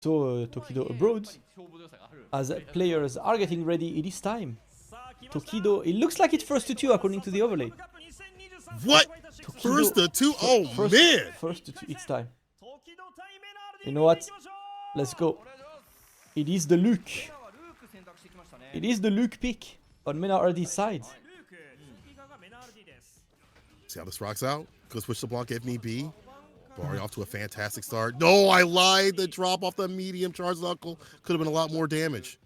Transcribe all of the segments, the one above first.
So Tokido abroad, as players are getting ready, it is time. Tokido, it looks like it's first to 2 according to the overlay. What? Tokido, First to 2? Oh, man. First to 2, it's time. You know what? Let's go. It is the Luke. It is the Luke pick on MenaRD's side. See how this rocks out? Go switch the block if need be. Barry off to a fantastic start. No, I lied. The drop off the medium charge knuckle could have been a lot more damage.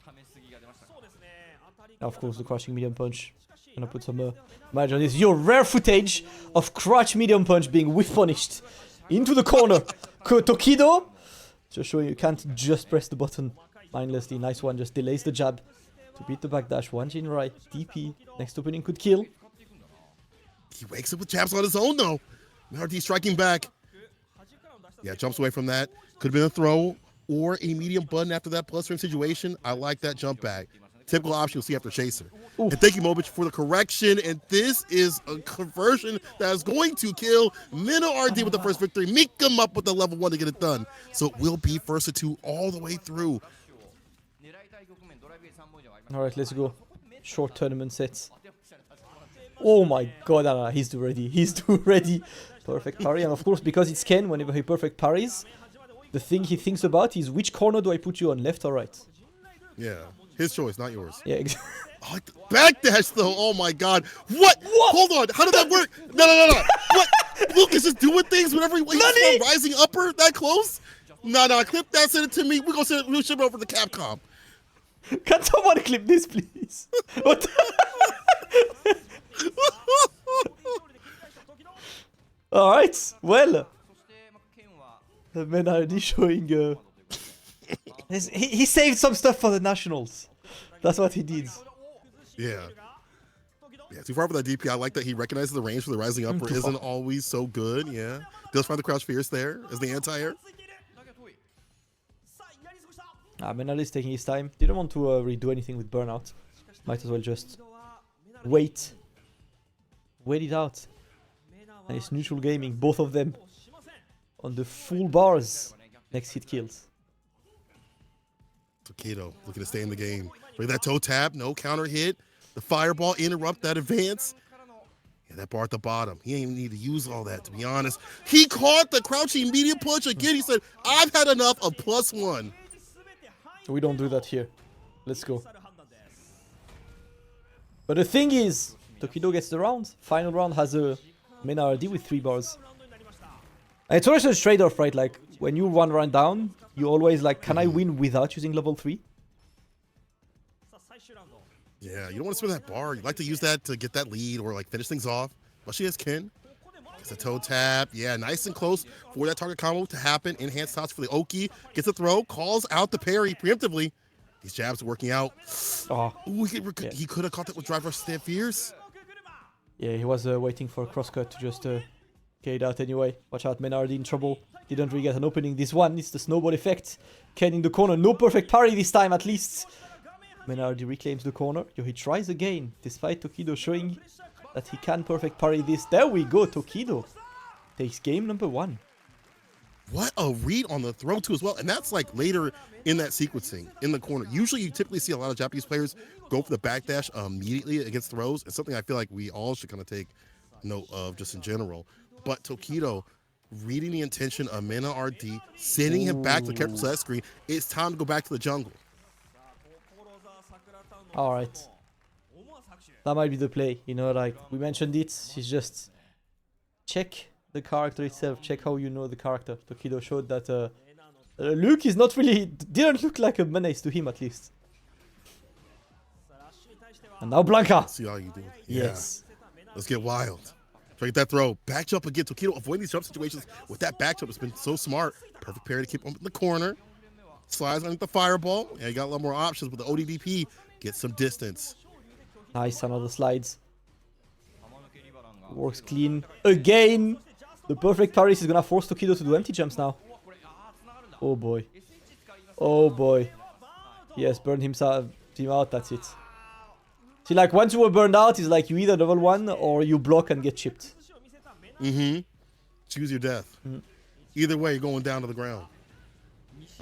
Now, of course, the crouching medium punch. Gonna put some magic on this. Your rare footage of crouch medium punch being whiff punished into the corner. Tokido, just showing you can't just press the button mindlessly. Nice one, just delays the jab to beat the backdash. One chin right, DP. Next opening could kill. He wakes up with jabs on his own though. MenaRD striking back. Yeah, jumps away from that. Could have been a throw or a medium button after that plus frame situation. I like that jump back. Typical option you'll see after Chaser. Ooh. And thank you, Moke, for the correction. And this is a conversion that is going to kill MenaRD with the first victory. Meek him up with the level 1 to get it done. So it will be first to 2 all the way through. Alright, let's go. Short tournament sets. Oh my god, he's too ready. He's too ready. Perfect parry. And of course, because it's Ken, whenever he perfect parries, the thing he thinks about is which corner do I put you on, left or right? Yeah. His choice, not yours. Yeah, exactly. Oh, backdash though. Oh my god. What? Hold on. How did that work? No. What? Lucas is doing things whenever he's rising upper that close? No. Clip that. Send it to me. We'll ship it over to Capcom. Can someone clip this, please? What? Alright. Well. MenaRD showing... he saved some stuff for the nationals. That's what he did. Yeah. Yeah, too far for that DP. I like that he recognizes the range for the rising upper isn't always so good. Yeah. Does find the crouch fierce there as the anti-air. MenaRD is taking his time. Didn't want to redo anything with burnout. Might as well just wait. Wait it out. And it's neutral gaming, both of them. On the full bars. Next hit kills. Tokido looking to stay in the game. Look at that toe tap, no counter hit. The fireball interrupt that advance. Yeah, that bar at the bottom. He ain't even need to use all that, to be honest. He caught the crouching medium punch again. He said, I've had enough of +1. We don't do that here. Let's go. But the thing is, Tokido gets the round. Final round has a MenaRD with 3 bars. And it's always a trade-off, right? Like, when you one round down, you always like, can I win without using level 3? Yeah, you don't want to spend that bar. You like to use that to get that lead or like finish things off. But she has Ken. It's a toe tap. Yeah, nice and close for that target combo to happen. Enhanced touch for the Oki. Gets a throw. Calls out the parry preemptively. These jabs are working out. Oh, Ooh, he could have caught that with drive rush stand fierce. Yeah, he was waiting for a crosscut to just get it out anyway. Watch out, MenaRD in trouble. Didn't really get an opening. This one is the snowball effect. Ken in the corner. No perfect parry this time, at least. MenaRD reclaims the corner. Yo, he tries again, despite Tokido showing that he can perfect parry this. There we go, Tokido takes game number 1. What a read on the throw too as well. And that's like later in that sequencing in the corner. Usually you typically see a lot of Japanese players go for the backdash immediately against throws. It's something I feel like we all should kind of take note of just in general. But Tokido reading the intention of MenaRD, sending him back to the character select screen. It's time to go back to the jungle. Alright. That might be the play. You know, like we mentioned it. He's just check the character itself. Check how you know the character. Tokido showed that Luke is not really... didn't look like a menace to him, at least. And now Blanca. See how you do. Yes. Yeah. Let's get wild. Try to get that throw. Back jump again. Tokido avoiding these jump situations with that back jump. It's been so smart. Perfect parry to keep him in the corner. Slides underneath the fireball. Yeah, you got a lot more options with the ODDP. Get some distance. Nice, another slides. Works clean. Again! The perfect parry is gonna force Tokido to do empty jumps now. Oh boy. Oh boy. Yes, burn him out, that's it. See, like, once you were burned out, it's like you either level 1 or you block and get chipped. Choose your death. Either way, you're going down to the ground.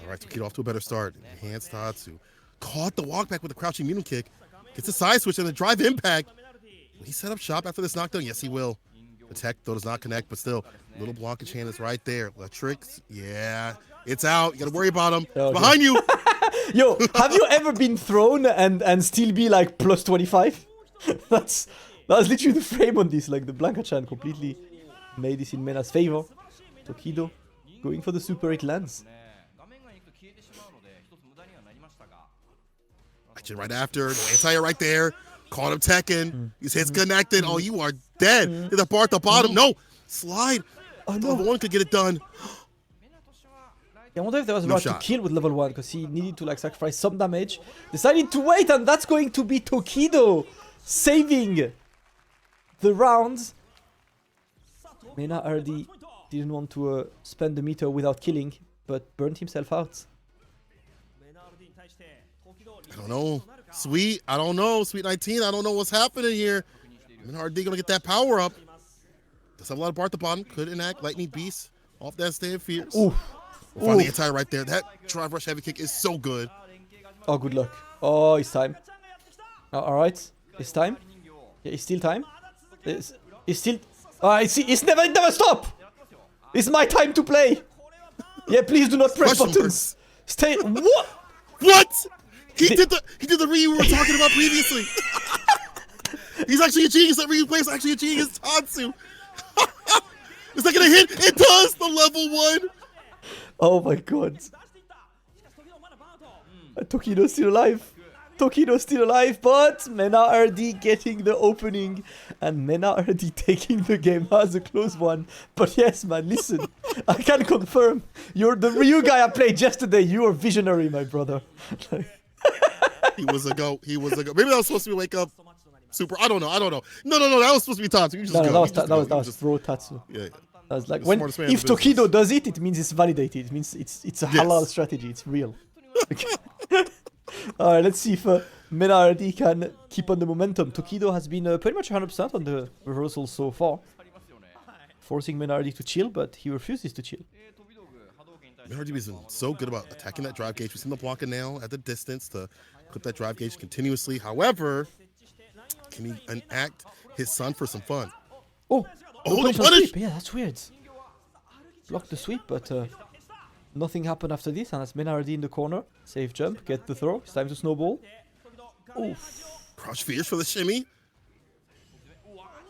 All right, Tokido off to a better start. Enhanced Tatsu. Caught the walk back with the crouching medium kick. Gets a side switch and the drive impact. Will he set up shop after this knockdown? Yes, he will. The tech, though, does not connect, but still, little blockage hand is right there. Electrics, yeah, it's out. You got to worry about him. Okay. Behind you. Yo, have you ever been thrown and still be like plus 25? That's literally the frame on this. Like the Blanca-chan completely made this in Mena's favor. Tokido going for the super, it lands. Right after, the anti-air right there. Caught him teching. His hits connected. Oh, you are dead. Hit the bar at the bottom. No, slide. Oh no. Level 1 could get it done. I wonder if there was a No route to kill with level 1 because he needed to like sacrifice some damage. Decided to wait, and that's going to be Tokido saving the round. MenaRD didn't want to spend the meter without killing, but burned himself out. I don't know. Sweet, I don't know. Sweet 19, I don't know what's happening here. MenaRD gonna get that power up. Does have a lot of bar at the bottom. Could enact Lightning Beast off that stand fierce. Oof. We'll find the anti right there. That drive rush heavy kick is so good. Oh, good luck. Oh, it's time. Alright. It's time. Yeah, it's still time. It's still... it's never stop! It's my time to play! Yeah, please do not press buttons. Stay... What? What? He did the Ryu we were talking about previously. He's actually a genius. That Ryu player is actually a genius. Tatsu. Is that gonna hit? It does. The level 1. Oh my god. Tokido's still alive. Tokido's still alive, but MenaRD getting the opening and MenaRD taking the game as a close one. But yes, man, listen. I can confirm. You're the Ryu guy I played yesterday. You are visionary, my brother. He was a go. He was a go. Maybe that was supposed to be wake up super. I don't know. No. That was supposed to be Tatsu. You just No, go. that was throw Tatsu. Yeah. I was like, when, if Tokido Tokido does it, it means it's validated. It means it's a halal strategy. It's real. Alright, let's see if MenaRD can keep on the momentum. Tokido has been pretty much 100% on the reversal so far. Forcing MenaRD to chill, but he refuses to chill. MenaRD has been so good about attacking that drive gauge. We've seen the Blanca now at the distance to clip that drive gauge continuously. However, can he enact his son for some fun? Oh, the punish! Yeah, that's weird. Blocked the sweep, but nothing happened after this, and that's MenaRD in the corner. Safe jump, get the throw. It's time to snowball. Oof. Crouch fierce for the shimmy.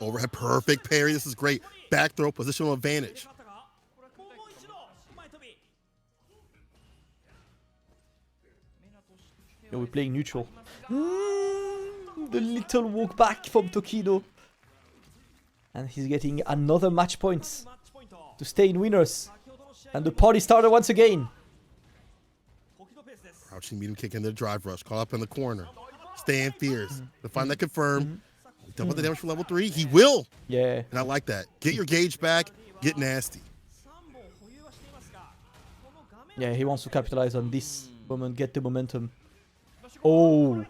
Overhead perfect parry. This is great. Back throw, positional advantage. Yeah, we're playing neutral. The little walk back from Tokido. And he's getting another match point to stay in winners. And the party started once again. Crouching medium kick in the drive rush. Caught up in the corner. Stand fierce. To find that confirm. Double the damage for level 3. He will. Yeah. And I like that. Get your gauge back. Get nasty. Yeah, he wants to capitalize on this moment. Get the momentum. Oh.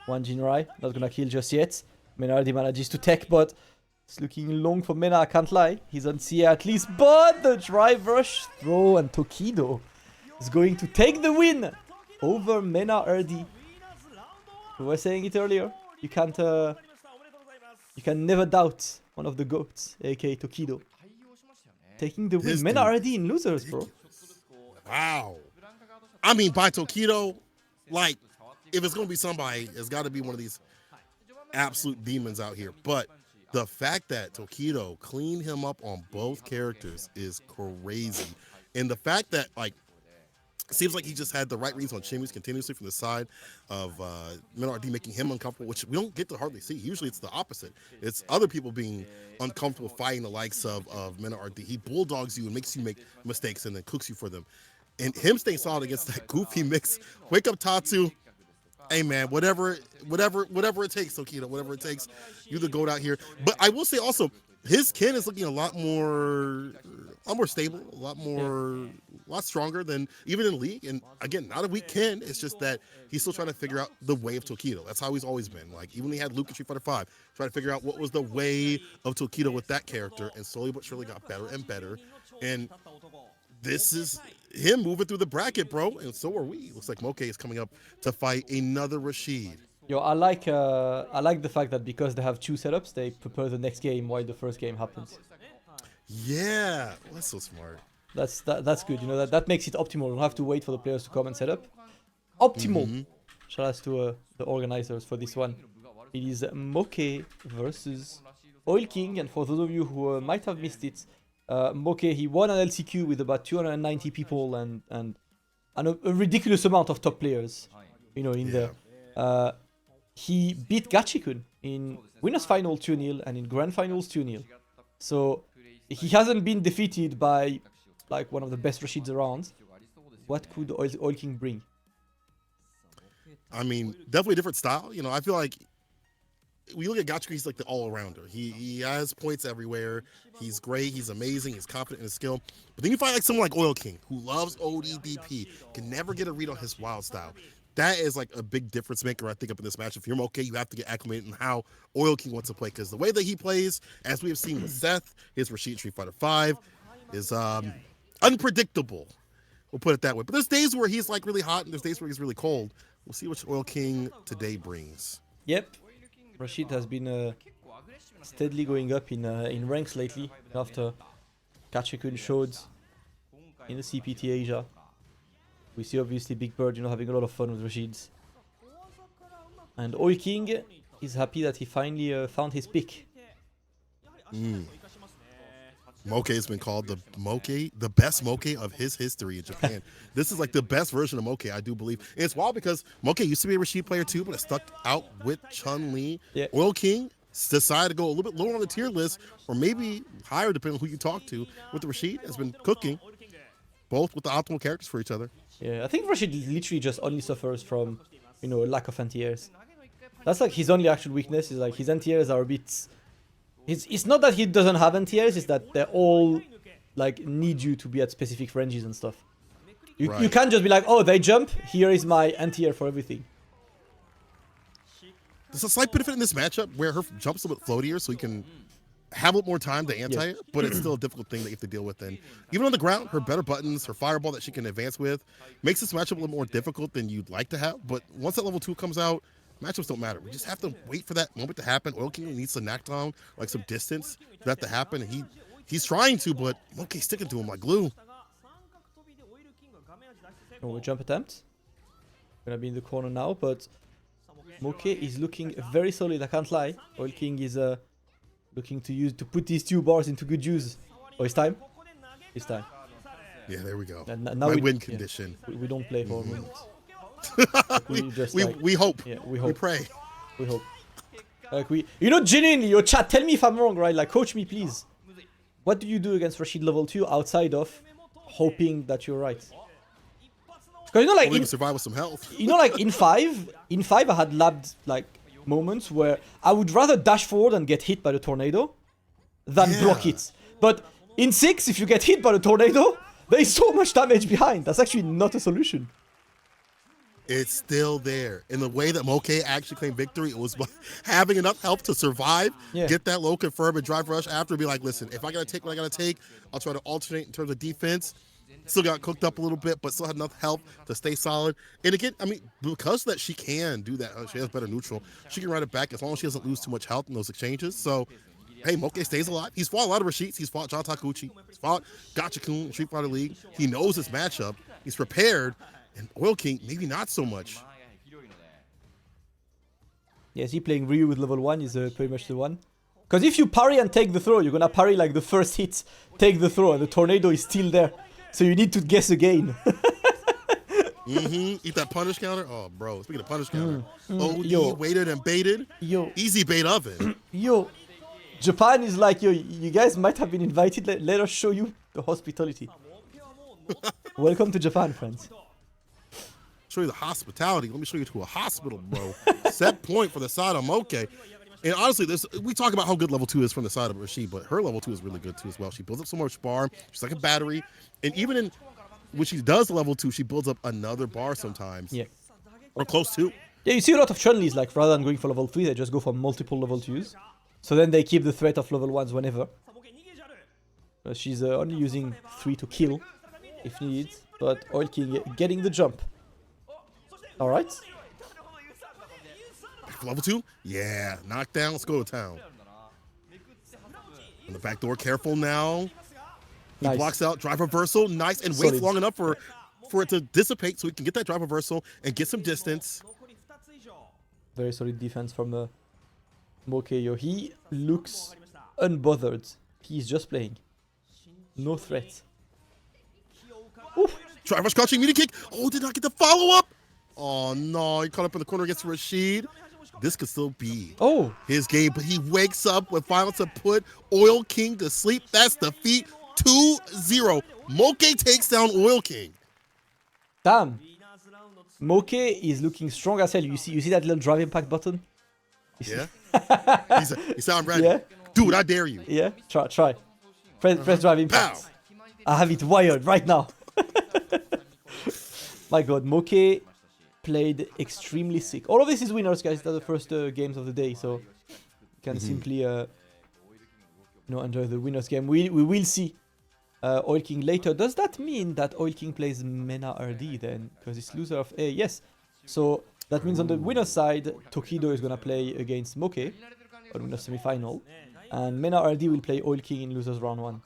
One Jinrai. Not gonna kill just yet. MenaRD manages to tech, but it's looking long for Mena, I can't lie. He's on CA at least, but the drive rush throw and Tokido is going to take the win over MenaRD. We were saying it earlier. You can never doubt one of the GOATs, aka Tokido. Taking the win. MenaRD in losers, bro. Wow. I mean, by Tokido, like, if it's going to be somebody, it's got to be one of these absolute demons out here. But the fact that Tokido cleaned him up on both characters is crazy. And the fact that, like, it seems like he just had the right reads on shimmies continuously from the side of MenaRD, making him uncomfortable, which we don't get to hardly see. Usually it's the opposite. It's other people being uncomfortable fighting the likes of MenaRD. He bulldogs you and makes you make mistakes and then cooks you for them. And him staying solid against that goofy mix. Wake up, Tatsu. Hey, man, whatever it takes, Tokido, whatever it takes. You're the GOAT out here. But I will say also, his kin is looking a lot more stable, a lot stronger than even in League. And again, not a weak kin. It's just that he's still trying to figure out the way of Tokido. That's how he's always been. Like, even when he had Luke in Street Fighter 5, trying to figure out what was the way of Tokido with that character, and slowly but surely got better and better. And this is him moving through the bracket, bro, and so are we. Looks like Moke is coming up to fight another Rashid. Yo, I like the fact that because they have two setups, they prepare the next game while the first game happens. Yeah, that's so smart. That's good. You know, that makes it optimal. You don't have to wait for the players to come and set up. Optimal. Shout out to the organizers for this one. It is Moke versus Oil King, and for those of you who might have missed it, Moke, he won an LCQ with about 290 people and a ridiculous amount of top players, you know, in there. He beat Gachikun in Winners Final 2-0 and in Grand Finals 2-0. So he hasn't been defeated by like one of the best Rashids around. What could Oil King bring? I mean, definitely a different style. You know, I feel like we look at Gachikun, he's like the all-arounder. He has points everywhere. He's great. He's amazing. He's confident in his skill. But then you find like someone like Oil King, who loves ODDP, can never get a read on his wild style. That is like a big difference maker, I think, up in this match. If you're Moke, you have to get acclimated in how Oil King wants to play, because the way that he plays, as we have seen with Seth, his Rashid Street Fighter 5, is unpredictable. We'll put it that way. But there's days where he's like really hot, and there's days where he's really cold. We'll see what Oil King today brings. Yep, Rashid has been steadily going up in ranks lately after Gachikun showed in the CPT Asia. We see obviously Big Bird, you know, having a lot of fun with Rashids. And Oil King is happy that he finally found his pick. Moke has been called the best Moke of his history in Japan. This is like the best version of Moke, I do believe. And it's wild because Moke used to be a Rashid player too, but it stuck out with Chun-Li. Yeah. Oil King decided to go a little bit lower on the tier list, or maybe higher depending on who you talk to. With the Rashid, has been cooking, both with the optimal characters for each other. Yeah, I think Rashid literally just only suffers from, you know, lack of anti-airs. That's like his only actual weakness, is like his anti-airs are a bit... It's not that he doesn't have anti-airs, it's that they all like need you to be at specific ranges and stuff. You can't just be like, oh, they jump, here is my anti-air for everything. There's a slight benefit in this matchup where her jump's a little bit floatier, so you can have a little more time to anti-it, but it's still a difficult thing that you have to deal with. And even on the ground, her better buttons, her fireball that she can advance with, makes this matchup a little more difficult than you'd like to have. But once that level 2 comes out, matchups don't matter. We just have to wait for that moment to happen. Oil King needs to knock down like some distance for that to happen. And he's trying to, but Moke's sticking to him like glue. Oh, a jump attempt. Gonna be in the corner now, but Moke is looking very solid, I can't lie. Oil King is looking to put these 2 bars into good use. Oh, it's time? It's time. Yeah, there we go. Now my win condition. We don't play for wins. we hope. Yeah, we hope. We pray. We hope. Like you know, genuinely, your chat, tell me if I'm wrong, right? Like, coach me, please. What do you do against Rashid level 2 outside of hoping that you're right? Because you know, like, survive with some health. You know, like in 5, I had labbed like moments where I would rather dash forward and get hit by the tornado than block it. But in 6, if you get hit by the tornado, there is so much damage behind. That's actually not a solution. It's still there. In the way that Moke actually claimed victory, it was having enough health to survive, get that low confirm and drive rush after, and be like, listen, if I gotta take what I gotta take, I'll try to alternate in terms of defense. Still got cooked up a little bit, but still had enough health to stay solid. And again, I mean, because that she can do that, she has better neutral, she can ride it back as long as she doesn't lose too much health in those exchanges. So, hey, Moke stays alive. He's fought a lot of Rashids. He's fought John Takuchi. He's fought Gachikun in Street Fighter League. He knows his matchup. He's prepared. And Oil King, maybe not so much. Yeah, is he playing Ryu with level 1 is pretty much the one. Because if you parry and take the throw, you're gonna parry like the first hit, take the throw, and the tornado is still there. So you need to guess again. Eat that punish counter. Oh, bro. Speaking of punish counter. OD waited and baited. Easy bait oven. Japan is like, you guys might have been invited. Let us show you the hospitality. Welcome to Japan, friends. Show you the hospitality. Let me show you to a hospital, bro. Set point for the side of Moke. And honestly, we talk about how good level 2 is from the side of Rashid, but her level 2 is really good too as well. She builds up so much bar. She's like a battery. And even when she does level 2, she builds up another bar sometimes. Yeah. Or close to. Yeah, you see a lot of Chun-Li's, like, rather than going for level 3, they just go for multiple level 2s. So then they keep the threat of level 1s whenever. She's only using 3 to kill, if needed. but Oil King getting the jump. Alright. Level 2? Yeah, knockdown. Let's go to town. On the back door, careful now. He Nice. blocks out drive reversal, nice, and Solid. waits long enough for it to dissipate so he can get that drive reversal and get some distance. Very solid defense from Moke. He looks unbothered. He's just playing. No threat. Oof. Drive rush crouching, media kick. Oh, did not get the follow-up. Oh, no. He caught up in the corner against Rashid. This could still be his game, but he wakes up with violence to put Oil King to sleep. That's defeat 2-0. Moke takes down Oil King. Damn. Moke is looking strong as hell. You see that little drive impact button? Yeah. You sound ready. Yeah. Dude, I dare you. Yeah. Try. Press drive impact. Pow. I have it wired right now. My god, Moke played extremely sick. All of this is winners, guys. They're the first games of the day, so you can simply enjoy the winners game. We will see Oil King later. Does that mean that Oil King plays MenaRD then? Because it's loser of A. Yes. So that means on the winner's side, Tokido is gonna play against Moke on winner's semi-final, and MenaRD will play Oil King in losers round 1.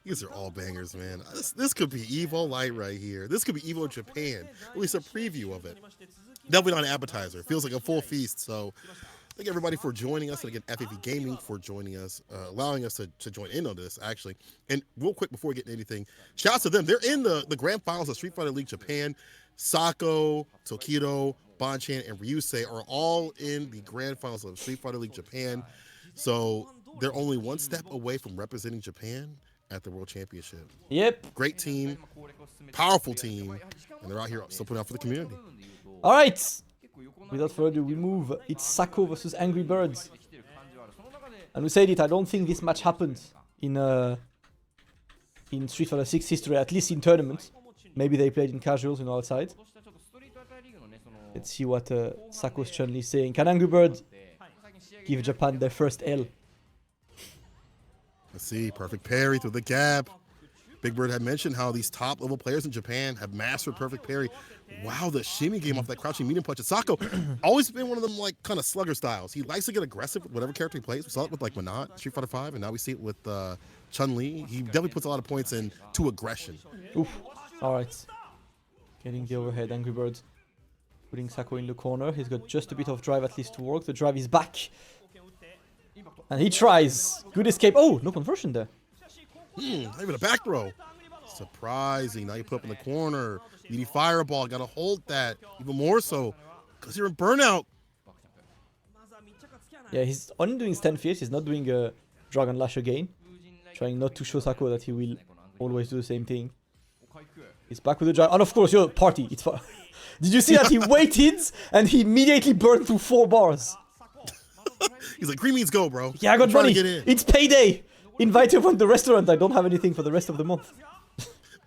These are all bangers, man. This could be Evo Light right here. This could be Evo Japan. At least a preview of it. Definitely not an appetizer. Feels like a full feast. So thank everybody for joining us. And again, FAV Gaming for joining us, allowing us to join in on this, actually. And real quick, before we get into anything, shout out to them. They're in the grand finals of Street Fighter League Japan. Sako, Tokido, Bonchan, and Ryusei are all in the grand finals of Street Fighter League Japan. So they're only one step away from representing Japan at the World Championship. Yep. Great team, powerful team, and they're out here still putting out for the community. All right. Without further ado, we move. It's Sako versus Angry Birds. And we said it, I don't think this match happened in Street Fighter 6 history, at least in tournaments. Maybe they played in casuals, outside. Let's see what Sako's Chun-Li is saying. Can Angry Bird give Japan their first L? Let's see, perfect parry through the gap. Big Bird had mentioned how these top level players in Japan have mastered perfect parry. Wow, the shimmy game off that crouching medium punch. Sako always been one of them like kind of slugger styles. He likes to get aggressive with whatever character he plays. We saw it with like MenaRD, Street Fighter 5, and now we see it with Chun-Li. He definitely puts a lot of points into aggression. Oof. All right. Getting the overhead, Angry Bird. Putting Sako in the corner. He's got just a bit of drive at least to work. The drive is back. And he tries. Good escape. Oh, no conversion there. Not even a back throw. Surprising. Now you put up in the corner. You need fireball. Got to hold that. Even more so because you're in burnout. Yeah, he's only doing stand fierce. He's not doing a Dragon Lash again. Trying not to show Sako that he will always do the same thing. He's back with the drive. And of course, party. It's fun. Did you see that he waited and he immediately burned through 4 bars? He's like, green means go, bro. Yeah, I got money. It's payday. Invite everyone to the restaurant. I don't have anything for the rest of the month.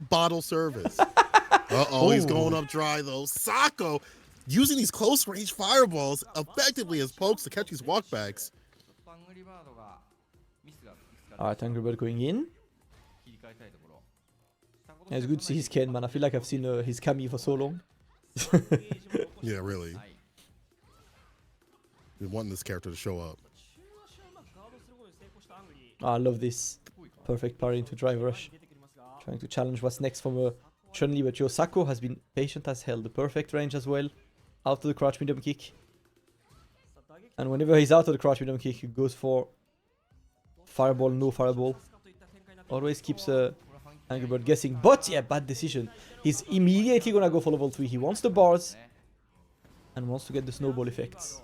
Bottle service. Uh-oh, he's going up dry, though. Sako using these close-range fireballs effectively as pokes to catch these walkbacks. Alright, Angry Bird going in. Yeah, it's good to see his Ken, man. I feel like I've seen his Kami for so long. Yeah, really. Been wanting this character to show up. Oh, I love this. Perfect parry into drive rush. Trying to challenge what's next from Chun-Li, but Sako has been patient as hell. The perfect range as well. Out of the crouch medium kick. And whenever he's out of the crouch medium kick, he goes for fireball, no fireball. Always keeps Angry Bird guessing. But yeah, bad decision. He's immediately gonna go for level 3. He wants the bars and wants to get the snowball effects.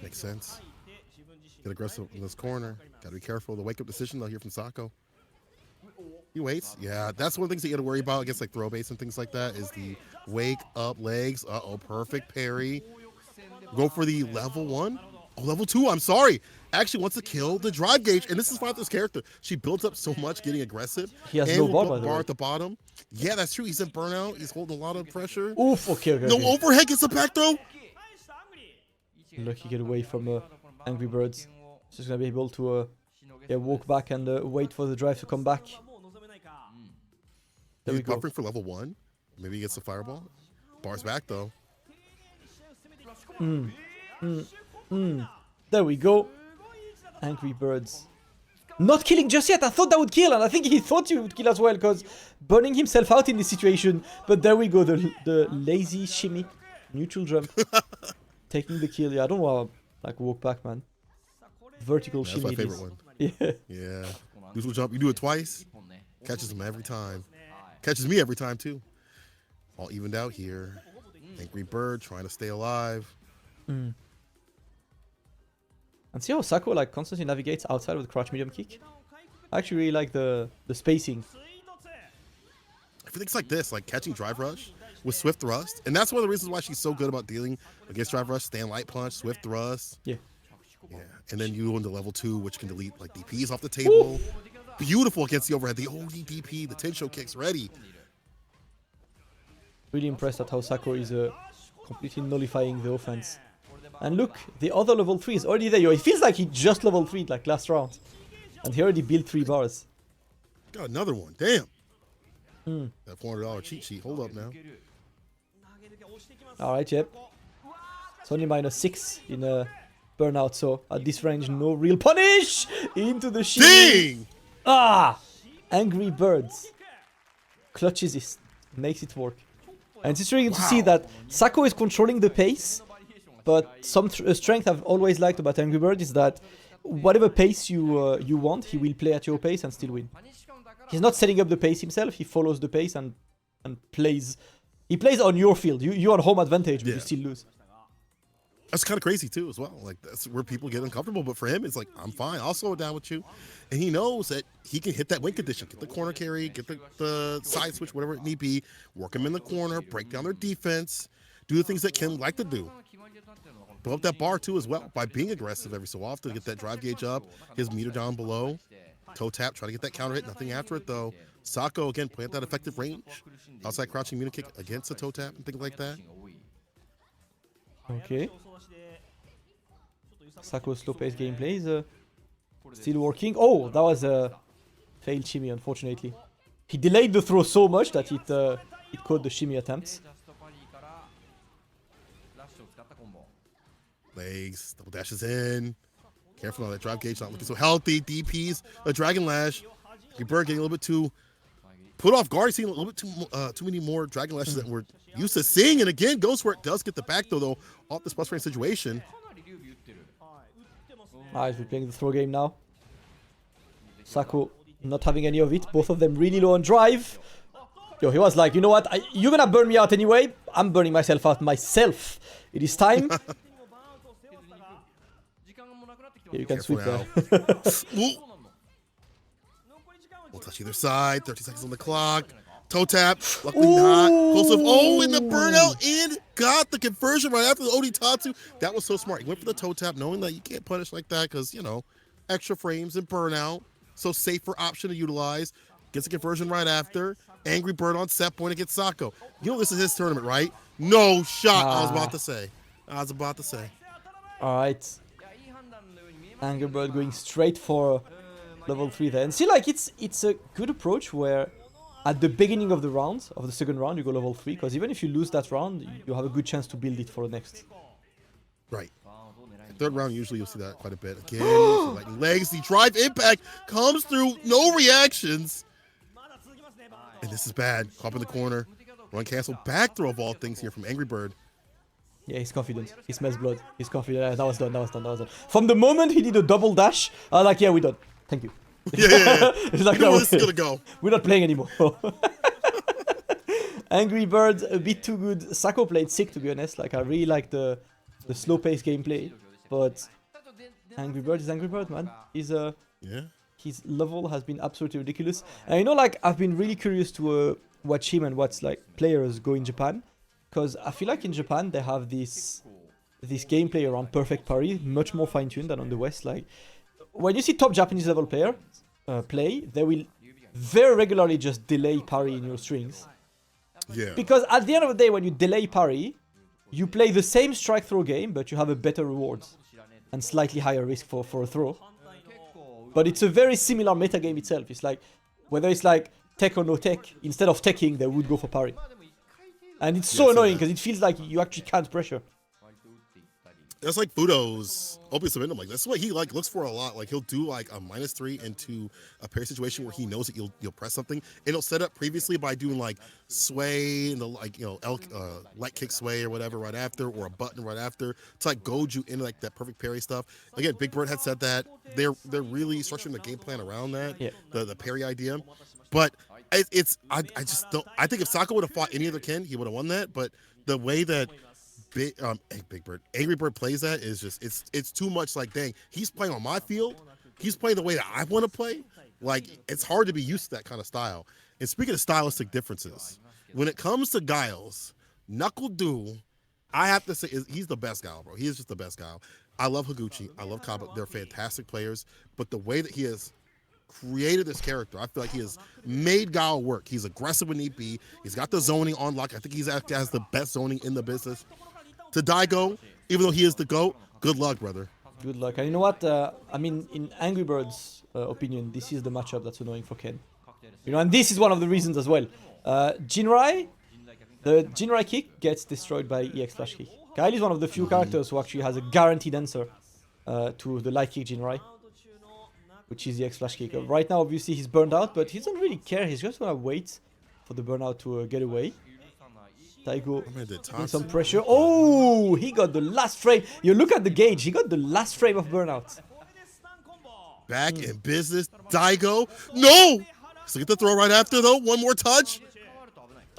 Makes sense. Get aggressive in this corner. Gotta be careful. The wake-up decision they'll hear from Sako. He waits. Yeah, that's one of the things that you gotta worry about against like throw base and things like that is the wake-up legs. Uh-oh, perfect parry. Go for the level 1. Oh, level 2, I'm sorry. Actually wants to kill the drive gauge. And this is fine with this character. She builds up so much getting aggressive. He has no bar, by the way. At the bottom. Yeah, that's true. He's in burnout. He's holding a lot of pressure. Oof, okay. No overhead, gets the back throw. Lucky get away from Angry Birds. Just gonna be able to walk back and wait for the drive to come back. There He's we go. buffering for level 1. Maybe he gets the fireball. Bars back though. There we go. Angry Birds. Not killing just yet. I thought that would kill, and I think he thought he would kill as well, because burning himself out in this situation. But there we go, the lazy shimmy. Neutral jump. Taking the kill. Yeah, I don't want to like walk back, man. Vertical That's shimmy. my favorite one. Yeah. Yeah. Neutral jump. You do it twice. Catches him every time. Catches me every time too. All evened out here. Angry Bird trying to stay alive. And see how Sako like constantly navigates outside of the crouch medium kick? I actually really like the spacing. I feel like it's like this, like catching drive rush with swift thrust. And that's one of the reasons why she's so good about dealing against drive rush, stand light punch, swift thrust. Yeah. Yeah. And then you go into level 2, which can delete like DPs off the table. Ooh. Beautiful against the overhead. The OD DP, the Tensho kicks ready. Really impressed at how Sako is completely nullifying the offense. And look, the other level 3 is already there. Yo, it feels like he just level 3 like last round. And he already built 3 bars. Got another one. Damn. That $400 cheat sheet. Hold up now. Alright, yep. It's only -6 in burnout, so at this range, no real punish! Into the shield. Ding! Ah! Angry Birds. Clutches it. Makes it work. And it's interesting to see that Sako is controlling the pace. But some strength I've always liked about Angry Bird is that whatever pace you want, he will play at your pace and still win. He's not setting up the pace himself, he follows the pace and plays. He plays on your field. You're on home advantage, but you still lose. That's kind of crazy too as well. Like that's where people get uncomfortable. But for him, it's like, I'm fine. I'll slow it down with you. And he knows that he can hit that win condition. Get the corner carry, get the side switch, whatever it need be. Work them in the corner, break down their defense. Do the things that Kim like to do. Blow up that bar too as well by being aggressive every so often. Get that drive gauge up, his meter down below. Toe tap, try to get that counter hit. Nothing after it though. Sako again playing that effective range. Outside crouching meter kick against a toe tap and things like that. Okay. Sako's slow pace gameplay is still working. Oh, that was a failed shimmy, unfortunately. He delayed the throw so much that it caught the shimmy attempts. Legs, double dashes in. Careful on that drive gauge, not looking so healthy. DPs, a Dragon Lash. Bird getting a little bit too put off guard, seeing a little bit too many more Dragon Lashes that we're used to seeing. And again, goes for it, does get the back though off this plus frame situation. Alright, we're playing the throw game now. Sako not having any of it. Both of them really low on drive. Yo, he was like, you know what? You're gonna burn me out anyway. I'm burning myself out myself. It is time. Yeah, you can sweep there. We'll touch either side. 30 seconds on the clock. Toe tap. Luckily not. Close of. Oh, in the burnout. And got the conversion right after the OD Tatsu. That was so smart. He went for the toe tap, knowing that you can't punish like that because, you know, extra frames and burnout. So safer option to utilize. Gets a conversion right after. Angry Bird on set point against Sako. You know this is his tournament, right? No shot. I was about to say. Alright. Angry Bird going straight for level 3 there. And see, like, it's a good approach where at the beginning of the round, of the second round, you go level 3, because even if you lose that round, you have a good chance to build it for the next. Right. Third round, usually you'll see that quite a bit. Again, lightning legs, the drive impact comes through, no reactions. And this is bad. Hop in the corner. Run cancel. Back throw of all things here from Angry Bird. Yeah, he's confident. He smells blood. He's confident. Yeah, that was done. From the moment he did a double dash, I was like, yeah, we're done. Thank you. Yeah. It's like, you know where this is gonna go. We're not playing anymore. Angry Bird, a bit too good. Sako played sick, to be honest. Like, I really like the slow pace gameplay. But Angry Bird is Angry Bird, man. His level has been absolutely ridiculous. And you know, like, I've been really curious to watch him and watch, like, players go in Japan. Because I feel like in Japan, they have this gameplay around perfect parry, much more fine-tuned than on the West. Like, when you see top Japanese level player play, they will very regularly just delay parry in your strings. Yeah. Because at the end of the day, when you delay parry, you play the same strike throw game, but you have a better rewards and slightly higher risk for a throw. But it's a very similar meta game itself. It's like, whether it's like tech or no tech, instead of teching, they would go for parry. And it's so annoying because it feels like you actually can't pressure. That's like Fudo's open submittum. Like that's what he like looks for a lot. Like he'll do like a -3 into a parry situation where he knows that you'll press something. It'll set up previously by doing like sway and the like light kick sway or whatever right after, or a button right after to like goad you into like that perfect parry stuff. Again, Big Bird had said that they're really structuring the game plan around that, the parry idea. But I just don't. I think if Sako would have fought any other Ken, he would have won that. But the way that Big Bird, Angry Bird plays that is just it's too much. Like, dang, he's playing on my field. He's playing the way that I want to play. Like, it's hard to be used to that kind of style. And speaking of stylistic differences, when it comes to Giles, NuckleDu, I have to say he's the best Guile, bro. He is just the best Guile. I love Higuchi. I love Kaba. They're fantastic players. But the way that he has created this character, I feel like he has made Guile work. He's aggressive when need be. He's got the zoning on lock. I think he's has the best zoning in the business. To Daigo, even though he is the GOAT, good luck, brother. Good luck. And you know what? I mean, in Angry Bird's opinion, this is the matchup that's annoying for Ken. You know, and this is one of the reasons as well. Jinrai, the Jinrai kick gets destroyed by EX flash kick. Guile is one of the few characters who actually has a guaranteed answer to the light kick Jinrai, which is the EX flash kick. Right now, obviously, he's burned out, but he doesn't really care. He's just gonna wait for the burnout to get away. Daigo putting some pressure. Oh, he got the last frame. You look at the gauge. He got the last frame of burnout. Back in business, Daigo. No! So get the throw right after, though. One more touch.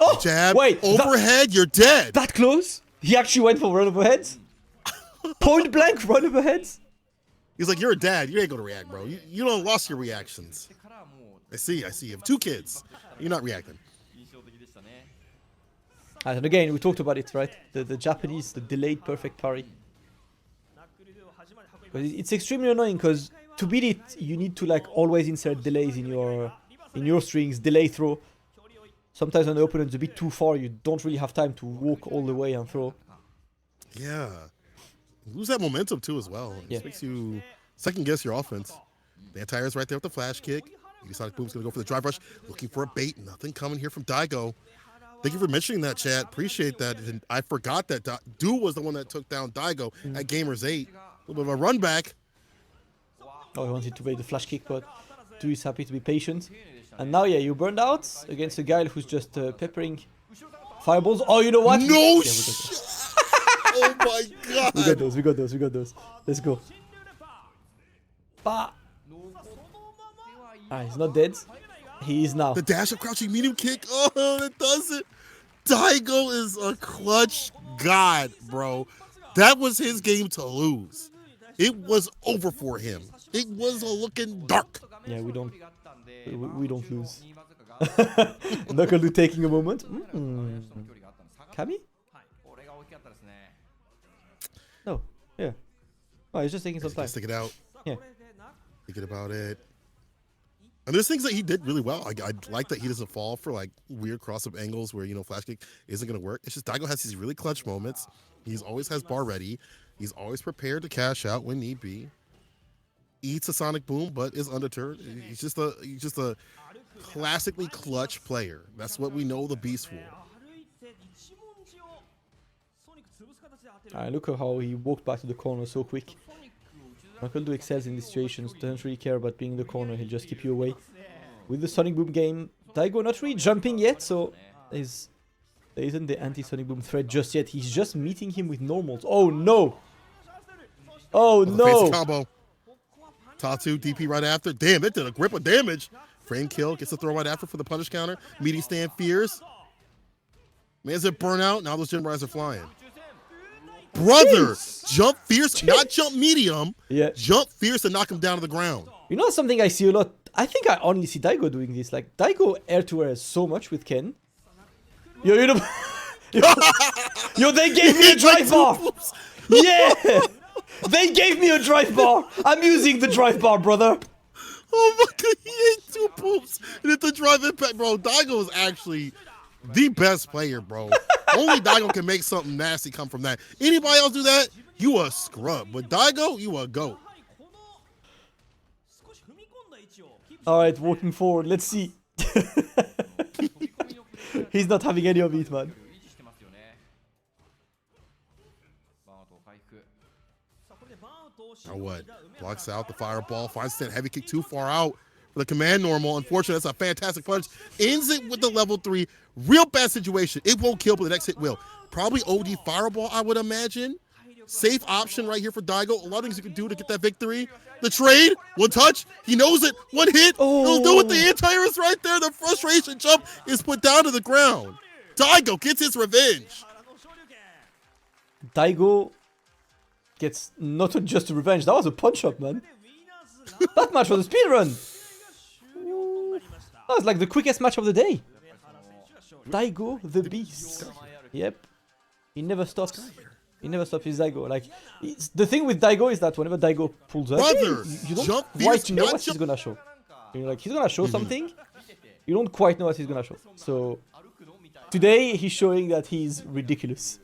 Oh, jab. Wait. Overhead, you're dead. That close? He actually went for run overheads? Point blank run overheads? He's like, you're a dad. You ain't going to react, bro. You don't lost your reactions. I see. You have 2 kids. You're not reacting. And again, we talked about it, right? The Japanese, the delayed perfect parry. But it's extremely annoying because to beat it, you need to like always insert delays in your strings, delay throw. Sometimes when the opponent's a bit too far, you don't really have time to walk all the way and throw. Yeah. Lose that momentum too as well. It makes you second guess your offense. The anti-air's right there with the flash kick. Sonic Boom's gonna go for the drive rush, looking for a bait. Nothing coming here from Daigo. Thank you for mentioning that, chat. Appreciate that. And I forgot that Du was the one that took down Daigo at Gamers 8. A little bit of a run back. Oh, he wanted to bait the flash kick, but Du is happy to be patient. And now, you burned out against a guy who's just peppering fireballs. Oh, you know what? No shit! Oh my god! We got those. Let's go. Bah! Ah, he's not dead. He is now. The dash of crouching medium kick. Oh, it does it. Daigo is a clutch god, bro. That was his game to lose. It was over for him. It was looking dark. Yeah, we don't lose. NuckleDu taking a moment. Kami? No. Yeah. Oh, he's just taking some time. Stick it out. Yeah. Thinking about it. And there's things that he did really well. I like that he doesn't fall for like weird cross-up angles where, flash kick isn't going to work. It's just Daigo has these really clutch moments. He's always has bar ready. He's always prepared to cash out when need be. Eats a Sonic Boom, but is undeterred. He's just a classically clutch player. That's what we know the beast for. Look at how he walked back to the corner so quick. NuckleDu excels in these situations, doesn't really care about being in the corner, he'll just keep you away. With the Sonic Boom game, Daigo not really jumping yet, so there isn't the anti-Sonic Boom threat just yet. He's just meeting him with normals. Oh no! Oh no! Combo. Tatu, DP right after. Damn, it did a grip of damage. Frame kill, gets the throw right after for the punish counter. Meaty stand fears. Man's at burnout, now those Jinrais are flying. Brother, jump fierce, not jump medium. Yeah. Jump fierce and knock him down to the ground. You know something I see a lot? I think I only see Daigo doing this. Like, Daigo air-to-air so much with Ken. Yo, they gave me a drive bar. Yeah. They gave me a drive bar. I'm using the drive bar, brother. Oh my god, he ate 2 poops and hit the drive impact. Bro, Daigo is actually the best player, bro. Only Daigo can make something nasty come from that. Anybody else do that, you a scrub. But Daigo, you a goat. Alright, walking forward. Let's see. He's not having any of it, man. Now what? Blocks out the fireball. Finds that heavy kick too far out for the command normal. Unfortunately, that's a fantastic punch. Ends it with the level 3. Real bad situation. It won't kill, but the next hit will. Probably OD fireball, I would imagine. Safe option right here for Daigo. A lot of things you can do to get that victory. The trade, one touch. He knows it. One hit. He'll do it. The anti-air is right there. The frustration jump is put down to the ground. Daigo gets his revenge. Daigo gets not just revenge. That was a punch-up, man. That match was a speedrun. That was like the quickest match of the day. Daigo the Beast. Yep. He never stops. He never stops his Daigo. Like, the thing with Daigo is that whenever Daigo pulls up, you don't quite know what he's gonna show. You know, like, he's gonna show something, you don't quite know what he's gonna show. So, today he's showing that he's ridiculous.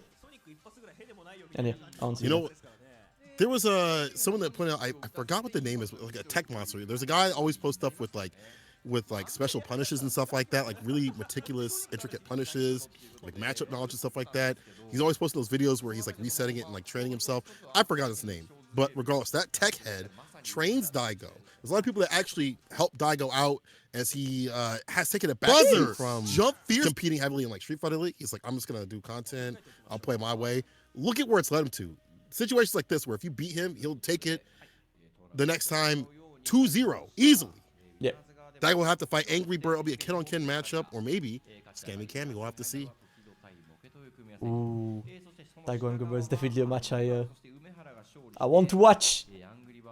And yeah, I don't see that. There was someone that pointed out, I forgot what the name is, like a tech monster. There's a guy that always posts stuff with special punishes and stuff like that, like really meticulous, intricate punishes, like matchup knowledge and stuff like that. He's always posting those videos where he's like resetting it and like training himself. I forgot his name, but regardless, that tech head trains Daigo. There's a lot of people that actually help Daigo out as he has taken a back from competing heavily in like Street Fighter League. He's like, I'm just gonna do content. I'll play my way. Look at where it's led him to. Situations like this where if you beat him, he'll take it the next time 2-0 easily. Yeah. Daigo will have to fight Angry Bird. It'll be a kid-on-kid matchup, or maybe Scammy Cammy. We'll have to see. Ooh, Daigo and Gober is definitely a match I want to watch.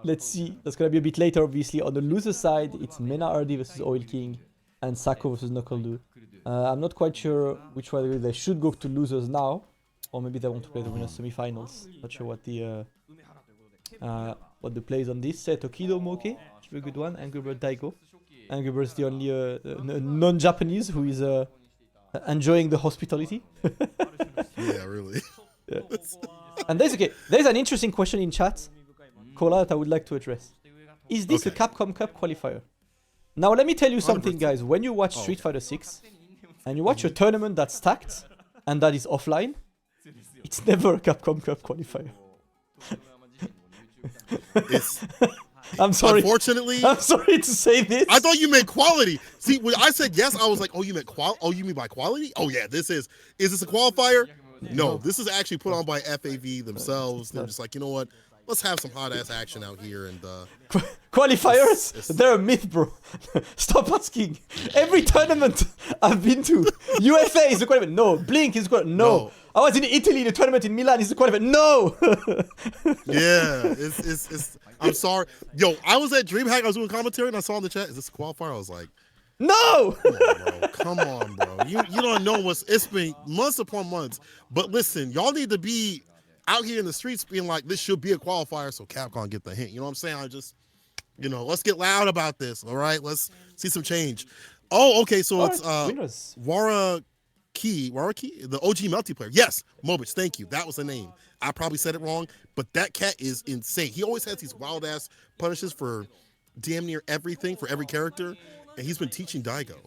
Let's see. That's gonna be a bit later, obviously. On the loser side, it's MenaRD versus Oil King and Sako versus Nuckledu. I'm not quite sure which way they should go to losers now, or maybe they want to play the winners semi-finals. Not sure what the plays on this. Tokido Moke, should be a good one. Angry Bird Daigo. Angry Bird is the only non-Japanese who is enjoying the hospitality. Yeah, really. Yeah. And there's an interesting question in chat, Kola, that I would like to address. Is this a Capcom Cup qualifier? Now let me tell you something, guys. When you watch Street Fighter 6 and you watch a tournament that's stacked and that is offline, it's never a Capcom Cup qualifier. I'm sorry. Unfortunately, I'm sorry to say this. I thought you meant quality. See, when I said yes, I was like, oh, you meant oh, you mean by quality? Oh yeah, is this a qualifier? No, this is actually put on by FAV themselves. They're just like, you know what? Let's have some hot ass action out here and qualifiers? They're a myth, bro. Stop asking. Every tournament I've been to, UFA is the qualifier. No, Blink is the qualifier. No. I was in Italy, the tournament in Milan is the qualifier. No. Yeah, it's. I'm sorry, yo. I was at DreamHack. I was doing commentary and I saw in the chat, "Is this a qualifier?" I was like, "No." Come on, bro. You don't know it's been months upon months. But listen, y'all need to be out here in the streets being like, this should be a qualifier, so Capcom get the hint. You know what I'm saying? I just, let's get loud about this. All right, let's see some change. Oh, okay. So it's Waraki, the OG multiplayer. Yes, Mobich, thank you. That was the name. I probably said it wrong, but that cat is insane. He always has these wild ass punishes for damn near everything, for every character, and he's been teaching Daigo,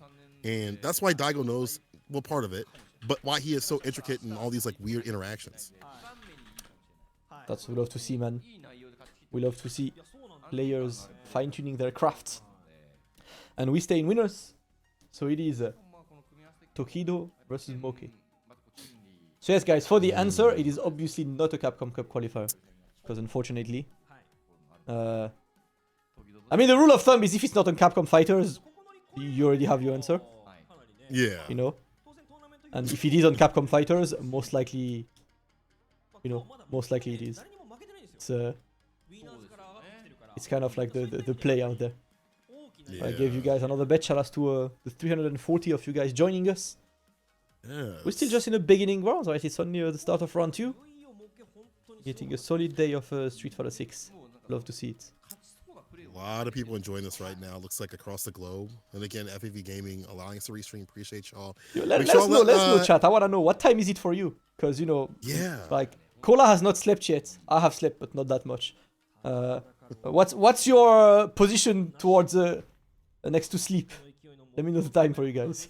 and that's why Daigo knows part of it, but why he is so intricate in all these like weird interactions. That's what we love to see, man. We love to see players fine-tuning their craft, and we stay in winners. So it is Tokido versus Moke. So yes, guys, for the answer, it is obviously not a Capcom Cup qualifier. Because unfortunately... I mean, the rule of thumb is if it's not on Capcom Fighters, you already have your answer. Yeah. And if it is on Capcom Fighters, most likely... most likely it is. It's kind of like the play out there. Yeah. I gave you guys another bet. Shout out to the 340 of you guys joining us. Yeah, we're still just in the beginning rounds, right? It's only the start of round 2. Getting a solid day of Street Fighter 6. Love to see it. A lot of people enjoying this right now. Looks like across the globe. And again, FAV Gaming allowing us to restream. Appreciate y'all. Let's know, chat. I want to know, what time is it for you? Because, like, Kola has not slept yet. I have slept, but not that much. What's your position towards next to sleep? Let me know the time for you guys.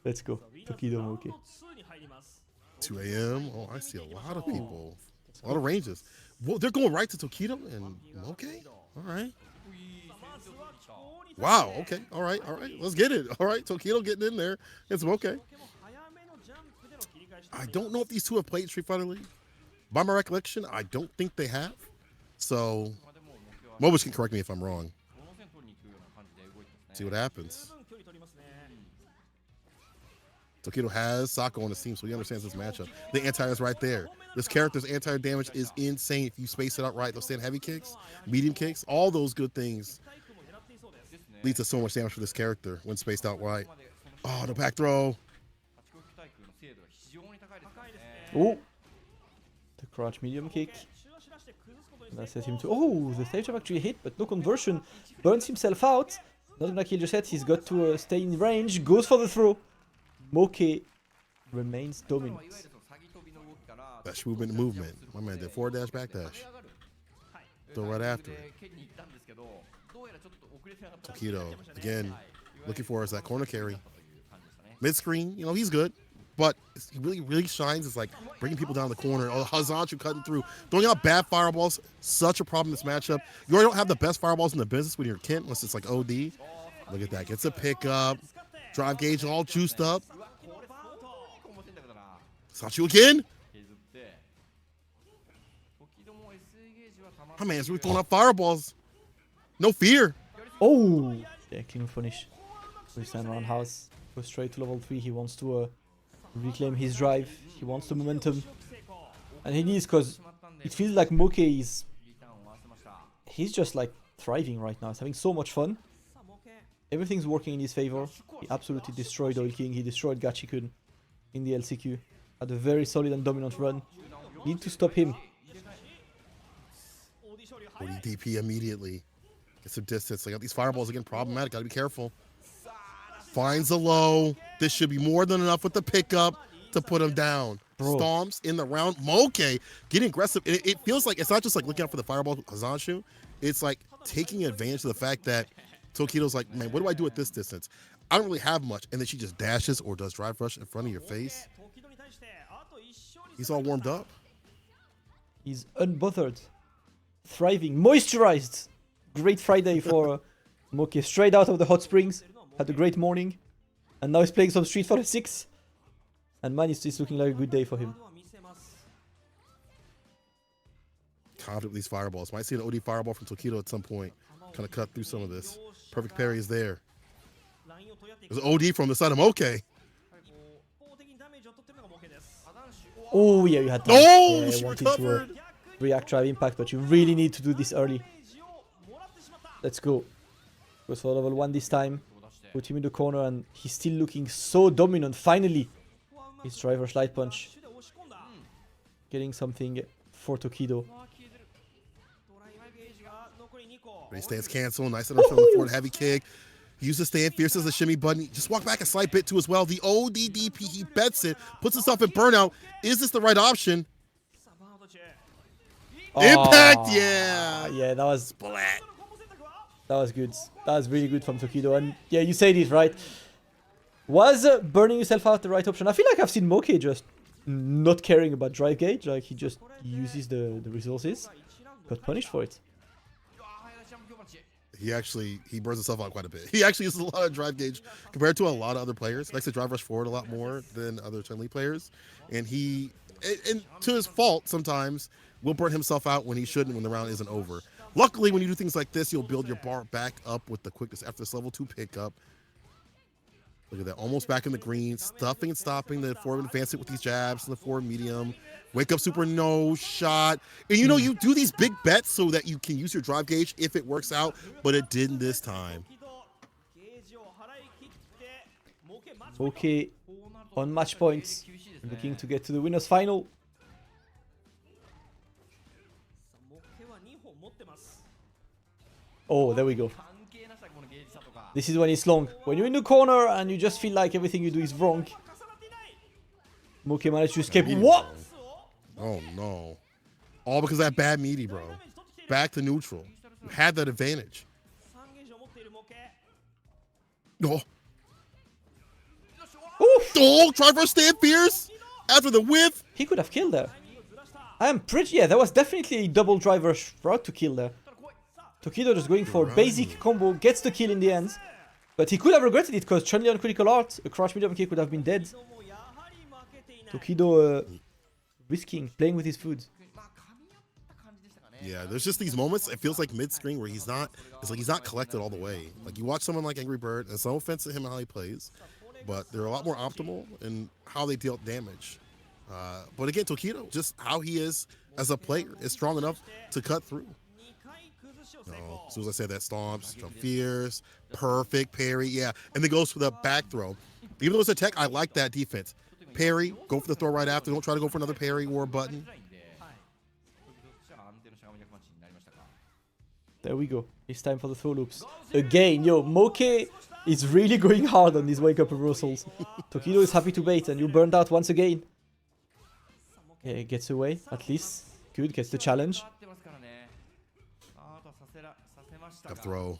Let's go. Tokido Moke. 2 a.m. Oh, I see a lot of people. A lot of ranges. Well, they're going right to Tokido and Moke? All right. Wow, okay. All right, all right. Let's get it. All right, Tokido getting in there. It's Moke. I don't know if these two have played Street Fighter League. By my recollection, I don't think they have. So, Mobus can correct me if I'm wrong. See what happens. Tokido has Sako on his team, so he understands this matchup. The anti is right there. This character's anti damage is insane if you space it out right. They'll stand heavy kicks, medium kicks, all those good things lead to so much damage for this character when spaced out right. Oh, the back throw. Oh, the crouch medium kick. That set him to. Oh, the stage jump actually hit, but no conversion. Burns himself out. Not gonna kill just yet. He's got to stay in range. Goes for the throw. Moke remains dominant. Dash movement. My man did forward dash, back dash. Throw right after it. Tokido, again, looking for is that corner carry. Mid-screen, you know, he's good. But he really shines is like bringing people down the corner. Oh, Hazanchu cutting through. Throwing out bad fireballs, such a problem in this matchup. You already don't have the best fireballs in the business when you're Kent, unless it's like OD. Look at that. Gets a pickup. Drive gauge all juiced up. Sachu again. My man's really throwing out fireballs. No fear. Oh, yeah, clean finish. First time around house. Goes straight to level 3. He wants to reclaim his drive. He wants the momentum. And he needs, because it feels like Moke is... He's just like thriving right now. He's having so much fun. Everything's working in his favor. He absolutely destroyed Oil King. He destroyed Gachikun in the LCQ. Had a very solid and dominant run. Need to stop him. DP immediately. Get some distance. They got these fireballs again. Problematic. Gotta be careful. Finds the low. This should be more than enough with the pickup to put him down. Bro. Stomps in the round. Moke getting aggressive. It feels like it's not just like looking out for the fireball with Hazanshu. It's like taking advantage of the fact that Tokido's like, man, what do I do at this distance? I don't really have much. And then she just dashes or does drive rush in front of your face. He's all warmed up. He's unbothered. Thriving. Moisturized. Great Friday for Moke. Straight out of the hot springs. Had a great morning. And now he's playing some Street Fighter 6. And man, it's looking like a good day for him. Confident with these fireballs. Might see an OD fireball from Tokido at some point. Kind of cut through some of this. Perfect parry is there. There's an OD from the side of Moke. Oh, yeah, you had time. Oh, yeah, she wanted recovered. to react, drive impact, but you really need to do this early. Let's go. Goes for level 1 this time. Put him in the corner, and he's still looking so dominant. Finally, his driver slide punch. Getting something for Tokido. Race stance cancel. Nice enough from the forward heavy kick. Use the stand, fierces the shimmy button. Just walk back a slight bit too as well. The ODDP, he bets it. Puts himself in burnout. Is this the right option? Oh, Impact, yeah. Yeah, that was Splat. That was good. That was really good from Tokido. And yeah, you said it, right? Was burning yourself out the right option? I feel like I've seen Moke just not caring about drive gauge. Like, he just uses the resources. Got punished for it. He burns himself out quite a bit. He actually uses a lot of drive gauge compared to a lot of other players. Likes to drive rush forward a lot more than other Chun Li players. And and to his fault sometimes, will burn himself out when he shouldn't when the round isn't over. Luckily, when you do things like this, you'll build your bar back up with the quickness after this level 2 pickup. Look at that, almost back in the green, stuffing and stopping the forward advance with these jabs and the forward medium. Wake up super no shot. And you know, you do these big bets so that you can use your drive gauge if it works out, but it didn't this time. Okay, on match points. Looking to get to the winners final. Oh, there we go. This is when it's long. When you're in the corner and you just feel like everything you do is wrong. Moke managed to escape. What? Oh no. All because of that bad meaty, bro. Back to neutral. You had that advantage. No. Oh. Oh, try for a stand fierce after the whiff. He could have killed there. I am pretty... Yeah, that was definitely a double driver route to kill there. Tokido just going for basic combo, gets the kill in the end. But he could have regretted it because Chun-Li on critical art, a crouch medium kick would have been dead. Tokido risking, playing with his food. Yeah, there's just these moments, it feels like mid-screen where he's not collected all the way. Like you watch someone like Angry Bird, and it's no offense to him and how he plays, but they're a lot more optimal in how they deal damage. But again, Tokido, just how he is as a player, is strong enough to cut through. As soon as I say that, stomps, jump fierce, perfect parry, yeah. And then goes for the back throw. Even though it's a tech, I like that defense. Parry, go for the throw right after. Don't try to go for another parry or a button. There we go. It's time for the throw loops. Again, yo, Moke is really going hard on these wake-up reversals. Tokido is happy to bait, and you burned out once again. Okay, gets away, at least. Good, gets the challenge. Up throw.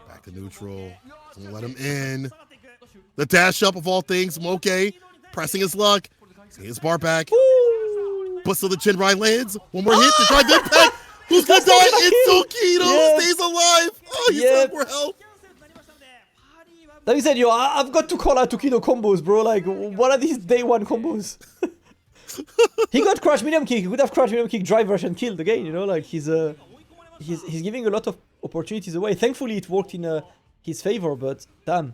Back to neutral. Don't let him in. The dash up of all things. Moke pressing his luck. Seeing his bar back. Ooh. But still the chin right lands. One more hit to try the impact. Who's gonna die? It's Tokido. Yes. Stays alive. Oh, he's got more health. That being said, yo, I've got to call out Tokido combos, bro. Like, what are these day one combos? He got crouch medium kick. He could have crouch medium kick, drive rush, and killed again. You know, like he's giving a lot of opportunities away. Thankfully, it worked in his favor, but damn.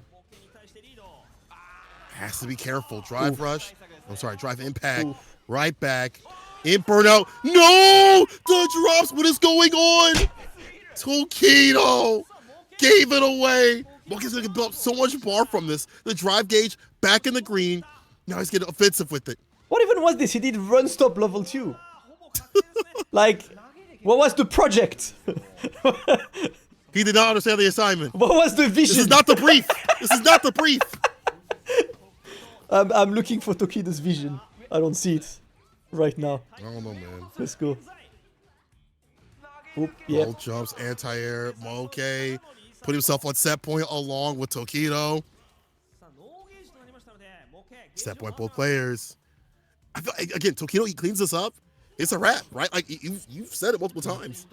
Has to be careful. Drive rush. I'm sorry, drive impact. Oof. Right back. In burnout. No! The drops. What is going on? Tokido gave it away. Moke's going to build up so much bar from this. The drive gauge back in the green. Now he's getting offensive with it. What even was this? He did run stop level 2. Like, what was the project? He did not understand the assignment. What was the vision? This is not the brief. This is not the brief. I'm looking for Tokido's vision. I don't see it right now. I don't know, man. Let's go. Oop, yeah. Roll jumps, anti-air, Moke. Put himself on set point along with Tokido. Set point both players. I feel, again, Tokido, he cleans this up. It's a wrap, right? Like, you've said it multiple times.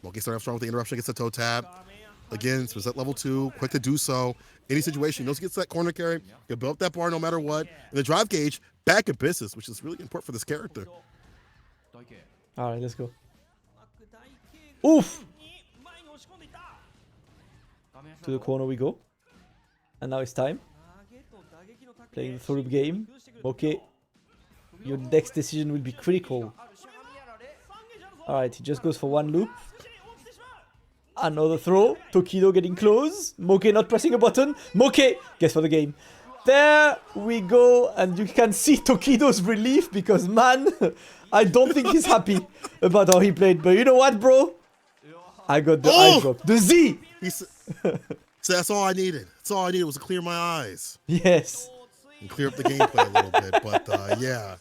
Moke started off strong with the interruption, gets the toe tap. Again, so it's at level 2, quick to do so. Any situation, he knows he gets that corner carry. He'll build up that bar no matter what. And the drive gauge, back in business, which is really important for this character. Alright, let's go. Oof! To the corner we go. And now it's time. Playing the throw loop game. Okay. Your next decision will be critical. Alright, he just goes for one loop. Another throw. Tokido getting close. Moke not pressing a button. Moke gets for the game. There we go. And you can see Tokido's relief because, man, I don't think he's happy about how he played. But you know what, bro? I got the eye drop. The Z! So that's all I needed. That's all I needed was to clear my eyes. Yes. And clear up the gameplay a little bit. But, yeah.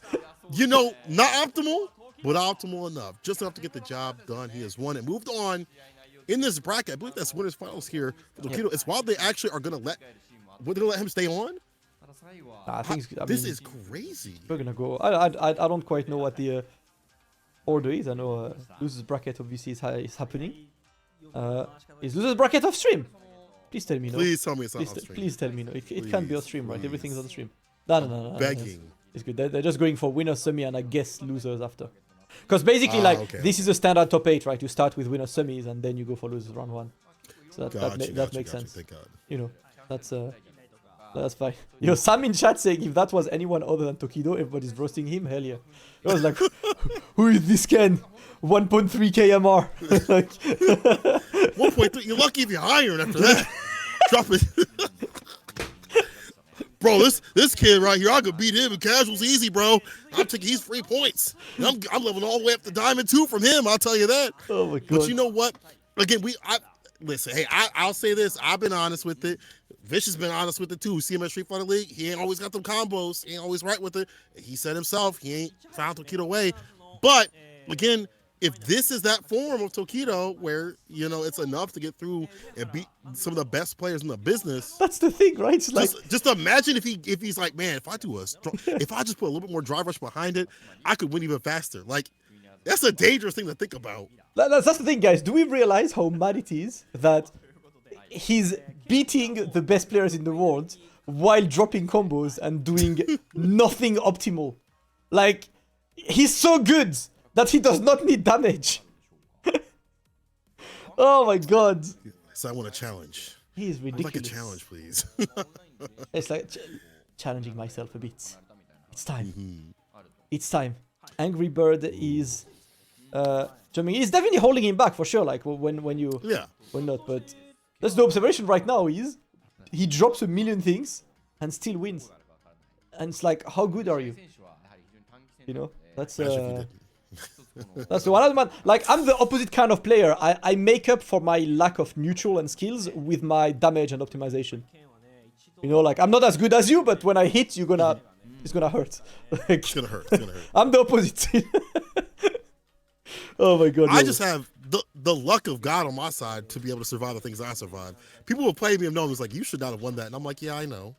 You know, not optimal, but optimal enough. Just enough to get the job done. He has won and moved on. In this bracket, I believe that's winners finals here for Tokido. It's wild they actually are going to let him stay on. I think this is crazy. We're gonna go. I don't quite know what the order is. I know losers bracket obviously is happening. Is losers bracket off stream? Please tell me no. Please tell me it's not off stream. Please tell me no. It can't be off stream, right? Everything's on stream. No. Begging. It's good. They're just going for winner, semi, and I guess losers after. Because basically, this is a standard top 8, right? You start with winner semis and then you go for losers round 1. So that makes sense. Thank God. You know, that's fine. Yo, Sam in chat saying if that was anyone other than Tokido, everybody's roasting him. Hell yeah. I was like, who is this Ken? 1.3 KMR. Like 1.3. You're lucky if you're iron after that. Drop it. Bro, this kid right here, I could beat him in casuals easy, bro. I'm taking he's 3 points. And I'm leveling all the way up to Diamond 2 from him, I'll tell you that. Oh my God. But you know what? Again, listen, hey, I'll say this. I've been honest with it. Vish has been honest with it too. See him at Street Fighter League. He ain't always got them combos. He ain't always right with it. He said himself, he ain't found Tokido way. But again, if this is that form of Tokido where, you know, it's enough to get through and beat some of the best players in the business. That's the thing, right? It's like, just imagine if he's like, man, if I just put a little bit more drive rush behind it, I could win even faster. Like, that's a dangerous thing to think about. that's the thing, guys. Do we realize how mad it is that he's beating the best players in the world while dropping combos and doing nothing optimal? Like, he's so good that he does not need damage. Oh my god. So I want a challenge. He is ridiculous. I'd like a challenge, please. It's like challenging myself a bit. It's time. It's time. Angry Bird is jumping. He's definitely holding him back for sure. Like when you when not, but that's the observation right now. Is he drops a million things and still wins, and it's like, how good are you? You know, that's that's the one. Man, like, I'm the opposite kind of player. I make up for my lack of neutral and skills with my damage and optimization. You know, like, I'm not as good as you, but when I hit, it's gonna hurt. Like, it's gonna hurt. It's gonna hurt. I'm the opposite. Oh my god. I just have the luck of God on my side to be able to survive the things I survived. People will play me and know it's like, you should not have won that. And I'm like, yeah, I know.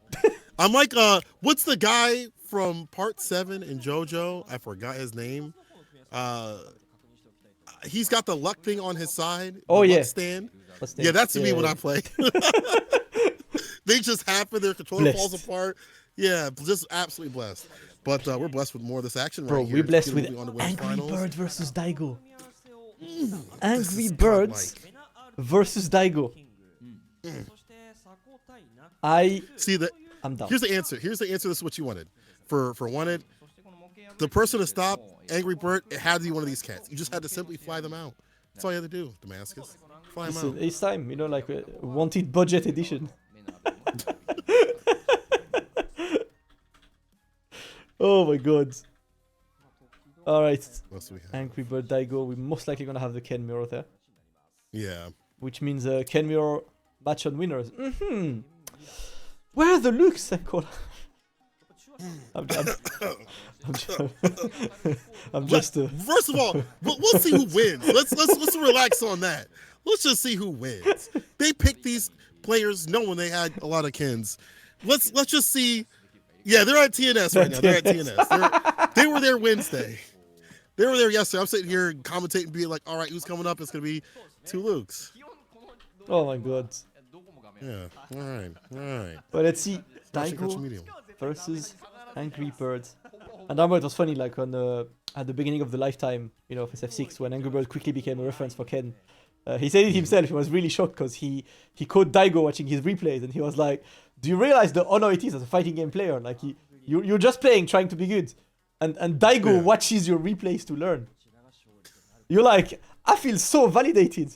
I'm like, what's the guy from part 7 in JoJo? I forgot his name. He's got the luck thing on his side. Oh yeah. Stand. Yeah, that's me when I play. They just happen. Their controller falls apart. Yeah, just absolutely blessed. But we're blessed with more of this action right here. We're blessed with Angry Bird versus Daigo. Angry Birds versus Daigo. I see that. I'm down. Here's the answer. This is what you wanted. For wanted, the person to stop Angry Bird, it had to be one of these cats. You just had to simply fly them out. That's all you had to do, Damascus. Fly them out. It's time, you know, like wanted budget edition. Oh my god. Alright. Angry Bird Daigo. We're most likely gonna have the Ken mirror there. Yeah. Which means Ken mirror match on winners. Where are the looks, Cola? I'm just. First of all, we'll see who wins. Let's relax on that. Let's just see who wins. They picked these players knowing they had a lot of Kens. Let's just see. Yeah, they're at TNS right now. They're at TNS. They were there Wednesday. They were there yesterday. I'm sitting here commentating, being like, all right, who's coming up? It's gonna be 2 Lukes. Oh my god. Yeah. All right. But let's see. Daigo versus Angry Bird. And I remember it was funny, like at the beginning of the lifetime, you know, of SF6, when Angry Bird quickly became a reference for Ken. He said it himself. He was really shocked because he caught Daigo watching his replays, and he was like, "Do you realize the honor it is as a fighting game player? Like, you're just playing, trying to be good, and Daigo watches your replays to learn. You're like, I feel so validated."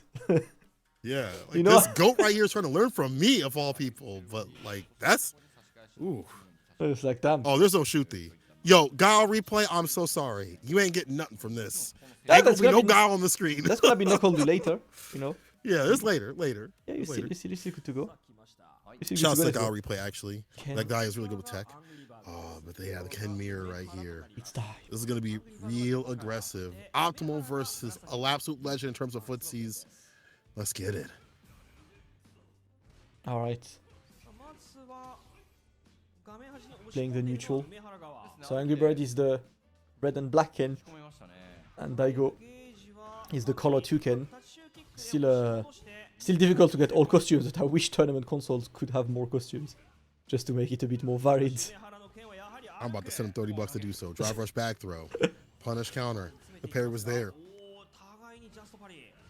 Yeah, like, you know, this goat right here is trying to learn from me of all people, but like that's, ooh. It's like, damn. Oh, there's no shoot thee. Yo, Guile replay, I'm so sorry. You ain't getting nothing from this. Ain't gonna be no Guile on the screen. That's gonna be Nuckledu later, you know. Yeah, it's later. Yeah, you see good to go. Shouts to Guile replay, actually. That guy is really good with tech. Oh, but they have the Ken mirror right here. It's time. This is gonna be real aggressive. Optimal versus a absolute legend in terms of footsies. Let's get it. All right. Playing the neutral. So Angry Bird is the red and black Ken, and Daigo is the color 2 Ken. Still difficult to get all costumes, but I wish tournament consoles could have more costumes, just to make it a bit more varied. I'm about to send him $30 to do so. Drive rush back throw, punish counter. The parry was there.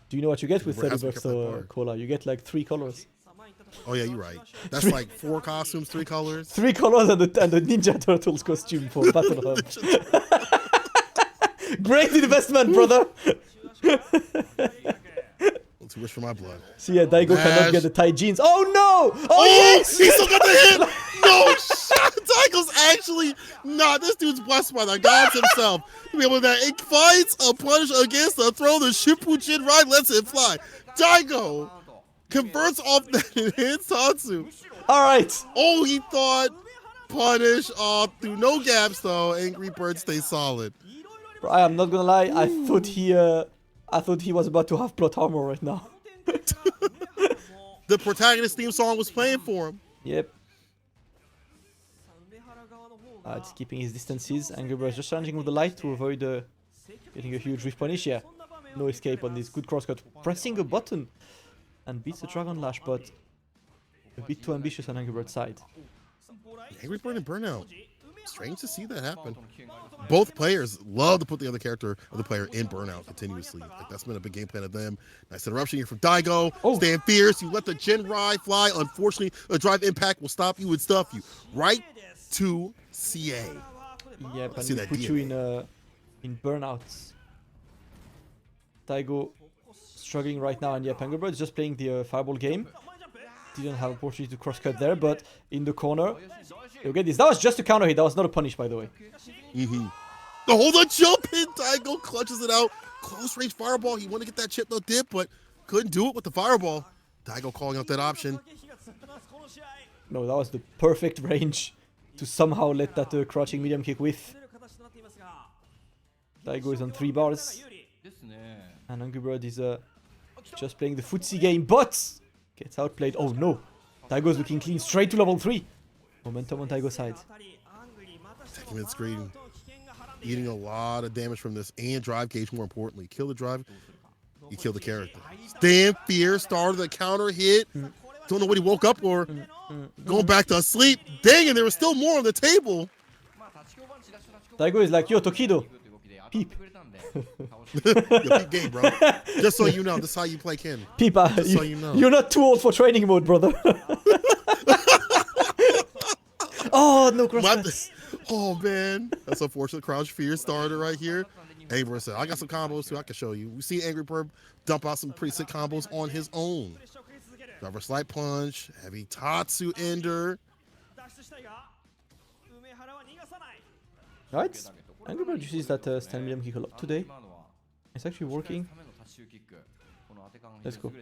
Do you know what you get with $30 Cola? You get like 3 colors. Oh yeah, you're right. That's like 4 costumes, 3 colors. 3 colors and the Ninja Turtles costume for Battle Hub. Great investment, brother. Too much for my blood. See, yeah, Daigo cannot get the tight jeans. Oh no! Oh yes! He still got the hit. No shot. Daigo's actually this dude's blessed by the gods himself. To be able to that it fights a punish against the throw. The Shippuden ride lets it fly. Daigo converts off that enhanced Tatsu. All right. Oh, he thought punish through no gaps though. Angry Bird stays solid. Bro, I am not gonna lie. I thought he I thought he was about to have plot armor right now. The protagonist theme song was playing for him. Yep. It's keeping his distances. Angry Bird just challenging with the light to avoid getting a huge rift punish. Yeah, no escape on this. Good crosscut. Pressing a button and beats the Dragon Lash, but a bit too ambitious on Angry Bird's side. Angry Bird and Burnout. Strange to see that happen. Both players love to put the other character of the player in Burnout continuously. Like, that's been a big game plan of them. Nice interruption here from Daigo. Oh. Stand fierce. You let the Genrai fly. Unfortunately, a drive impact will stop you and stuff you right to CA. Yep, and see we that put DNA. you in burnouts. Daigo struggling right now, and yep, Angry Bird is just playing the fireball game. Didn't have opportunity to cross cut there, but in the corner, you get this. That was just a counter hit. That was not a punish, by the way. The hold on jump in. Daigo clutches it out. Close range fireball. He wanted to get that chip no dip, but couldn't do it with the fireball. Daigo calling out that option. No, that was the perfect range to somehow let that crouching medium kick whiff. Daigo is on 3 bars. And Angry Bird is just playing the footsie game, but gets outplayed. Oh no! Daigo's looking clean, straight to level 3. Momentum on Daigo's side. Taking mid screen. Eating a lot of damage from this and drive gauge, more importantly. Kill the drive, you kill the character. Stand fierce, started the counter hit. Don't know what he woke up or going back to sleep. Dang, and there was still more on the table. Daigo is like, yo, Tokido. Peep. Yo, peep game, bro. Just so you know, this is how you play Ken. Peep, Just so you know. You're not too old for training mode, brother. Oh, no cross. Oh, man. That's unfortunate. Crouch Fear starter right here. Angry Bird said, I got some combos, too. I can show you. We see Angry Bird dump out some pretty sick combos on his own. Driver Slight Punch. Heavy Tatsu Ender. Right? Angry Bird uses that stand medium kick a lot today. It's actually working. Let's go.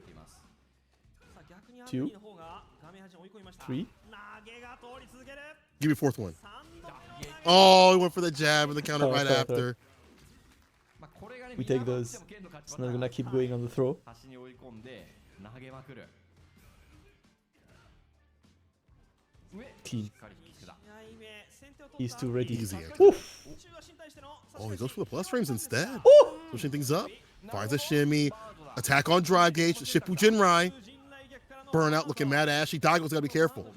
2, 3. Give me fourth one. Oh, he went for the jab and the counter right fair, after. We take those. It's not gonna keep going on the throw. Clean. He's too ready. Easy. Oof. Oh, he goes for the plus frames instead. Ooh. Switching things up. Finds a shimmy. Attack on drive gauge. Shippu Jinrai. Burnout looking mad ashy. Daigo's got to be careful.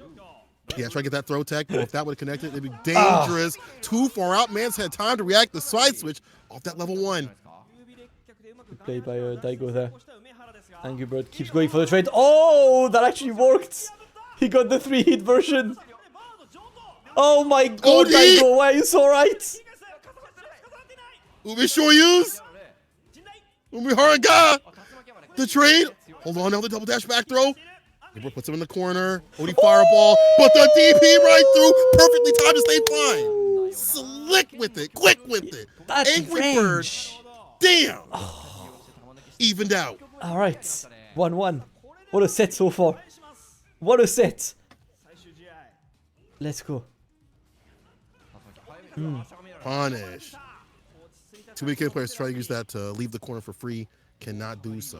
Yeah, try to get that throw tech. But if that would have connected, it'd be dangerous. Too far out. Man's had time to react. The side switch off that level 1. Good play by Daigo there. Angry Bird keeps going for the trade. Oh, that actually worked. He got the 3-hit version. Oh my god, Daigo, why are you so right? Umi Shoryu's. Umi Haraga. The trade. Hold on, now the double dash back throw. Angry puts him in the corner. Odie fireball. But the DP right through. Perfectly timed to stay fine. Slick with it. Quick with it. That's Angry range. Bird. Damn. Evened out. Alright. 1-1. What a set so far. What a set. Let's go. Punish. Too many kid players try to use that to leave the corner for free. Cannot do so.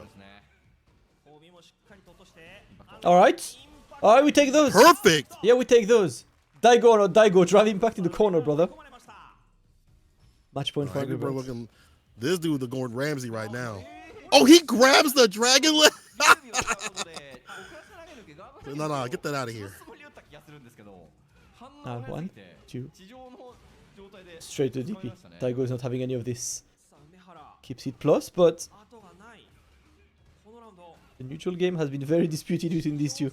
Alright. Alright, we take those. Perfect. Yeah, we take those. Daigo or not Daigo, drive impact in the corner, brother. Match point for Angry Angry Bird Bird. looking. This dude, the Gordon Ramsay right now. Oh, he grabs the dragon leg. No, get that out of here. 1, 2. Straight to DP. Daigo is not having any of this. Keeps it plus, but the neutral game has been very disputed between these two.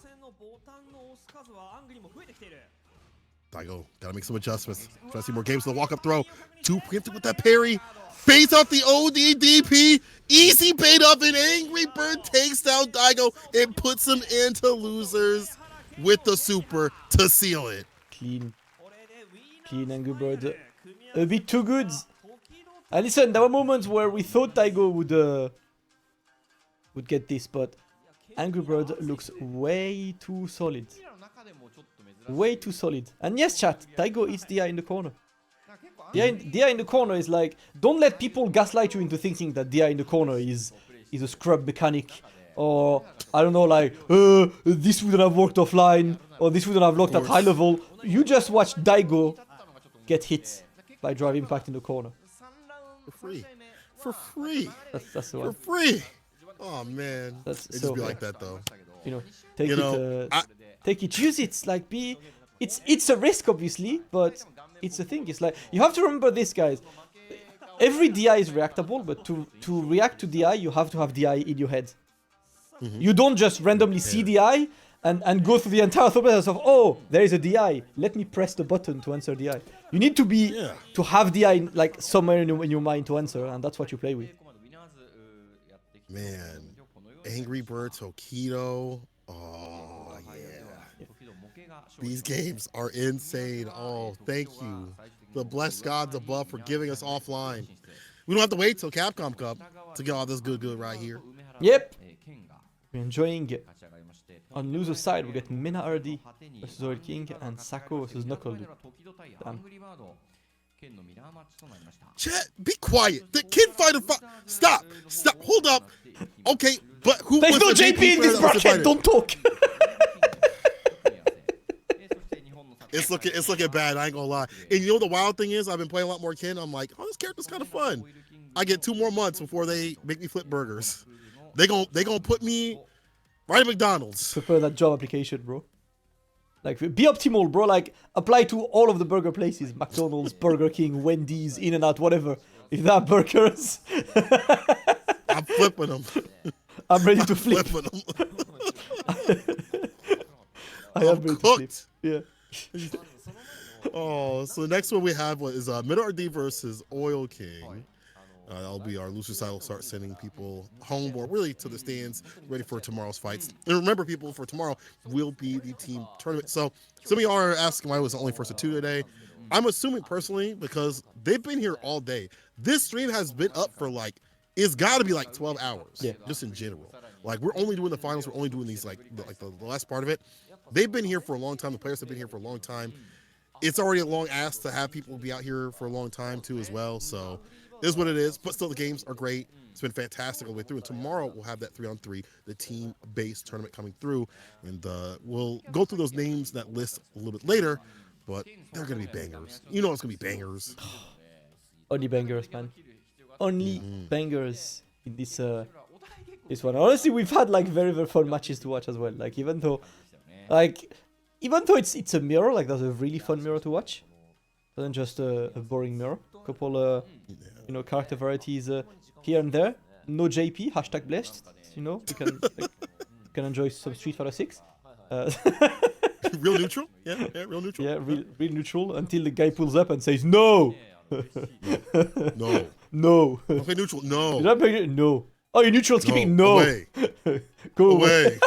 Daigo, gotta make some adjustments. Try to see more games to the walk-up throw. Too preemptive with that parry. Baits out the ODDP. Easy bait up, and Angry Bird takes down Daigo and puts him into losers with the super to seal it. Clean. Clean Angry Bird. A bit too good. And listen, there were moments where we thought Daigo would get this, but Angry Bird looks way too solid. Way too solid. And yes, chat, Daigo is DI in the corner. DI in the corner is like, don't let people gaslight you into thinking that DI in the corner is a scrub mechanic, or I don't know, like this wouldn't have worked offline, or this wouldn't have worked at high level. You just watch Daigo get hit by drive impact in the corner. For free. For free. That's the one. For free. Oh man. That's It just so be fair. like that though. You know, take You it, know, take it, use it. Like, it's a risk, obviously, but it's a thing. It's like, you have to remember this, guys. Every DI is reactable, but to react to DI, you have to have DI in your head. You don't just randomly see DI and go through the entire thought process of, oh, there is a DI. Let me press the button to answer DI. You need to be to have DI like somewhere in your mind to answer, and that's what you play with. Man, Angry Bird Tokido. Oh yeah. These games are insane. Oh, thank you, the blessed gods above, for giving us offline. We don't have to wait till Capcom Cup to get all this good right here. Yep. We're enjoying it. On loser side, we get MenaRD versus Oil King and Sako versus Nuckledu. Damn. Chat, be quiet. The kid fighter. Stop. Hold up. Okay, but who? There's no was the JP in this player that was the bracket. fighter? Don't talk. It's looking bad. I ain't gonna lie. And you know the wild thing is, I've been playing a lot more Ken. I'm like, oh, this character's kind of fun. I get 2 more months before they make me flip burgers. They gonna put me right at McDonald's. Prefer that job application, bro. Like, be optimal, bro. Like, apply to all of the burger places: McDonald's, Burger King, Wendy's, In-N-Out, whatever. If they have burgers, I'm flipping them. I'm ready to flip. Flipping them. I am I'm ready cooked. to flip. Yeah. Oh, so the next one we have is MenaRD versus Oil King. That'll be our loser side. We'll start sending people home or really to the stands, ready for tomorrow's fights. And remember, people, for tomorrow will be the team tournament. So some of y'all are asking why it was only first to 2 today. I'm assuming personally because they've been here all day. This stream has been up for it's got to be 12 hours. Yeah. Just in general. Like, we're only doing the finals. We're only doing these the last part of it. They've been here for a long time. The players have been here for a long time. It's already a long ask to have people be out here for a long time too as well. So it is what it is. But still, the games are great. It's been fantastic all the way through. And tomorrow we'll have that 3-on-3, the team-based tournament coming through. And we'll go through those names, that list a little bit later. But they're going to be bangers. You know it's going to be bangers. Only bangers, man. Only bangers in this one. Honestly, we've had very, very fun matches to watch as well. Even though it's a mirror, that's a really fun mirror to watch. Other than just a boring mirror. Couple character varieties here and there. No JP, hashtag blessed. You can enjoy some Street Fighter 6. Real neutral? Yeah, real neutral. Yeah, real neutral until the guy pulls up and says no. No. No. Okay, neutral. No. Did I play it? No. Oh, you're neutral skipping? No. Away. Go Away.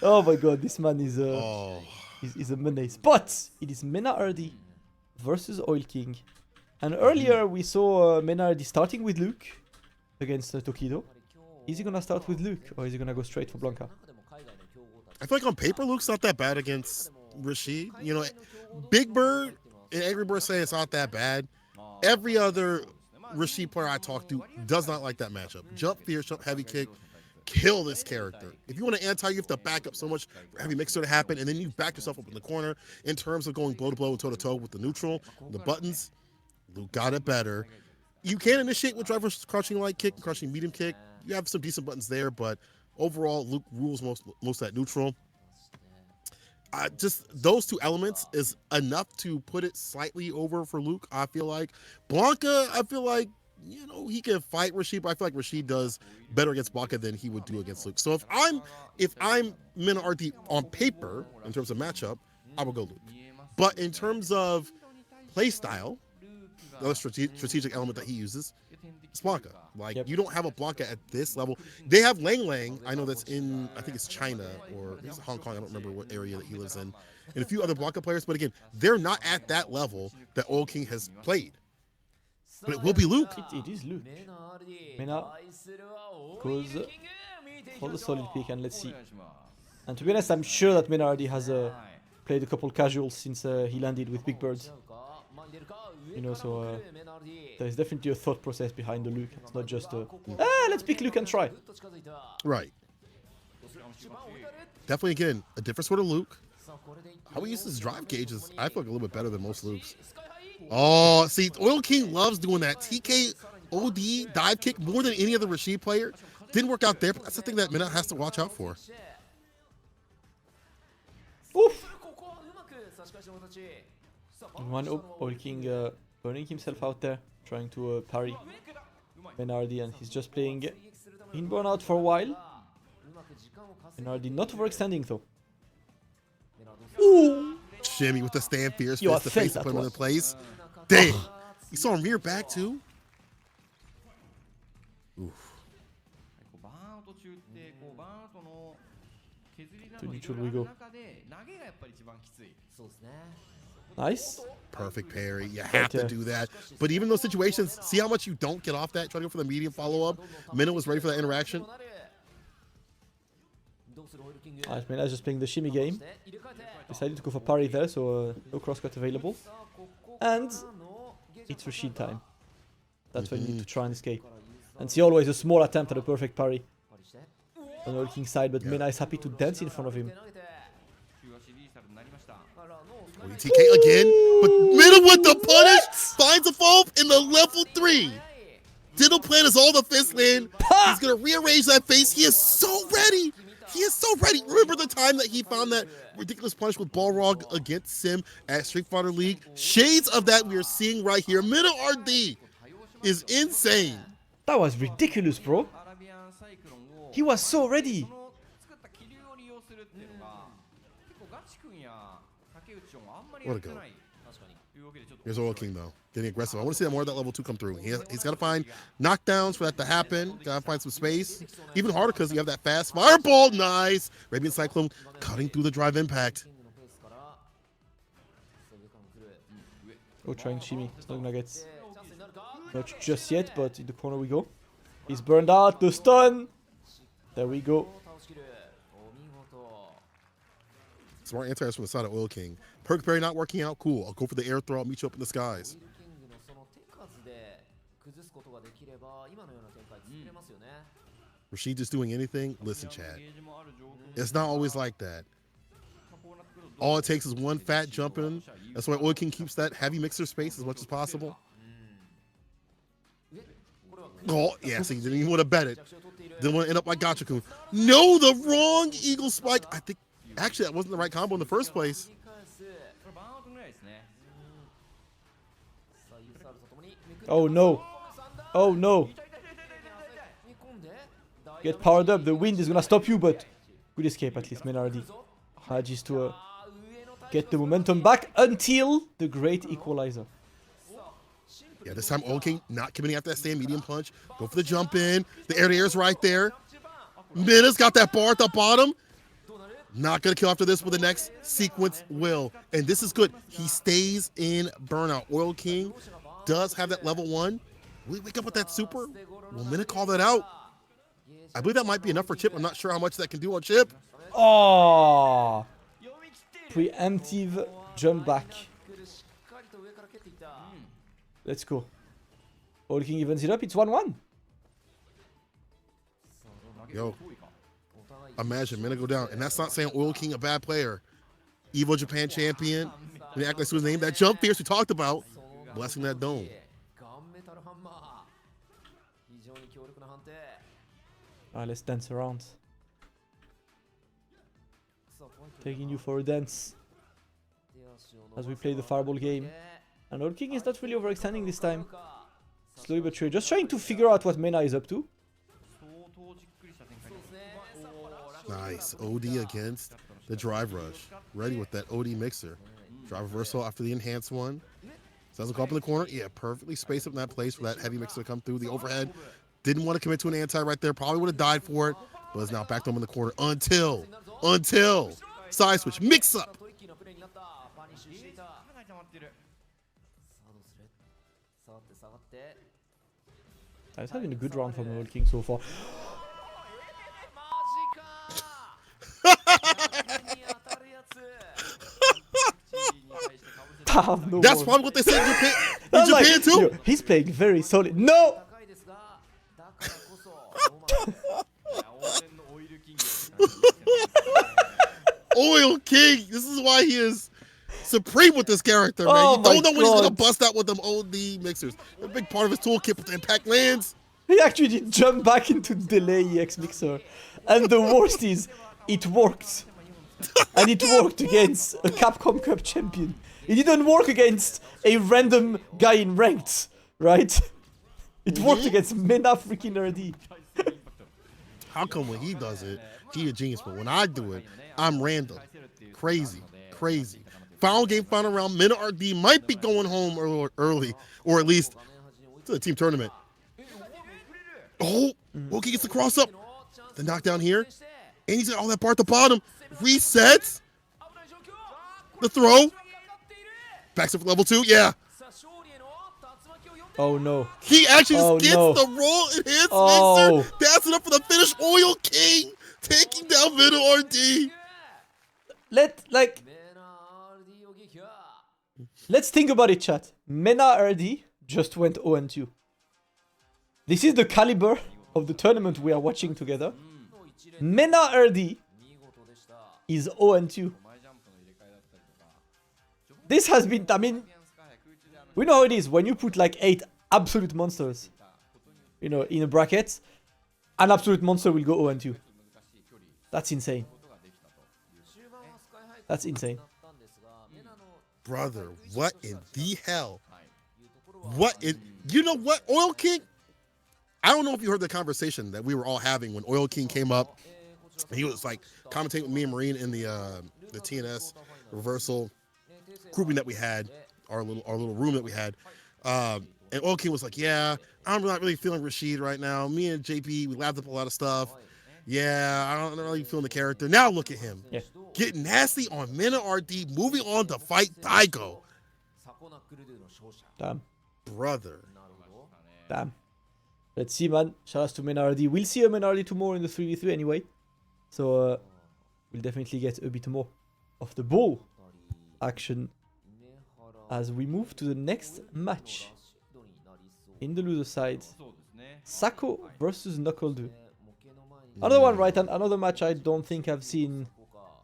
Oh my god, this man is a menace. But it is MenaRD versus Oil King. And earlier we saw MenaRD starting with Luke against Tokido. Is he gonna start with Luke or is he gonna go straight for Blanca? I feel like on paper, Luke's not that bad against Rashid. Big Bird and Angry Bird say it's not that bad. Every other Rashid player I talk to does not like that matchup. Jump fierce, jump heavy kick, kill this character. If you want to anti, you have to back up so much for heavy mixer to happen, and then you back yourself up in the corner. In terms of going blow to blow and toe to toe with the neutral, the buttons, Luke got it better. You can initiate with driver crouching light kick and crouching medium kick. You have some decent buttons there, but overall, Luke rules most of that neutral. Just those 2 elements is enough to put it slightly over for Luke, I feel like. Blanca, I feel like, he can fight Rashid, but I feel like Rashid does better against Blanca than he would do against Luke. So if I'm MenaRD on paper, in terms of matchup, I will go Luke. But in terms of play style, the other strategic element that he uses, it's Blanca. You don't have a Blanca at this level. They have Lang Lang. I know that's in, I think it's China or it's Hong Kong. I don't remember what area that he lives in. And a few other Blanca players. But again, they're not at that level that Oil King has played. But it will be Luke. It is Luke. Mena goes for the solid pick, and let's see. And to be honest, I'm sure that MenaRD has a played a couple casuals since he landed with Big Birds. You know, so there's definitely a thought process behind the Luke. It's not just let's pick Luke and try. Right. Definitely, again, a different sort of Luke. How he uses drive gauges, I feel like a little bit better than most Lukes. Oh, see, Oil King loves doing that. TK OD dive kick more than any other Rashid player. Didn't work out there, but that's the thing that Mena has to watch out for. Oof! One Oil King burning himself out there, trying to parry MenaRD, and he's just playing in burnout for a while. MenaRD not overextending though. Ooh! Shimmy with the stand fierce Yo, fist to face to put him in place. Damn! You saw him rear back too? Oof. To neutral we go. Nice. Perfect parry. You have to do that. But even those situations, see how much you don't get off that? Try to go for the medium follow-up. Mena was ready for that interaction. Alright, Mena's just playing the shimmy game. Decided to go for parry there, so no crosscut available. And it's Rashid time. That's when you need to try and escape. And see always a small attempt at a perfect parry on the Oil King side, but Mena is happy to dance in front of him. TK again, but Mena with the punish finds a fall in the level 3. Diddle plan is all the fist land. He's gonna rearrange that face. He is so ready. He is so ready. Remember the time that he found that ridiculous punish with Balrog against Sim at Street Fighter League? Shades of that we are seeing right here. MenaRD is insane. That was ridiculous, bro. He was so ready. What a go. Here's Oil King, though. Getting aggressive. I want to see that more of that level 2 come through. He's got to find knockdowns for that to happen. Got to find some space. Even harder because you have that fast fireball. Nice. Radiant Cyclone cutting through the drive impact. Oh, trying shimmy. It's not gonna get much just yet, but in the corner we go. He's burned out. The stun. There we go. Smart anti-airs from the side of Oil King. Perk parry not working out. Cool. I'll go for the air throw. I'll meet you up in the skies. Rashid just doing anything? Listen, Chad. It's not always like that. All it takes is one fat jump in. That's why Oil King keeps that heavy mixer space as much as possible. Oh, yeah, so you didn't even want to bet it. Didn't want to end up like Gacha-kun. No, the wrong Eagle Spike. I think, actually, that wasn't the right combo in the first place. Oh, no. Oh, no. Get powered up. The wind is going to stop you, but good escape at least, MenaRD. Manages to get the momentum back until the great equalizer. Yeah, this time Oil King not committing after that stand medium punch. Go for the jump in. The air to air is right there. Mena's got that bar at the bottom. Not going to kill after this, but the next sequence will. And this is good. He stays in burnout. Oil King does have that level 1. Will he wake up with that super? Will Mena call that out? I believe that might be enough for Chip. I'm not sure how much that can do on Chip. Oh! Preemptive jump back. Let's go. Oil King evens it up. It's 1-1. Yo, imagine Mena go down. And that's not saying Oil King a bad player. Evo Japan champion. When they act like his name. That jump fierce we talked about. Blessing that dome. Alright, let's dance around. Taking you for a dance. As we play the fireball game. And Oil King is not really overextending this time. Slowly but surely. Just trying to figure out what Mena is up to. Nice. OD against the drive rush. Ready with that OD mixer. Drive reversal after the enhanced one. Doesn't go up in the corner. Yeah, perfectly spaced up in that place for that heavy mixer to come through. The overhead. Didn't want to commit to an anti right there. Probably would have died for it. But is now back home in the corner until side switch. Mix up. He's having a good round from Oil King so far. Damn, no That's more. probably what they say in Japan, I'm like, too. yo, he's playing very solid. No! Oil King. This is why he is supreme with this character, man. Oh You don't my know when he's gonna God. bust out with them OD mixers. A big part of his toolkit with the impact lands. He actually did jump back into delay EX mixer. And the worst is, it worked. And it worked against a Capcom Cup champion. It didn't work against a random guy in ranked, right? It worked against Mena freaking RD. How come when he does it, he a genius, but when I do it, I'm random. Crazy, crazy. Final game, final round. MenaRD might be going home early, or at least to the team tournament. Oh, Moke gets the cross up. The knockdown here. And he's got all that bar at the bottom. Resets. The throw. Backs up for level 2. Yeah. Oh no. He actually Oh, gets no. the roll in his Oh. mixer. Dancing up for the finish. Oil King taking down MenaRD. Let's think about it, chat. MenaRD just went 0-2. This is the caliber of the tournament we are watching together. MenaRD is 0-2. This has been, I mean, we know how it is. When you put like 8 absolute monsters, you know, in a bracket, an absolute monster will go 0-2. That's insane. That's insane. Brother, what in the hell? What in, you know what, Oil King? I don't know if you heard the conversation that we were all having when Oil King came up. He was like commentating with me and Marine in the TNS reversal grouping that we had, our little room that we had. And Oil King was like, yeah, I'm not really feeling Rashid right now. Me and JP, we laughed up a lot of stuff. Yeah, I'm not really feeling the character. Now look at him. Yeah. Getting nasty on MenaRD, moving on to fight Daigo. Damn. Brother. Damn. Let's see, man. Shout out to MenaRD. We'll see a MenaRD tomorrow in the 3v3 anyway. So, we'll definitely get a bit more of the ball action as we move to the next match. In the loser side, Sako versus Nuckledu. Another one, right? And another match I don't think I've seen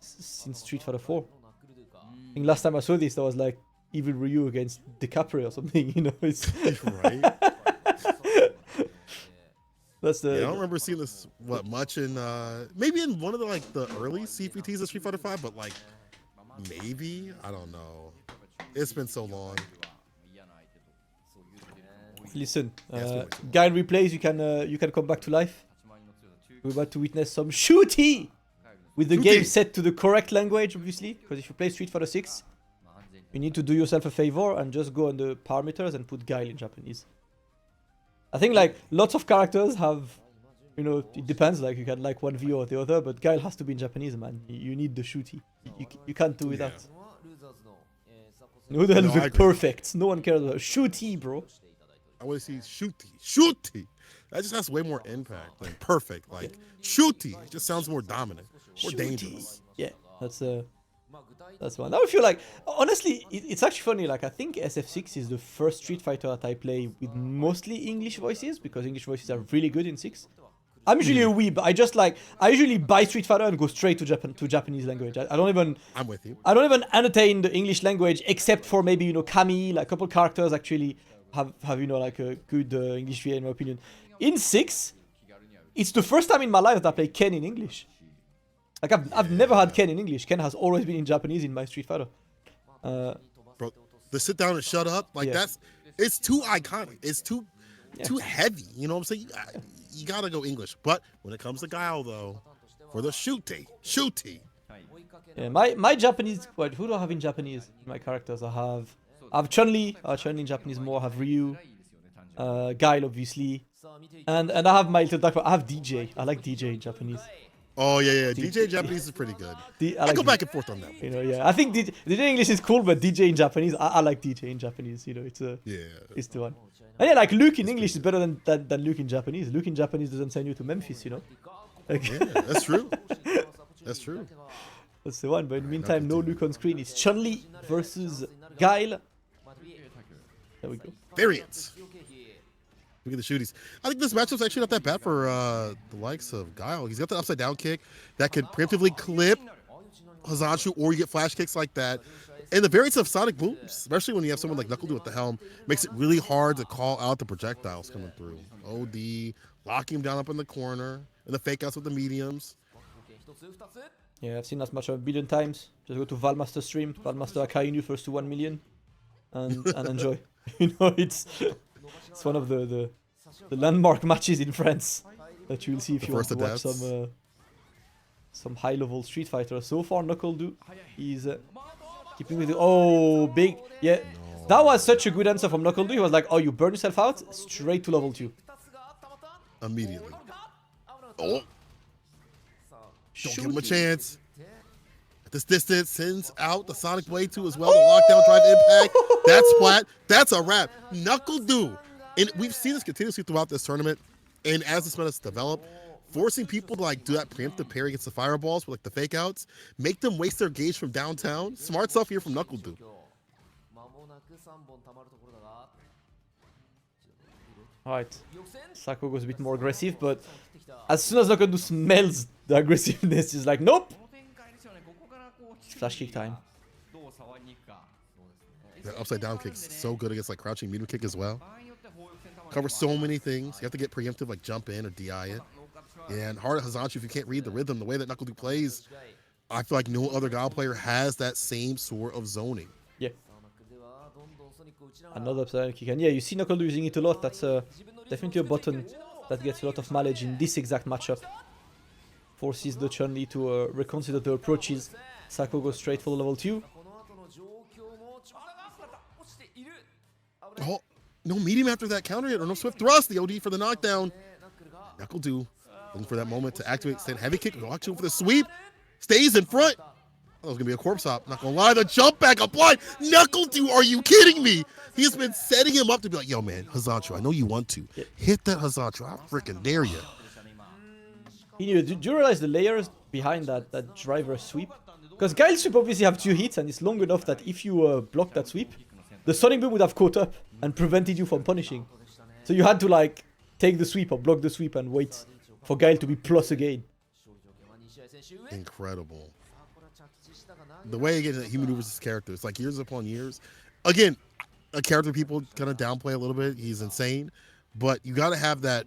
since Street Fighter 4. I think last time I saw this, there was like Evil Ryu against DiCaprio or something, you know? It's Right? That's the. Yeah, I don't remember seeing this much in maybe in one of the early CPTs of Street Fighter 5, but like maybe, I don't know. It's been so long. Listen, guy in replays, you can come back to life. We're about to witness some shooty with the game set to the correct language, obviously, because if you play Street Fighter 6, you need to do yourself a favor and just go on the parameters and put Guile in Japanese. I think like lots of characters have, you know, it depends, like you can like one view or the other, but Guile has to be in Japanese, man. You need the shooty. You can't do without. No, the hell is the perfect. No one cares about shooty, bro. I want to see shooty. That just has way more impact than perfect. Like shooty, it just sounds more dominant, more dangerous. Yeah, that's one. Now I feel like, honestly, it's actually funny. Like I think SF6 is the first Street Fighter that I play with mostly English voices, because English voices are really good in 6. I'm usually a weeb. I usually buy Street Fighter and go straight to Japanese language. I don't even. I'm with you. I don't even annotate the English language except for maybe, you know, Kami. Like a couple characters actually have you know, like a good English VA in my opinion. In 6, it's the first time in my life that I play Ken in English. Like I've never had Ken in English. Ken has always been in Japanese in my Street Fighter. Bro, the sit down and shut up, like it's too iconic. It's too heavy. You know what I'm saying? You gotta go English. But when it comes to Guile, though, for the shooty. Yeah, my Japanese. Wait, who do I have in Japanese? My characters. I have Chun-Li. Chun-Li in Japanese more. I have Ryu. Guile, obviously. And I have my little dark. I have DJ. I like DJ in Japanese. Oh yeah. DJ in Japanese is pretty good. I go back and forth on that. You know, yeah. I think DJ in English is cool, but DJ in Japanese, I like DJ in Japanese. You know, it's the one. And yeah, like Luke in English is better than Luke in Japanese. Luke in Japanese doesn't send you to Memphis, you know. Like, yeah, that's true. That's true. That's the one. But in the meantime, no Luke on screen. It's Chun-Li versus Guile. There we go. Variants. Look at the shooties. I think this matchup's actually not that bad for the likes of Guile. He's got the upside down kick that could preemptively clip Hazanshu, or you get flash kicks like that. And the variants of Sonic Booms, especially when you have someone like NuckleDu at the helm, makes it really hard to call out the projectiles coming through. OD, locking him down up in the corner, and the fake outs with the mediums. Yeah, I've seen that match a billion times. Just go to Valmaster stream, Valmaster Akainu first to 1 million, and enjoy. You know, it's one of the landmark matches in France that you will see if you want to watch some high-level Street Fighter. So far, NuckleDu is keeping with the big. Yeah, no. That was such a good answer from NuckleDu. He was like, "Oh, you burn yourself out, straight to level 2." Immediately. Oh, don't give him a chance. At this distance, sends out the Sonic Blade 2 as well. The lockdown drive impact. That's flat. That's a wrap. NuckleDu. And we've seen this continuously throughout this tournament. And as this meta's developed, forcing people to like do that preemptive parry against the fireballs with like the fake outs, make them waste their gauge from downtown. Smart stuff here from NuckleDu. Alright. Sako goes a bit more aggressive, but as soon as NuckleDu smells the aggressiveness, he's like, nope! Flash kick time. The upside down kick's so good against like crouching medium kick as well. Covers so many things. You have to get preemptive, like jump in or DI it. And hard at Hazanshu if you can't read the rhythm, the way that NuckleDu plays, I feel like no other Guile player has that same sort of zoning. Yeah. Another upside down kick. And yeah, you see NuckleDu using it a lot. That's definitely a button that gets a lot of mileage in this exact matchup. Forces the Chun-Li to reconsider the approaches. Sako goes straight for the level 2. Oh, no medium after that counter hit, or no swift thrust. The OD for the knockdown. NuckleDu looking for that moment to activate, stand heavy kick, watching for the sweep. Stays in front. Oh, that was going to be a corpse hop. Not going to lie, the jump back applied. NuckleDu, are you kidding me? He has been setting him up to be like, yo, man, Hazanshu, I know you want to. Hit that Hazanshu. I freaking dare you. Do you realize the layers behind that driver sweep? Because Guile's sweep obviously have 2 hits, and it's long enough that if you block that sweep, the Sonic Boom would have caught up and prevented you from punishing. So you had to like take the sweep or block the sweep and wait for Guile to be plus again. Incredible. The way again he maneuvers his character, it's like years upon years. Again, a character people kind of downplay a little bit. He's insane, but you got to have that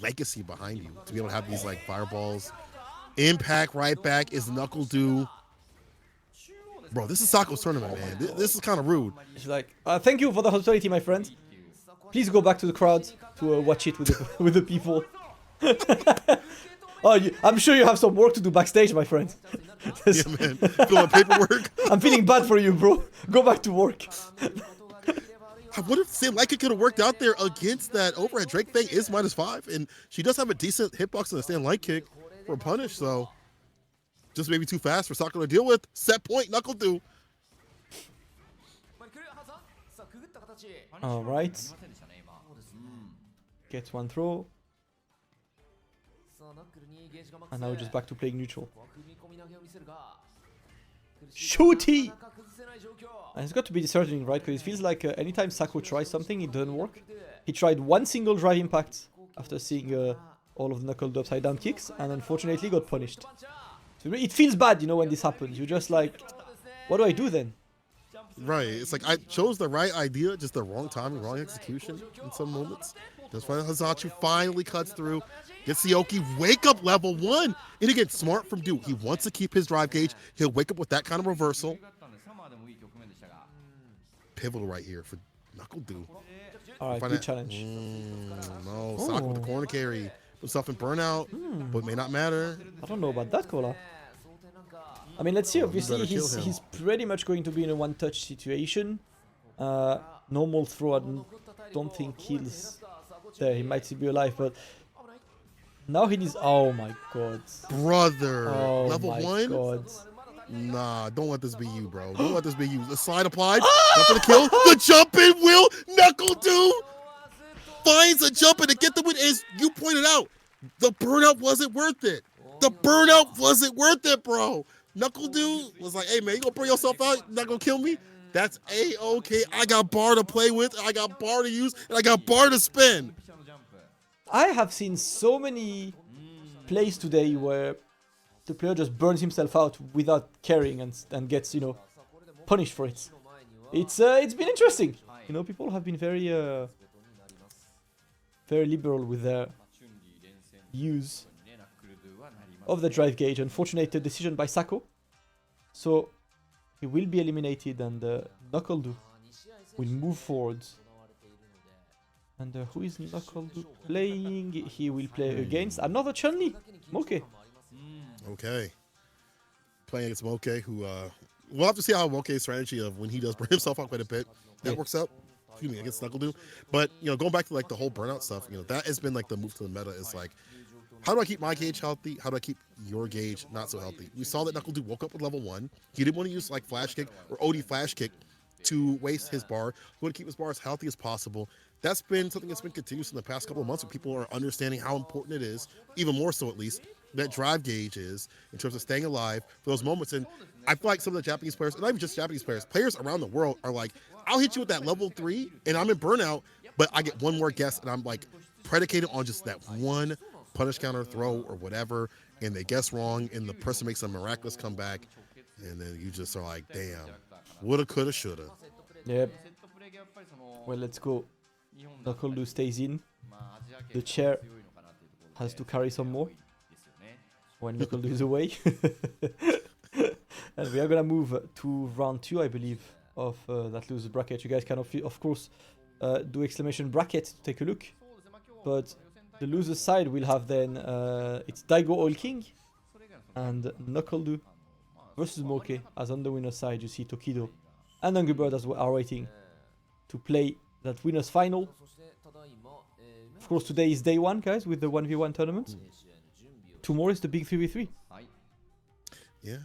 legacy behind you to be able to have these like fireballs. Impact right back is NuckleDu. Bro, this is Sako's tournament, man. This is kind of rude. It's like, thank you for the hospitality, my friend. Please go back to the crowd to watch it with the people. Oh, I'm sure you have some work to do backstage, my friend. Yeah, man. Filling paperwork. I'm feeling bad for you, bro. Go back to work. I wonder if Sam like it could have worked out there against that overhead. Drake thing is -5, and she does have a decent hitbox and a stand light kick for a punish, so just maybe too fast for Sako to deal with. Set point, NuckleDu. All right. Gets one throw. And now we're just back to playing neutral. Shooty! And it's got to be disheartening, right? Because it feels like anytime Sako tries something, it doesn't work. He tried one single drive impact after seeing all of the NuckleDu upside down kicks, and unfortunately got punished. So it feels bad, you know, when this happens. You're just like, what do I do then? Right. It's like I chose the right idea, just the wrong timing, wrong execution in some moments. That's why Hazanshu finally cuts through. Gets Sioki wake up level 1. And again, smart from Du. He wants to keep his drive gauge. He'll wake up with that kind of reversal. Pivotal right here for NuckleDu. Alright, good challenge. No, Sako with the corner carry. Himself in burnout, but may not matter. I don't know about that, Kola. I mean, let's see. Obviously, he's pretty much going to be in a one-touch situation. Normal throw, I don't think kills there. He might still be alive, but now he needs... Oh my god. Brother. Oh level my 1? God. Nah, don't let this be you, bro. Don't let this be you. The slide applied. Not for the kill. The jump in will. NuckleDu finds a jump in to get the win. As you pointed out, the burnout wasn't worth it. The burnout wasn't worth it, bro. Nuckledu was like, hey man, you gonna burn yourself out? You not gonna kill me? That's A-okay. I got bar to play with, I got bar to use, and I got bar to spin. I have seen so many plays today where the player just burns himself out without caring and gets, you know, punished for it. It's been interesting. You know, people have been very liberal with their use of the drive gauge. Unfortunate decision by Sako. So he will be eliminated, and Nuckledu will move forwards. And who is Nuckledu playing? He will play against another Chun-Li, Moke. Okay. Playing against Moke, who we'll have to see how Moke's strategy of when he does burn himself out quite a bit that works out. Excuse me, against Nuckledu. But you know, going back to like the whole burnout stuff, you know, that has been like the move to the meta. Is like, how do I keep my gauge healthy? How do I keep your gauge not so healthy? We saw that Nuckledu woke up with level 1. He didn't want to use like flash kick or OD flash kick to waste his bar. He wanted to keep his bar as healthy as possible. That's been something that's been continuous in the past couple of months, where people are understanding how important it is, even more so at least, that drive gauge is in terms of staying alive for those moments. And I feel like some of the Japanese players, and not even just Japanese players around the world are like, I'll hit you with that level 3 and I'm in burnout, but I get one more guess and I'm like predicated on just that one punish counter throw or whatever, and they guess wrong and the person makes a miraculous comeback, and then you just are like, damn, woulda, coulda, shoulda. Yep. Well, let's go. Nuckledu stays in. The chair has to carry some more when Nuckledu is away. And we are gonna move to round 2, I believe, of that loser bracket. You guys can of course do exclamation bracket to take a look. But the loser side will have then it's Daigo Oil King and Nuckledu versus Moke. As on the winner side, you see Tokido and Angry Bird as well are waiting to play that winners final. Of course, today is day 1, guys, with the 1v1 tournament. Tomorrow is the big 3v3. Yeah,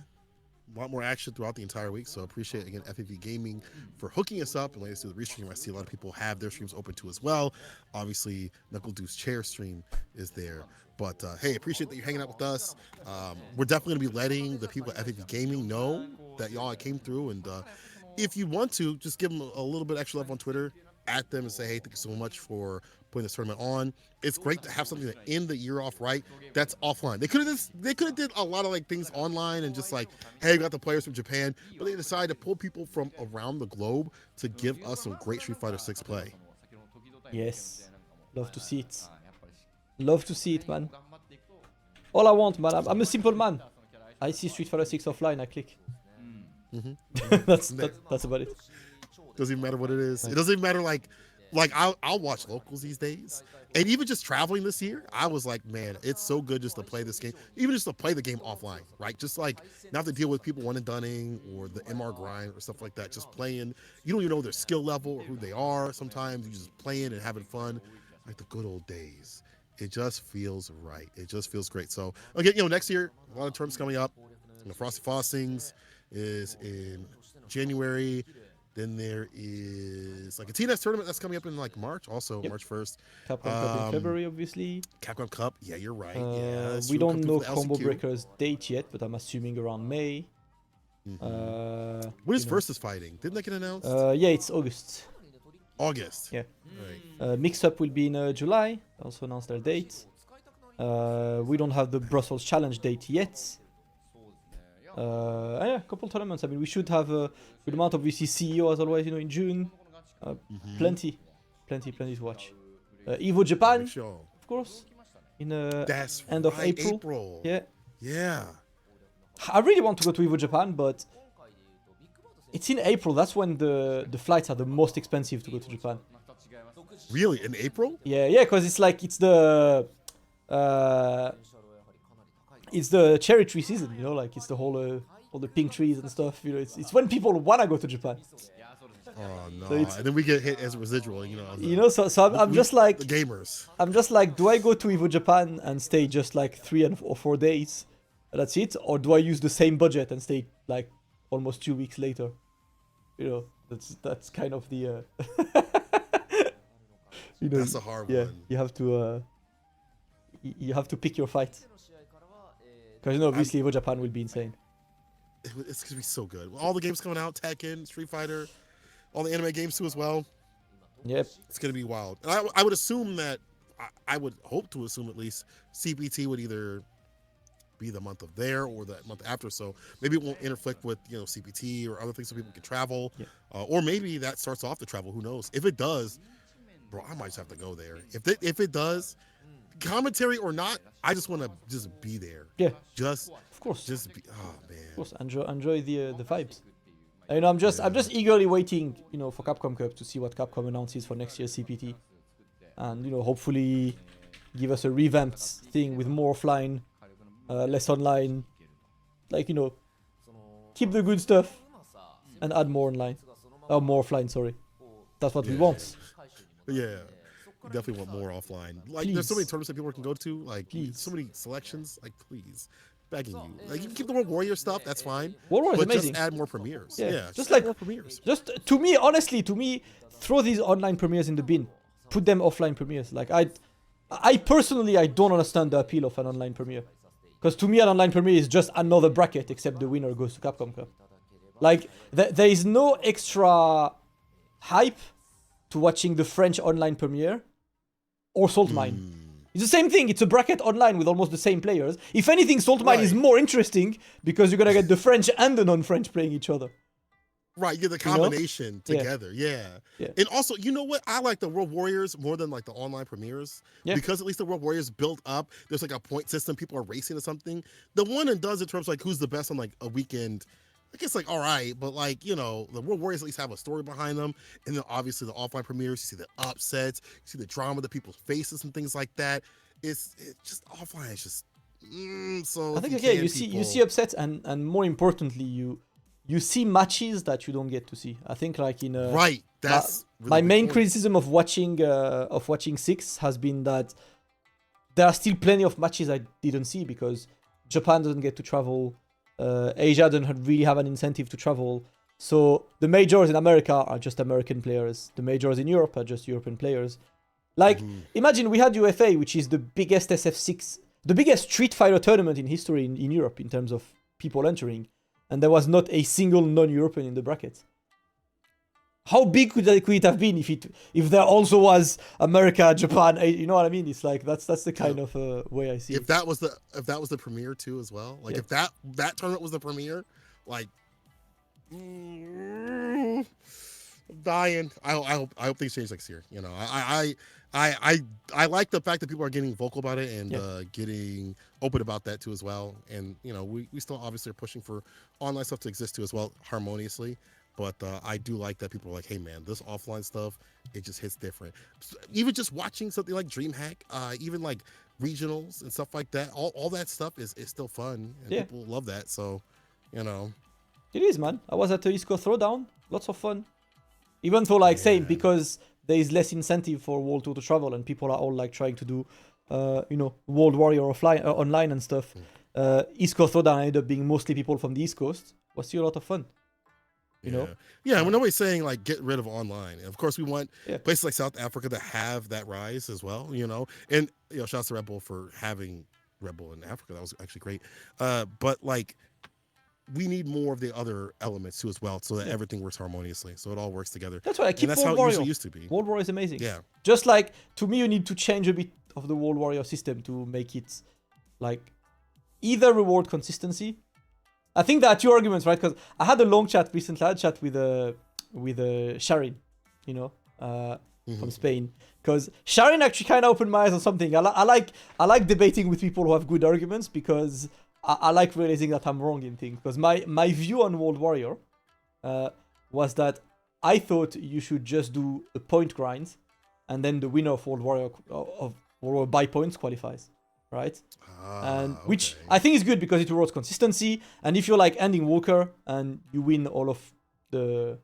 a lot more action throughout the entire week, so appreciate again FAV Gaming for hooking us up and letting us do the restream. I see a lot of people have their streams open too as well. Obviously, Nuckledu's chair stream is there, but hey, appreciate that you're hanging out with us. We're definitely gonna be letting the people at FAV Gaming know that y'all came through, and if you want to, just give them a little bit extra love on Twitter, at them and say, hey, thank you so much for putting this tournament on. It's great to have something to end the year off right. That's offline. They could have did a lot of like things online and just like, hey, we got the players from Japan, but they decided to pull people from around the globe to give us some great Street Fighter 6 play. Yes, love to see it. Love to see it, man. All I want, man. I'm a simple man. I see Street Fighter 6 offline, I click. That's about it. Doesn't even matter what it is. It doesn't even matter like I'll watch locals these days. And even just traveling this year, I was like, man, it's so good just to play this game. Even just to play the game offline, right? Just like not have to deal with people one and dunning or the MR grind or stuff like that. Just playing. You don't even know their skill level or who they are. Sometimes you just playing and having fun. Like the good old days. It just feels right. It just feels great. So again, next year, a lot of tournaments coming up. Frosty Fostings is in January. Then there is like a TNS tournament that's coming up in like March, also March 1st. Capcom Cup in February, obviously. Capcom Cup, yeah, you're right. Yeah, we don't know Combo Breaker's date yet, but I'm assuming around May. When is Versus fighting? Didn't that get announced? Yeah, it's August. August. Yeah. Right. Mix-up will be in July. Also announced their date. We don't have the Brussels Challenge date yet. Yeah, a couple tournaments. I mean, we should have a good amount. Obviously, CEO as always, in June. Plenty to watch. Evo Japan, of course, in end of April. Yeah. I really want to go to Evo Japan, but it's in April. That's when the flights are the most expensive to go to Japan. Really, in April? Yeah, because it's the cherry tree season, like it's the whole all the pink trees and stuff. It's when people wanna go to Japan. Oh no! So and then we get hit as a residual, So I'm just like the gamers. I'm just like, do I go to Evo Japan and stay just like 3 or 4 days? That's it, or do I use the same budget and stay like almost 2 weeks later? That's kind of the. That's a hard one. You have to pick your fight. Because obviously Evo Japan will be insane. it's gonna be so good. All the games coming out, Tekken, Street Fighter, all the anime games too as well. Yep. It's gonna be wild. And I would assume that I would hope to assume at least CPT would either be the month of there or the month after, so maybe it won't interflict with CPT or other things so people can travel. Yeah. Or maybe that starts off the travel. Who knows? If it does, bro, I might just have to go there. If it does, commentary or not, I just want to just be there. Yeah. Just Of course. just be. Oh man. Of course. Enjoy the vibes. I'm just eagerly waiting, for Capcom Cup to see what Capcom announces for next year's CPT, and hopefully give us a revamped thing with more offline, less online, like keep the good stuff and add more online, more offline. Sorry, that's what we want. Yeah. You definitely want more offline. Like, Please. There's so many tournaments that people can go to. Like, Please. so many selections. Like, please, begging you. Like, you can keep the World Warrior stuff. That's fine. World War is but amazing. just add more premieres. Yeah, just add like more premieres. Just to me, honestly, throw these online premieres in the bin. Put them offline premieres. Like I personally, I don't understand the appeal of an online premiere. Because to me, an online premiere is just another bracket, except the winner goes to Capcom Cup. Like, there is no extra hype to watching the French online premiere or Salt Mine. It's the same thing. It's a bracket online with almost the same players. If anything, Salt Mine is more interesting because you're going to get the French and the non-French playing each other. Right, the combination together, yeah. And also, you know what? I like the World Warriors more than like the online premieres. Yeah. Because at least the World Warriors build up. There's like a point system. People are racing or something. The one and does in terms of like who's the best on like a weekend, I guess like all right, but like, the World Warriors at least have a story behind them. And then obviously the offline premieres, you see the upsets, you see the drama, the people's faces and things like that. It's just offline. It's just so. I think you see upsets and more importantly you see matches that you don't get to see. I think like in right. That's really my main point. criticism of watching Six has been that there are still plenty of matches I didn't see because Japan doesn't get to travel. Asia doesn't really have an incentive to travel. So the majors in America are just American players. The majors in Europe are just European players. Like, imagine we had UFA, which is the biggest SF6, the biggest Street Fighter tournament in history in Europe in terms of people entering. And there was not a single non-European in the bracket. How big could it have been if there also was America, Japan? You know what I mean? It's like that's the kind of way I see it. If that was the premiere too as well, like if that tournament was the premiere, like I'm dying. I hope things change next year. I like the fact that people are getting vocal about it and getting open about that too as well. And we still obviously are pushing for online stuff to exist too as well harmoniously. But I do like that people are like, hey man, this offline stuff, it just hits different. Even just watching something like DreamHack, even like regionals and stuff like that, all that stuff is still fun. And people love that. So, It is, man. I was at the East Coast Throwdown. Lots of fun. Even though, like, same, because there is less incentive for World Tour to travel and people are all like trying to do, World Warrior offline, online and stuff. East Coast Throwdown ended up being mostly people from the East Coast. Was still a lot of fun. Yeah, when nobody's saying like get rid of online. And of course we want places like South Africa to have that rise as well, And shouts to Red Bull for having Red Bull in Africa. That was actually great. But like we need more of the other elements too as well so that everything works harmoniously. So it all works together. That's what I keep. And that's World how Warrior. It usually used to be. World Warrior is amazing. Yeah. Just like to me you need to change a bit of the World Warrior system to make it like either reward consistency. I think there are two arguments, right? Because I had a long chat recently. I had a chat with Sharin, from Spain. Because Sharin actually kind of opened my eyes on something. I like debating with people who have good arguments because I like realizing that I'm wrong in things. Because my view on World Warrior was that I thought you should just do a point grind, and then the winner of World Warrior by points qualifies. Right? Which I think is good because it rewards consistency. And if you're like ending Walker and you win all of the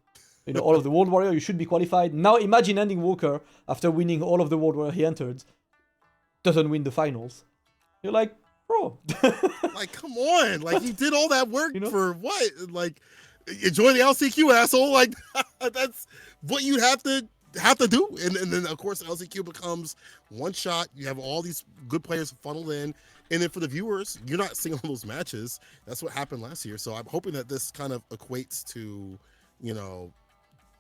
all of the World Warrior, you should be qualified. Now imagine ending Walker after winning all of the World Warrior he entered, doesn't win the finals. You're like, bro. Like, come on. Like, you did all that work for what? Like, enjoy the LCQ, asshole. Like, that's what you have to do. And then of course LCQ becomes one shot. You have all these good players funneled in And then for the viewers, you're not seeing all those matches. That's what happened last year. So I'm hoping that this kind of equates to, you know,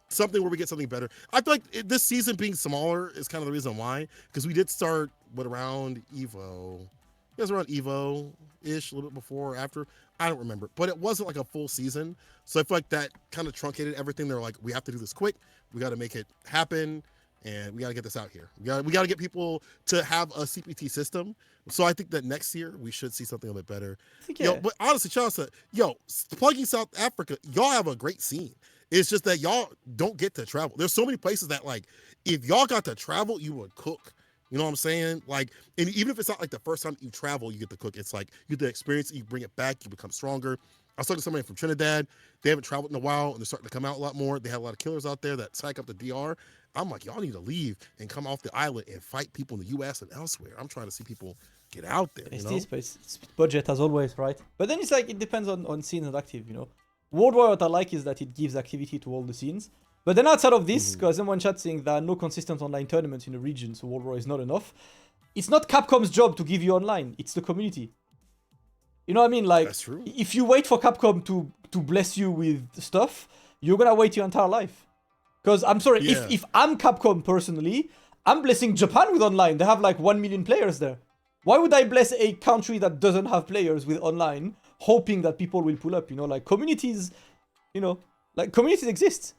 something where we get something better. I feel like this season being smaller is kind of the reason why, because we did start around Evo. It was around Evo-ish, a little bit before or after. I don't remember, but it wasn't like a full season. So I feel like that kind of truncated everything. They're like, we have to do this quick. We got to make it happen, and we got to get this out here. We got to get people to have a CPT system. So I think that next year we should see something a bit better. Yo, but honestly, Chelsea, plugging South Africa, y'all have a great scene. It's just that y'all don't get to travel. There's so many places that, like, if y'all got to travel, you would cook. You know what I'm saying? Like, and even if it's not like the first time you travel, you get to cook. It's like you get the experience, you bring it back, you become stronger. I was talking to somebody from Trinidad. They haven't traveled in a while, and they're starting to come out a lot more. They have a lot of killers out there that psych up the DR. I'm like, y'all need to leave and come off the island and fight people in the U.S. and elsewhere. I'm trying to see people get out there. It's this, but it's budget as always, right? But then it's like, it depends on scenes and active, you know. World War, what I like is that it gives activity to all the scenes. But then outside of this, because someone chat saying there are no consistent online tournaments in the region, so World War is not enough. It's not Capcom's job to give you online. It's the community. You know what I mean? Like, that's true. If you wait for Capcom to bless you with stuff, you're gonna wait your entire life. Because I'm sorry, if I'm Capcom personally, I'm blessing Japan with online. They have like 1 million players there. Why would I bless a country that doesn't have players with online, hoping that people will pull up? You know, like communities, communities exist.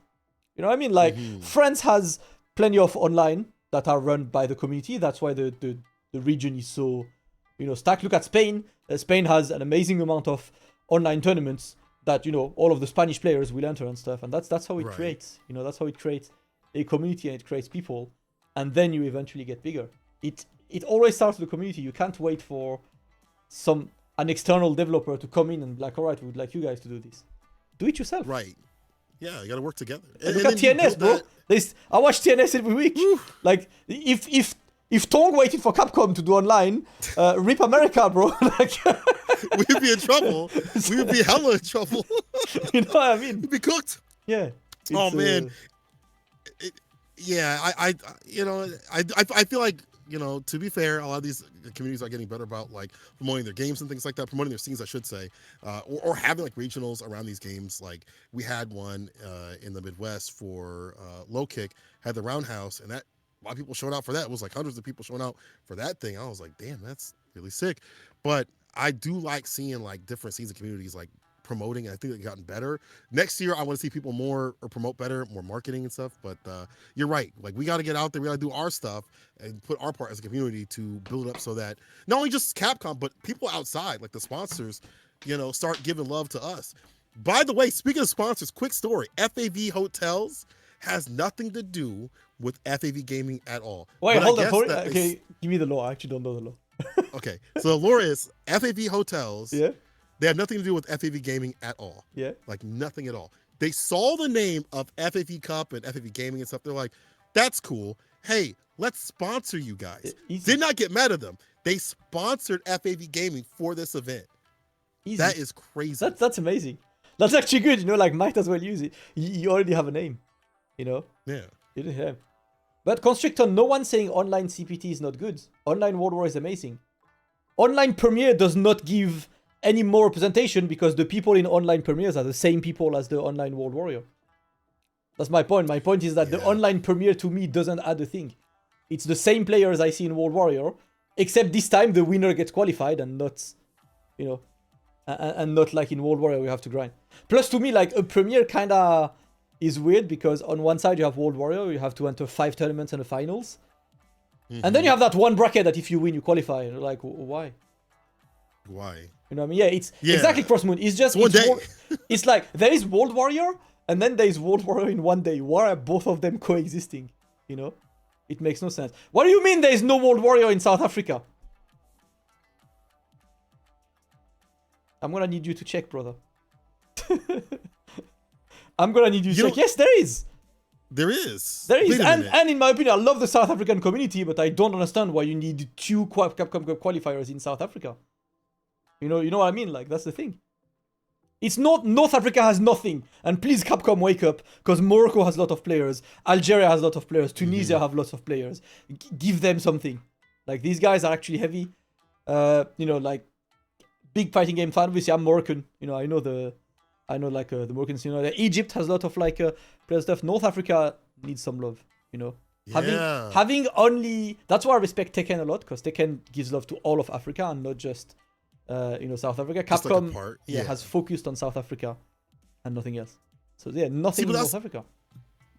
You know what I mean? Like, France has plenty of online that are run by the community. That's why the region is so, stacked. Look at Spain. Spain has an amazing amount of online tournaments that, all of the Spanish players will enter and stuff. And that's how it creates, that's how it creates a community, and it creates people. And then you eventually get bigger. It always starts with the community. You can't wait for an external developer to come in and be like, all right, we would like you guys to do this. Do it yourself. Right. Yeah, you got to work together. Look at TNS, bro. I watch TNS every week. Like, if Tong waited for Capcom to do online, rip America, bro. Like, we'd be in trouble. We would be hella in trouble. You know what I mean? We'd be cooked. Yeah. Oh man. I feel like, to be fair, a lot of these communities are getting better about like promoting their games and things like that, promoting their scenes, I should say, or having like regionals around these games. Like we had one in the Midwest for Low Kick, had the Roundhouse, and that a lot of people showed out for that. It was like hundreds of people showing out for that thing. I was like, damn, that's really sick. But I do like seeing like different scenes and communities like promoting, and I think they've gotten better. Next year, I want to see people more or promote better, more marketing and stuff. But you're right. Like we got to get out there. We got to do our stuff and put our part as a community to build up so that not only just Capcom, but people outside, like the sponsors, start giving love to us. By the way, speaking of sponsors, quick story: FAV Hotels has nothing to do with FAV Gaming at all. Wait, hold on. Okay, give me the law. I actually don't know the law. Okay, so the lore is FAV Hotels. Yeah. They have nothing to do with FAV Gaming at all. Yeah. Like nothing at all. They saw the name of FAV Cup and FAV Gaming and stuff. They're like, that's cool. Hey, let's sponsor you guys. Easy. Did not get mad at them. They sponsored FAV Gaming for this event. Easy. That is crazy. That's amazing. That's actually good. Like might as well use it. You already have a name. Yeah. You didn't have. But Constrictor, no one saying online CPT is not good. Online World War is amazing. Online Premiere does not give any more representation because the people in online premieres are the same people as the online World Warrior. That's my point. My point is that the online premiere to me doesn't add a thing. It's the same players I see in World Warrior, except this time the winner gets qualified and not, and not like in World Warrior we have to grind. Plus to me, like a premiere kinda is weird because on one side you have World Warrior, you have to enter 5 tournaments and the finals. And then you have that one bracket that if you win, you qualify. Like, why? Why? You know what I mean? Yeah, it's exactly Crossmoon. It's just one day. It's like there is World Warrior and then there is World Warrior in one day. Why are both of them coexisting? It makes no sense. What do you mean there is no World Warrior in South Africa? I'm gonna need you to check, brother. I'm gonna need you to check. Yes, there is. There is. There is. And in my opinion, I love the South African community, but I don't understand why you need 2 Capcom Cup qualifiers in South Africa. You know what I mean? Like, that's the thing. It's not North Africa has nothing. And please, Capcom, wake up. Because Morocco has a lot of players. Algeria has a lot of players. Tunisia have lots of players. Give them something. Like, these guys are actually heavy. you know, like big fighting game fan. Obviously, I'm Moroccan. You know, I know the Moroccans. You know, Egypt has a lot of like player stuff. North Africa needs some love. You know, Yeah. having only, that's why I respect Tekken a lot, because Tekken gives love to all of Africa and not just you know, South Africa. Just like a Capcom part. has focused on South Africa and nothing else. So yeah, nothing in North Africa.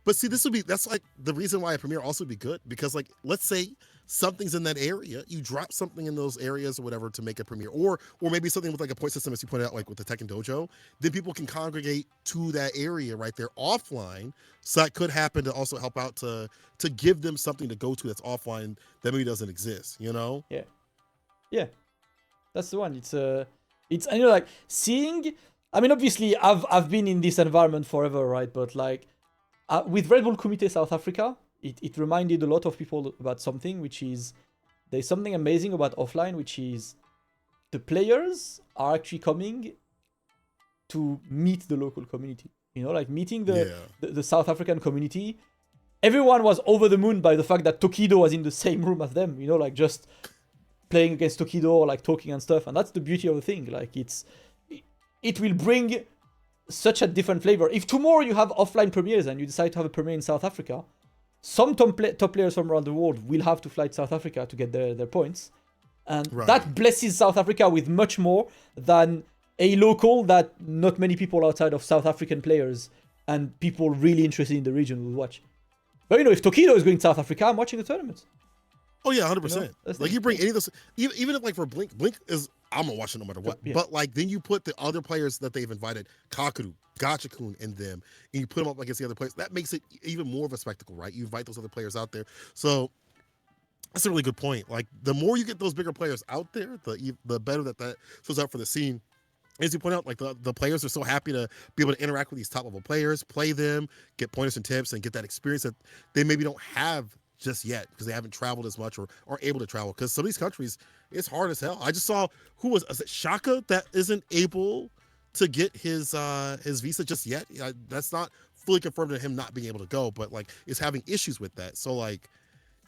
But see, that's like the reason why a premiere also would be good, because like, let's say something's in that area, you drop something in those areas or whatever to make a premiere, or maybe something with like a point system, as you pointed out, like with the Tekken Dojo, then people can congregate to that area right there offline. So that could happen to also help out to give them something to go to that's offline that maybe doesn't exist, you know? Yeah, that's the one. It's and you know, like seeing, I mean, obviously I've been in this environment forever, right? But like with Red Bull Comité South Africa, it reminded a lot of people about something, which is there's something amazing about offline, which is the players are actually coming to meet the local community. You know, like meeting the South African community. Everyone was over the moon by the fact that Tokido was in the same room as them. You know, like just playing against Tokido, or like talking and stuff. And that's the beauty of the thing. Like it will bring such a different flavor. If tomorrow you have offline premieres and you decide to have a premiere in South Africa, some top players from around the world will have to fly to South Africa to get their points. And that blesses South Africa with much more than a local that not many people outside of South African players and people really interested in the region will watch. But you know, if Tokido is going to South Africa, I'm watching the tournament. Oh yeah, 100%. You know, like you bring any of those, even if like for Blink is, I'm gonna watch it no matter what. Yeah. But like then you put the other players that they've invited, Kakeru, Gachikun, and them, and you put them up against the other players. That makes it even more of a spectacle, right? You invite those other players out there. So that's a really good point. Like the more you get those bigger players out there, the better that shows up for the scene. As you point out, like the players are so happy to be able to interact with these top level players, play them, get pointers and tips, and get that experience that they maybe don't have just yet because they haven't traveled as much or aren't able to travel. Because some of these countries, it's hard as hell. I just saw is it Shaka that isn't able to get his visa just yet. That's not fully confirmed to him not being able to go, but like is having issues with that. So like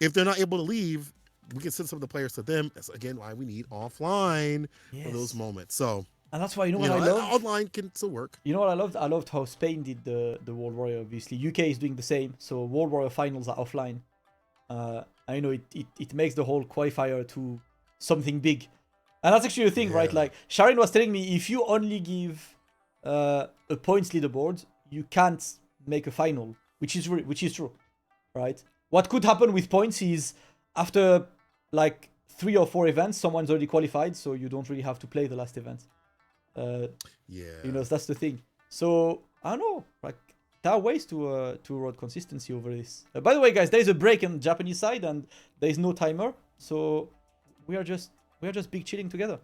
if they're not able to leave, we can send some of the players to them. That's again why we need offline for those moments. So. And that's why, you know what I love? Online can still work. You know what I loved? I loved how Spain did the World Warrior, obviously. UK is doing the same. So World Warrior finals are offline. I know it makes the whole qualifier to something big. And that's actually the thing, right? Like, Sharon was telling me, if you only give a points leaderboard, you can't make a final, which is true, right? What could happen with points is after, like, 3 or 4 events, someone's already qualified, so you don't really have to play the last event. You know, that's the thing. So I don't know, like there are ways to road consistency over this. By the way, guys, there is a break on the Japanese side and there is no timer, so we are just big chilling together.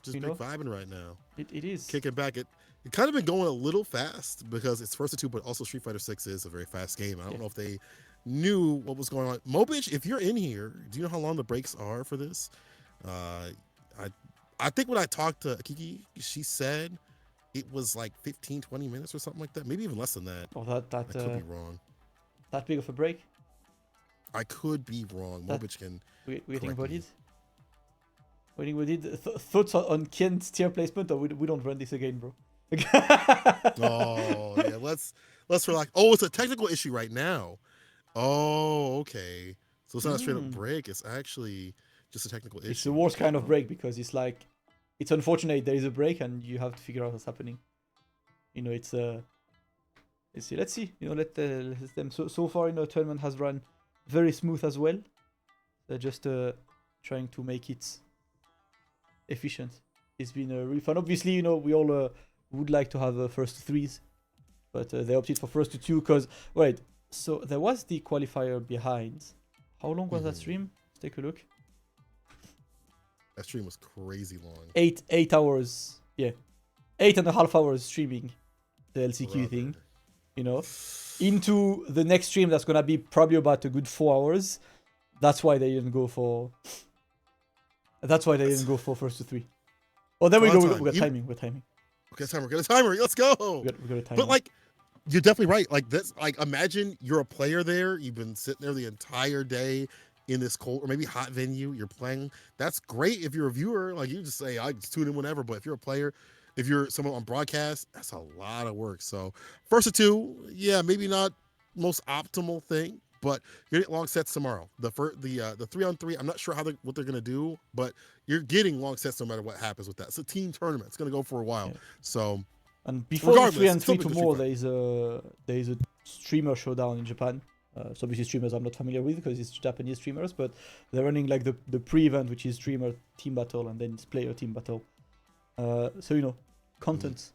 Just big vibing right now. It is kicking back. It kind of been going a little fast because it's first to 2, but also Street Fighter 6 is a very fast game. I don't know if they knew what was going on. Mobich, if you're in here, do you know how long the breaks are for this? I think when I talked to Kiki, she said it was like 15-20 minutes or something like that. Maybe even less than that. Oh, that I could be wrong. That big of a break? I could be wrong. Mobich can. Waiting about it. Waiting about it. Thoughts on Ken's tier placement, or we don't run this again, bro? Oh yeah, let's relax. Oh, it's a technical issue right now. Oh, okay. So it's not a straight up break. It's actually just a technical issue. It's the worst kind of break because it's like, it's unfortunate there is a break and you have to figure out what's happening. You know, let's see. You know, let them. So far, you know, tournament has run very smooth as well. They're just trying to make it efficient. It's been really fun. Obviously, you know, we all would like to have first 3s, but they opted for first to 2 because wait. So there was the qualifier behind. How long was that stream? Let's take a look. That stream was crazy long. 8 hours. Yeah. 8.5 hours streaming the LCQ thing. You know. Into the next stream that's gonna be probably about a good 4 hours. That's why they didn't go for first to 3. Oh, there we go. We got timing. We're timing. Okay, timer. Get a timer. Let's go. We got a timer. But like, you're definitely right. Like this. Like, imagine you're a player there. You've been sitting there the entire day, in this cold or maybe hot venue you're playing. That's great if you're a viewer. Like you just say, I just tune in whenever. But if you're a player, if you're someone on broadcast, that's a lot of work. So first of two, yeah, maybe not most optimal thing, but you're getting long sets tomorrow. The 3-on-3, I'm not sure what they're gonna do, but you're getting long sets no matter what happens with that. It's a team tournament. It's gonna go for a while. Yeah. So and before the 3-on-3 still tomorrow, there is a streamer showdown in Japan. So obviously streamers I'm not familiar with because it's Japanese streamers, but they're running like the pre-event, which is streamer team battle, and then it's player team battle. So you know, content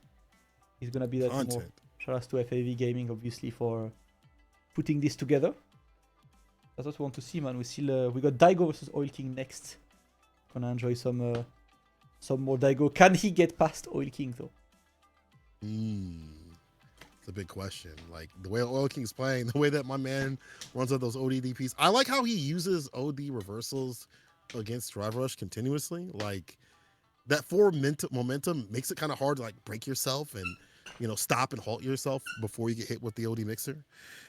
is gonna be that tomorrow. Shout out to FAV Gaming, obviously, for putting this together. That's what we want to see, man. We got Daigo versus Oil King next. Gonna enjoy some more Daigo. Can he get past Oil King though? It's a big question. Like the way Oil King's playing, the way that my man runs up those ODDPs. I like how he uses OD reversals against Drive Rush continuously. Like that forward momentum makes it kind of hard to like break yourself and, you know, stop and halt yourself before you get hit with the OD mixer.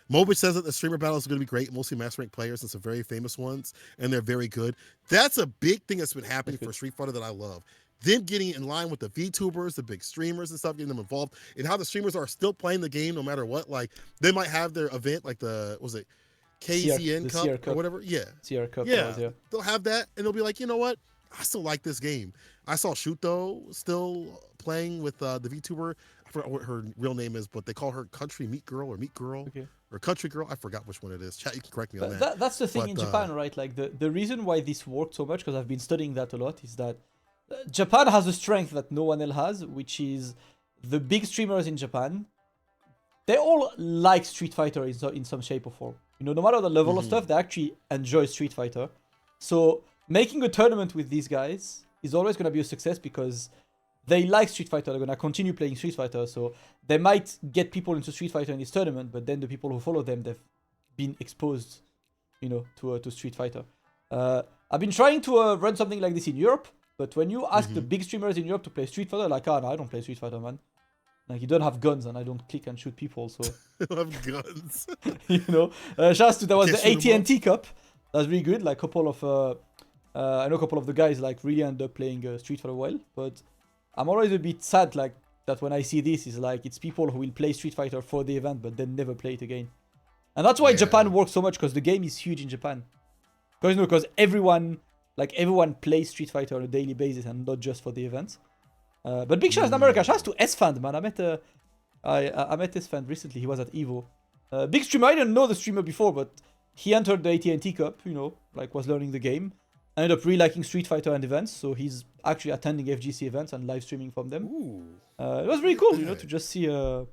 Moke says that the streamer battle is going to be great, mostly master rank players and some very famous ones, and they're very good. That's a big thing that's been happening for Street Fighter that I love. Them getting in line with the VTubers, the big streamers and stuff, getting them involved, and how the streamers are still playing the game no matter what. Like they might have their event, like KZN Cup or whatever. Yeah, CR Cup. Yeah, they'll have that, and they'll be like, you know what? I still like this game. I saw Shuto still playing with the VTuber. I forgot what her real name is, but they call her Country Meat Girl or Meat Girl or Country Girl. I forgot which one it is. Chat, you can correct me on that. That's the thing in Japan, right? Like the reason why this worked so much, because I've been studying that a lot, is that Japan has a strength that no one else has, which is the big streamers in Japan. They all like Street Fighter in some shape or form. You know, no matter the level of stuff, they actually enjoy Street Fighter. So making a tournament with these guys is always going to be a success because they like Street Fighter. They're going to continue playing Street Fighter. So they might get people into Street Fighter in this tournament, but then the people who follow them, they've been exposed, you know, to Street Fighter. I've been trying to run something like this in Europe, but when you ask the big streamers in Europe to play Street Fighter, like, no, I don't play Street Fighter, man. Like, you don't have guns, and I don't click and shoot people, so... I don't have guns. You know? Shout out to, that was the AT&T Cup. That's really good. Like, couple of... I know a couple of the guys, like, really end up playing Street for a while, but I'm always a bit sad, like, that when I see this, is like, it's people who will play Street Fighter for the event, but then never play it again. And that's why Japan works so much, because the game is huge in Japan. Because, you know, because everyone plays Street Fighter on a daily basis and not just for the events. But big shout out in America. Shout out to S-Fan, man. I met S-Fan recently. He was at EVO. Big streamer. I didn't know the streamer before, but he entered the AT&T Cup, you know, like was learning the game. Ended up really liking Street Fighter and events, so he's actually attending FGC events and live streaming from them. It was really cool, you know, to just see how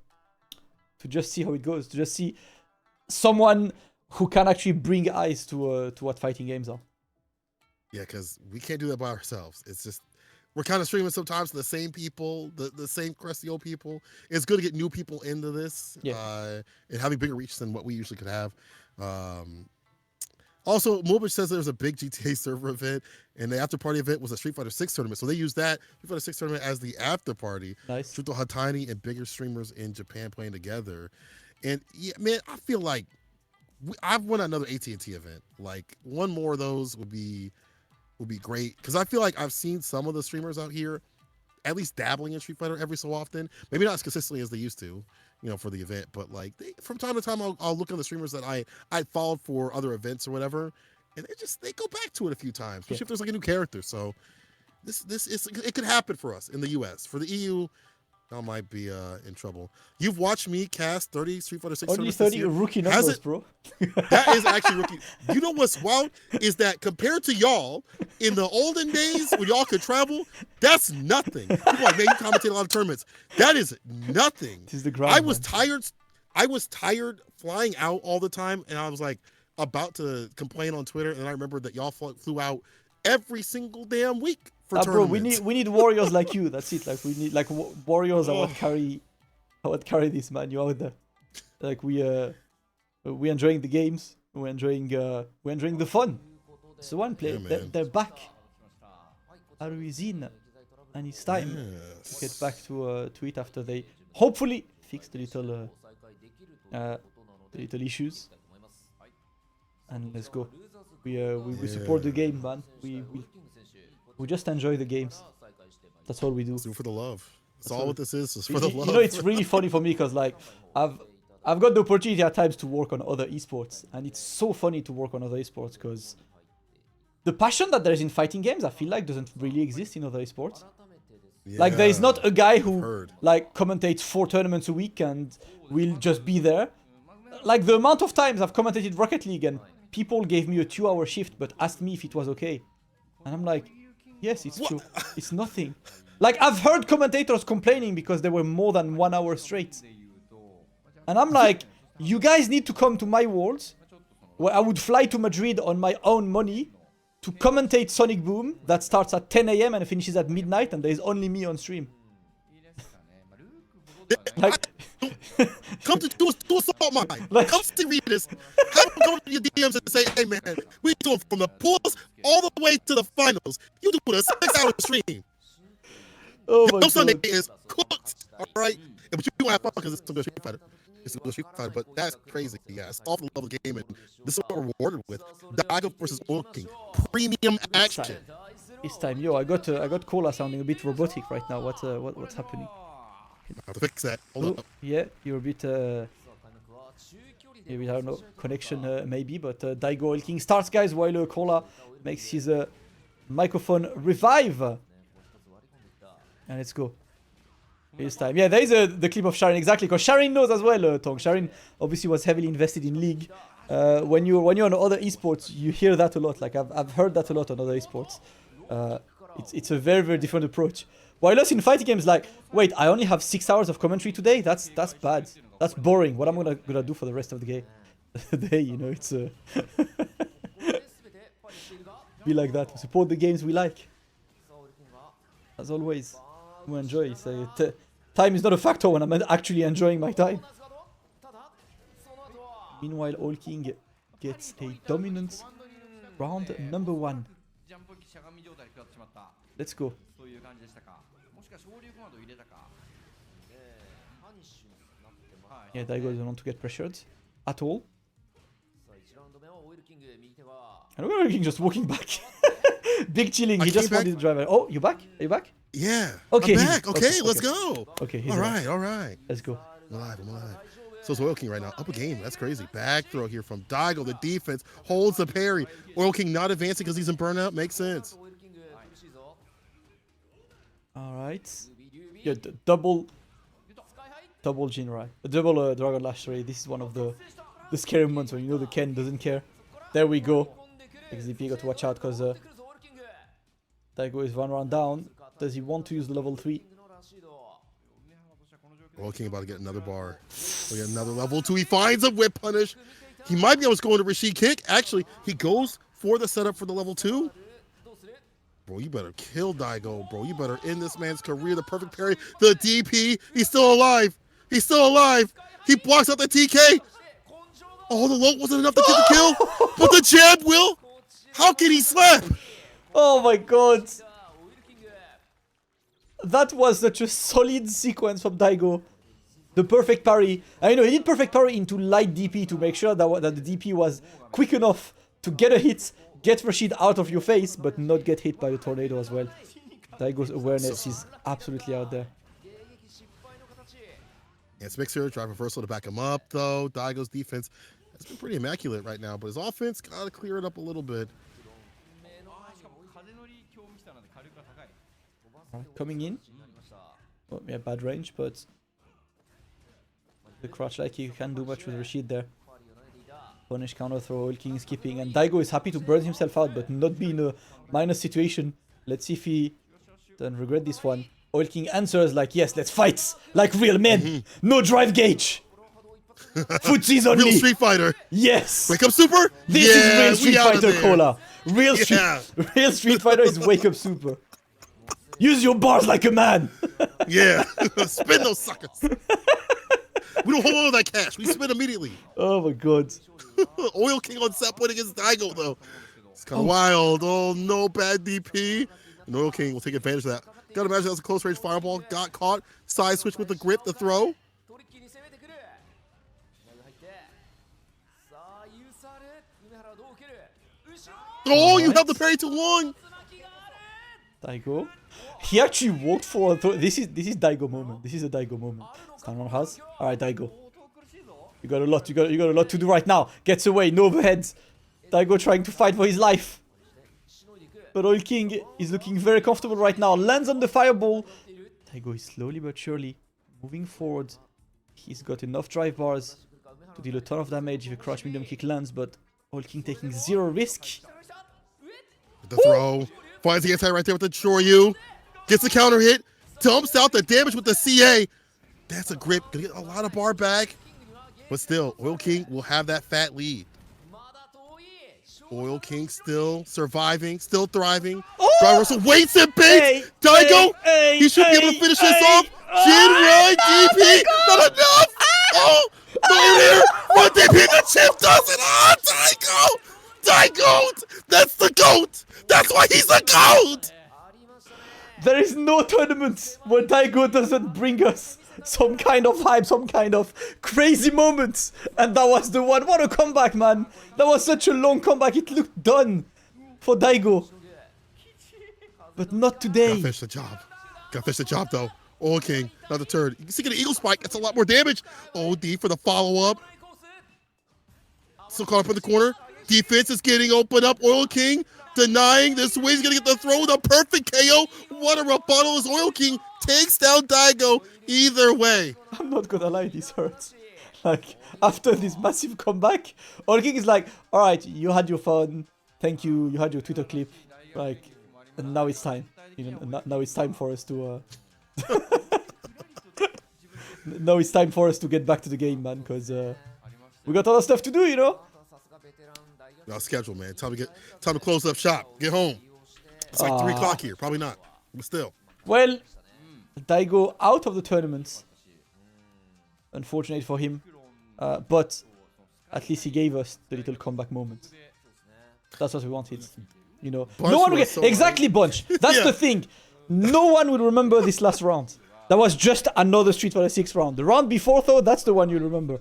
it goes, to just see someone who can actually bring eyes to what fighting games are. Yeah, because we can't do that by ourselves. It's just we're kind of streaming sometimes to the same people, the same crusty old people. It's good to get new people into this, and having bigger reach than what we usually could have. Also, Moke says there's a big GTA server event, and the after party event was a Street Fighter 6 tournament. So they used that Street Fighter 6 tournament as the after party. Nice. Shuto had tiny and bigger streamers in Japan playing together. And yeah, man, I feel like I've won another AT&T event. Like one more of those would be great, because I feel like I've seen some of the streamers out here at least dabbling in Street Fighter every so often. Maybe not as consistently as they used to, you know, for the event, but like from time to time I'll look at the streamers that I followed for other events or whatever, and they go back to it a few times, especially if there's like a new character. So it could happen for us in the US. For the EU, I might be in trouble. You've watched me cast 30 Street Fighter 6 only 30 rookie numbers, bro. That is actually rookie. You know what's wild is that compared to y'all in the olden days when y'all could travel, that's nothing. People are like, man, you commentate a lot of tournaments. That is nothing. This is the grind, I was tired flying out all the time, and I was like about to complain on Twitter, and I remembered that y'all flew out every single damn week. Bro, we need warriors like you. That's it. Like we need like warriors that would carry this, man. You out there. Like we enjoying the games. We're enjoying the fun. So one play, they're back. Aruizin, and it's time to get back to it after they hopefully fix the little issues. and let's go. We support the game, man. We just enjoy the games. That's all we do. Let's do it for the love. That's all what this is. It's for the love. You know, it's really funny for me because like I've got the opportunity at times to work on other esports, and it's so funny to work on other esports because the passion that there is in fighting games, I feel like, doesn't really exist in other esports. Yeah, Like, there is not a guy who heard. like commentates 4 tournaments a week and will just be there. Like, the amount of times I've commentated Rocket League and people gave me a 2-hour shift but asked me if it was okay, and I'm like, yes, it's true. It's nothing. Like, I've heard commentators complaining because they were more than 1 hour straight. And I'm like, you guys need to come to my worlds, where I would fly to Madrid on my own money to commentate Sonic Boom that starts at 10 AM and finishes at midnight, and there's only me on stream. Like, come to do a salt mine. Like, come to read this. Have them come to your DMs and say, hey man, we do it from the pools all the way to the finals. You do a 6-hour stream. oh my No Sunday god. is cooked. All right, but you don't have fun because it's a good Street Fighter. It's a good Street Fighter, but that's crazy. Yeah, it's all for the love of the game, and this is what we're rewarded with. Daigo versus Moke, premium action. It's time. Yo, I got Cola sounding a bit robotic right now. What's happening? I have to fix that. Hold Oh, up. yeah, you're a bit maybe, I don't know, connection maybe, but Daigo Oil King starts, guys, while Cola makes his microphone revive. And let's go. It's time. Yeah, there is the clip of Sharon, exactly, because Sharon knows as well, Tong. Sharon obviously was heavily invested in League. When you're on other esports, you hear that a lot. Like, I've heard that a lot on other esports. It's a very, very different approach. While us in fighting games, like, wait, I only have 6 hours of commentary today? That's bad. That's boring. What am I gonna do for the rest of the game? Day, you know, it's be like that. We support the games we like. As always, we enjoy. Time is not a factor when I'm actually enjoying my time. Meanwhile, All King gets a dominant round number 1. Let's go. Yeah, Daigo doesn't want to get pressured at all. And we're King just walking back. Big chilling. He just wanted to drive. Oh, you back? Are you back? Yeah. Okay. I'm back. Okay, let's go. Okay. He's all right. Let's go. I'm alive. So it's Oil King right now. Up a game. That's crazy. Back throw here from Daigo. The defense holds the parry. Oil King not advancing because he's in burnout. Makes sense. All right. Yeah, double Jinrai. Double Dragon Lash. Sorry. This is one of the scary moments when you know the Ken doesn't care. There we go. XDP got to watch out because Daigo is 1 round down. Does he want to use the level 3? Oil King about to get another bar. We get another level 2. He finds a whip punish. He might be able to go into Rashid kick. Actually, he goes for the setup for the level 2. Bro, you better kill Daigo, bro. You better end this man's career. The perfect parry. The DP. He's still alive. He's still alive. He blocks out the TK. Oh, the low wasn't enough to get the kill. But the jab will. How can he slap? Oh my god. That was such a solid sequence from Daigo. The perfect parry. I know he did perfect parry into light DP to make sure that the DP was quick enough to get a hit, get Rashid out of your face, but not get hit by the tornado as well. Daigo's awareness is absolutely out there. It's Mixer, drive reversal to back him up, though. Daigo's defense has been pretty immaculate right now, but his offense got to clear it up a little bit. Coming in. Oh, yeah, bad range, but the crouch like he can't do much with Rashid there. Punish counter throw, Oil King skipping, and Daigo is happy to burn himself out, but not be in a minus situation. Let's see if he doesn't regret this one. Oil King answers like, yes, let's fight like real men. No drive gauge. Footsies only. Real Street Fighter. Yes. Wake up Super. This is real Street Fighter, Cola. Real Street Fighter is Wake Up Super. Use your bars like a man. Yeah. Spin those suckers. We don't hold on to that cash. We spin immediately. Oh my god. Oil King on set point against Daigo, though. It's kind of wild. Oh, no bad DP. And Oil King will take advantage of that. Gotta imagine that was a close range fireball. Got caught. Side switch with the grip, the throw. Oh, you held the parry too long. Daigo. He actually walked forward. This is Daigo moment. This is a Daigo moment. Stand on has. Alright, Daigo. You got a lot. You got a lot to do right now. Gets away. No overheads. Daigo trying to fight for his life. But Oil King is looking very comfortable right now. Lands on the fireball. Daigo is slowly but surely moving forward. He's got enough drive bars to deal a ton of damage if a crouch medium kick lands, but Oil King taking zero risk. The throw. Finds the anti right there with the Choryu. Gets the counter hit. Dumps out the damage with the CA. That's a grip. Gonna get a lot of bar back. But still, Oil King will have that fat lead. Oil King still surviving, still thriving. Oh! Drive Russell waits and baits. Daigo, he should be able to finish this off. Jinrai DP, not enough. Oh, no here. One DP, the chip does it. Oh, Daigo, that's the GOAT. That's why he's the GOAT. There is no tournament where Daigo doesn't bring us some kind of hype, some kind of crazy moments. And that was the one. What a comeback, man. That was such a long comeback. It looked done for Daigo. But not today. Gotta finish the job. Gotta finish the job, though. Oil King, another turn. You can see an Eagle Spike. That's a lot more damage. OD for the follow-up. Still caught up in the corner. Defense is getting opened up. Oil King denying this way. He's gonna get the throw. The perfect KO. What a rebuttal as Oil King takes down Daigo. Either way. I'm not gonna lie, this hurts. Like, after this massive comeback, Oil King is like, alright, you had your fun. Thank you. You had your Twitter clip. Like, and now it's time. You know, now it's time for us to now it's time for us to get back to the game, man, because we got other stuff to do, you know? Now schedule, man. Time to close up shop. Get home. It's like 3 o'clock here. Probably not, but still. Well, Daigo out of the tournament. Unfortunate for him. But at least he gave us the little comeback moment. That's what we wanted. You know, Bunch no one will get so exactly Bunch. That's the thing. No one will remember this last round. That was just another Street Fighter 6 round. The round before, though, that's the one you'll remember.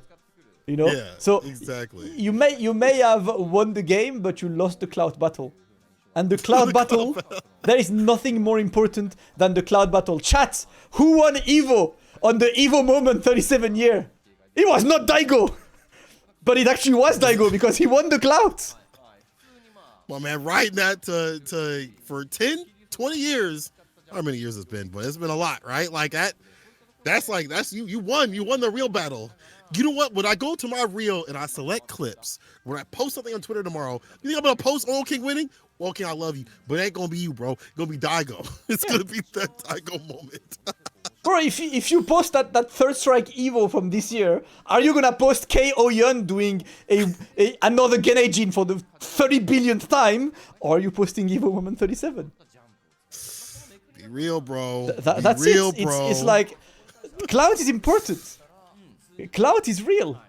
You know, yeah, so exactly. You may have won the game, but you lost the cloud battle. And the cloud battle, there is nothing more important than the cloud battle. Chat, who won Evo on the Evo Moment 37 year? It was not Daigo. But it actually was Daigo because he won the cloud. Well, man, riding that for 10, 20 years. How many years it's been, but it's been a lot, right? Like that's you won the real battle. You know what? When I go to my reel and I select clips, when I post something on Twitter tomorrow, you think I'm gonna post Oil King winning? Oil King, I love you, but it ain't gonna be you, bro. It's gonna be Daigo. It's gonna be that Daigo moment. Bro, if you post that Third Strike Evo from this year, are you gonna post K.O. Yun doing another Genei for the 30 billionth time, or are you posting Evo Moment 37? Be real, bro. That's real, it. Bro. It's like clout is important. Clout is real.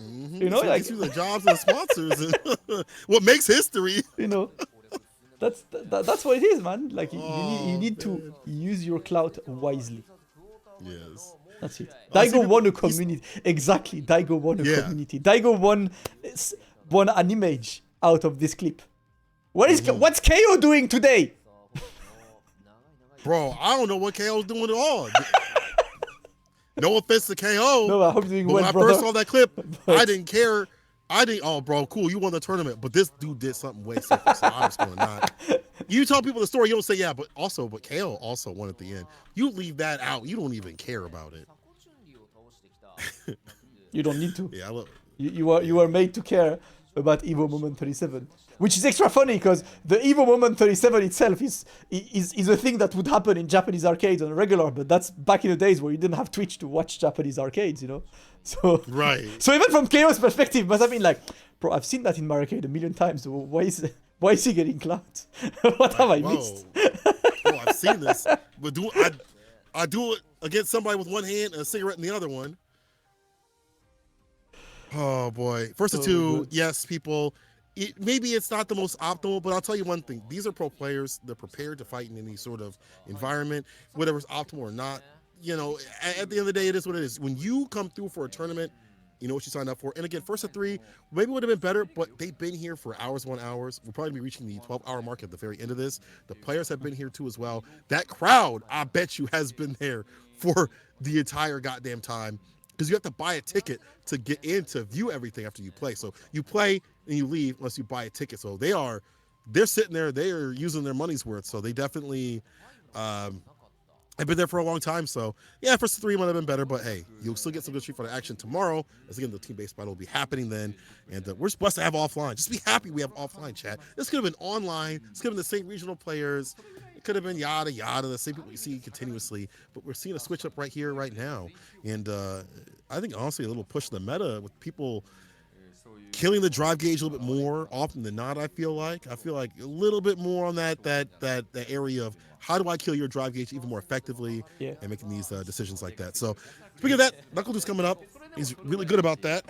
You know, like the jobs and the sponsors and what makes history. You know, that's what it is, man. Like you need to use your clout wisely. Yes. That's it. Daigo won a community. Exactly. Daigo won a community. Daigo won an image out of this clip. What's KO doing today? Bro, I don't know what KO's doing at all. No offense to KO. No, I hope you're doing well, when I brother. first saw that clip, I didn't care. Oh, bro, cool, you won the tournament, but this dude did something way simple, so I'm just gonna not. You tell people the story, you don't say yeah, but KO also won at the end. You leave that out. You don't even care about it. You don't need to. Yeah, I love it. You are made to care about Evo Moment 37, which is extra funny because the Evo Moment 37 itself is a thing that would happen in Japanese arcades on a regular, but that's back in the days where you didn't have Twitch to watch Japanese arcades, you know. So right. So even from KO's perspective, must have been like, bro, I've seen that in my arcade a million times. So why is he getting clout? What have I missed? Bro, I've seen this, but I do it against somebody with one hand and a cigarette in the other one. Oh boy. First of two, yes, people. Maybe it's not the most optimal, but I'll tell you one thing. These are pro players. They're prepared to fight in any sort of environment, whether it's optimal or not. You know, at the end of the day, it is what it is. When you come through for a tournament, You know what you signed up for. And again, first of 3 maybe would have been better, but they've been here for hours on hours. We'll probably be reaching the 12-hour mark at the very end of this. The players have been here too as well. That crowd, I bet you, has been there for the entire goddamn time, because you have to buy a ticket to get in to view everything after you play. So you play and you leave unless you buy a ticket. So they're sitting there, they are using their money's worth. So they definitely have been there for a long time. So yeah, first 3 might have been better, but hey, you'll still get some good Street Fighter action tomorrow. As again, the team-based battle will be happening then, and we're supposed to have offline. Just be happy we have offline, chat. This could have been online. This could have been the same regional players. It could have been yada yada, the same people we see continuously. But we're seeing a switch up right here, right now, and I think honestly a little push in the meta with people killing the drive gauge a little bit more often than not. I feel like a little bit more on that area of how do I kill your drive gauge even more effectively, and making these decisions like that. So speaking of that, Nuckledu's coming up. He's really good about that.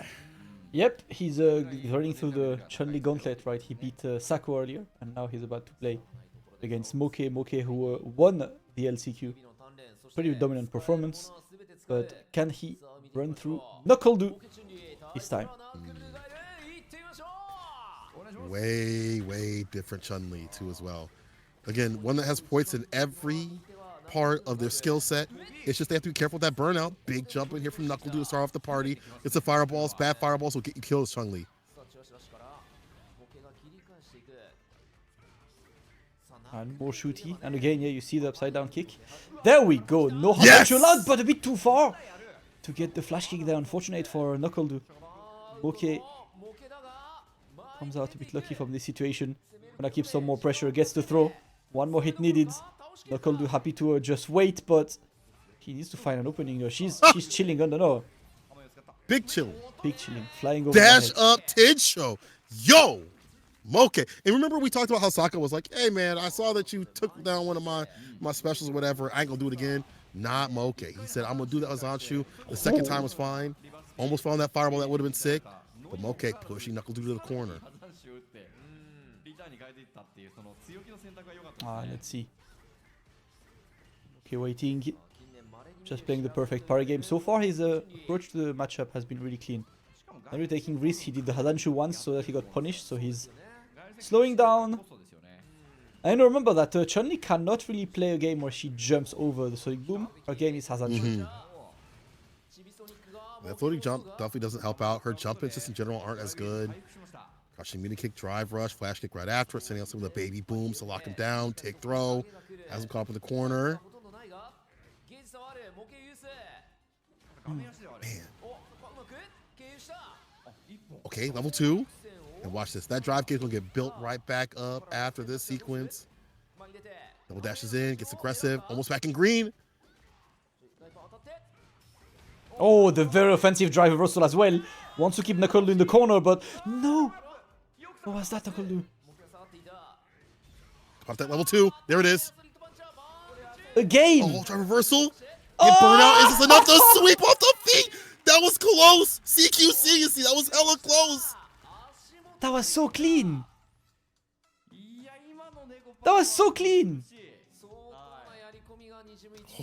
Yep, he's running through the Chun-Li gauntlet, right? He beat Sako earlier, and now he's about to play against Moke, who won the LCQ. Pretty dominant performance, but can he run through Nuckledu this time? Way different Chun-Li too as well. Again, one that has points in every part of their skill set. It's just they have to be careful with that burnout. Big jump in here from Nuckledu to start off the party. It's the fireballs, bad fireballs will get you killed as Chun-Li. And more shooty. And again, yeah, you see the upside down kick. There we go. No hard allowed, but a bit too far to get the flash kick there. Unfortunate for Nuckledu. Moke comes out a bit lucky from this situation. Gonna keep some more pressure. Gets the throw. One more hit needed. Nuckledu happy to just wait, but he needs to find an opening. She's chilling under. No. Big chilling. Big chilling. Flying over. Dash up Tinsho. Yo! Moke. And remember we talked about how Sako was like, hey man, I saw that you took down one of my specials or whatever. I ain't gonna do it again. Not Moke. He said, I'm gonna do that with Zanshu. The second time was fine. Almost found that fireball that would have been sick. But Moke pushing Nuckledu to the corner. Let's see. Okay, waiting. Just playing the perfect parry game. So far, his approach to the matchup has been really clean. Never taking risks. He did the Hazanshu once so that he got punished. So he's slowing down. And remember that Chun-Li cannot really play a game where she jumps over the Sonic Boom. Her game is Hazanshu. That floating jump definitely doesn't help out. Her jump ins just in general aren't as good. Crouching mini kick, drive rush, flash kick right after it, sending out some of the baby booms to lock him down. Take throw. Has him caught up in the corner. Man. Okay, level 2. And watch this. That drive kick will get built right back up after this sequence. Double dashes in, gets aggressive, almost back in green. Oh, the very offensive drive reversal as well. Wants to keep Nuckledu in the corner, but no. What was that, Nuckledu? Pop that level 2. There it is. Again. Oh, drive reversal. Get burnout. Is this enough to sweep off the feet? That was close. CQC, you see, that was hella close. That was so clean. That was so clean.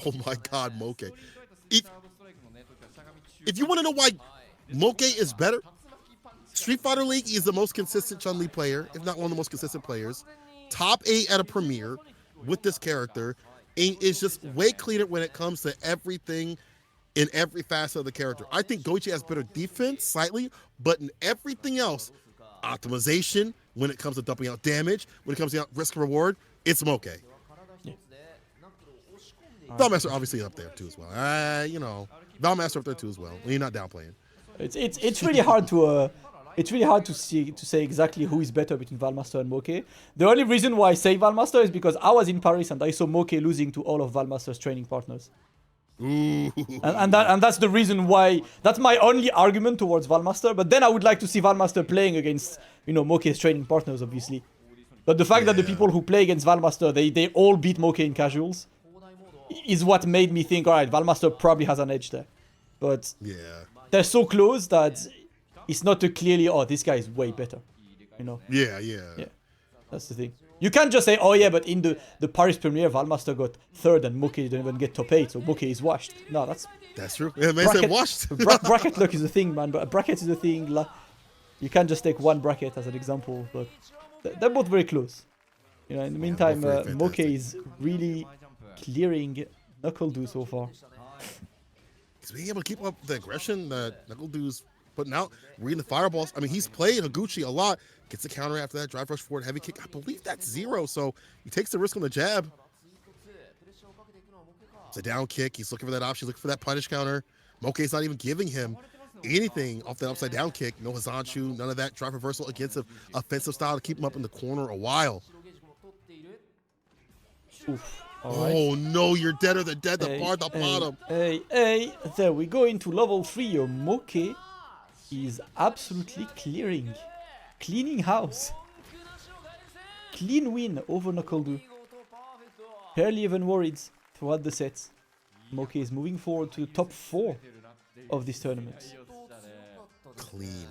Oh my God, Moke. If you want to know why Moke is better, Street Fighter League is the most consistent Chun-Li player, if not one of the most consistent players. Top 8 at a premiere with this character. And is just way cleaner when it comes to everything in every facet of the character. I think Goichi has better defense, slightly, but in everything else, optimization, when it comes to dumping out damage, when it comes to risk reward, it's Moke. Yeah. Valmaster obviously up there too as well. You know, Valmaster up there too as well. You're not downplaying. It's really hard to say exactly who is better between Valmaster and Moke. The only reason why I say Valmaster is because I was in Paris and I saw Moke losing to all of Valmaster's training partners. Ooh. And that's the reason why. That's my only argument towards Valmaster. But then I would like to see Valmaster playing against, you know, Moke's training partners, obviously. But the fact that the people who play against Valmaster, they all beat Moke in casuals, is what made me think, alright, Valmaster probably has an edge there. But they're so close that it's not a clearly, oh, this guy is way better. You know? Yeah. That's the thing. You can't just say, oh yeah, but in the Paris premiere, Valmaster got 3rd and Moke didn't even get top 8, so Moke is washed. No, that's true. Yeah, man said washed. bracket luck is a thing, man. But bracket is a thing. You can't just take one bracket as an example, but they're both very close. You know, in the meantime, Moke is really clearing Nuckledu so far. He's being able to keep up the aggression that Nuckledu's putting out, reading the fireballs. I mean, he's played Higuchi a lot. Gets the counter after that, drive rush forward, heavy kick. I believe that's 0, so he takes the risk on the jab. It's a down kick. He's looking for that option, looking for that punish counter. Moke's not even giving him anything off that upside down kick. No Hazanchu, none of that drive reversal against an offensive style to keep him up in the corner a while. Oof. Oh no, you're deader than dead, the bar at the bottom. Hey, there we go into level 3. Your Moke is absolutely cleaning house. Clean win over Nuckledu. Barely even worried throughout the sets. Moke is moving forward to the top 4 of this tournament. Clean,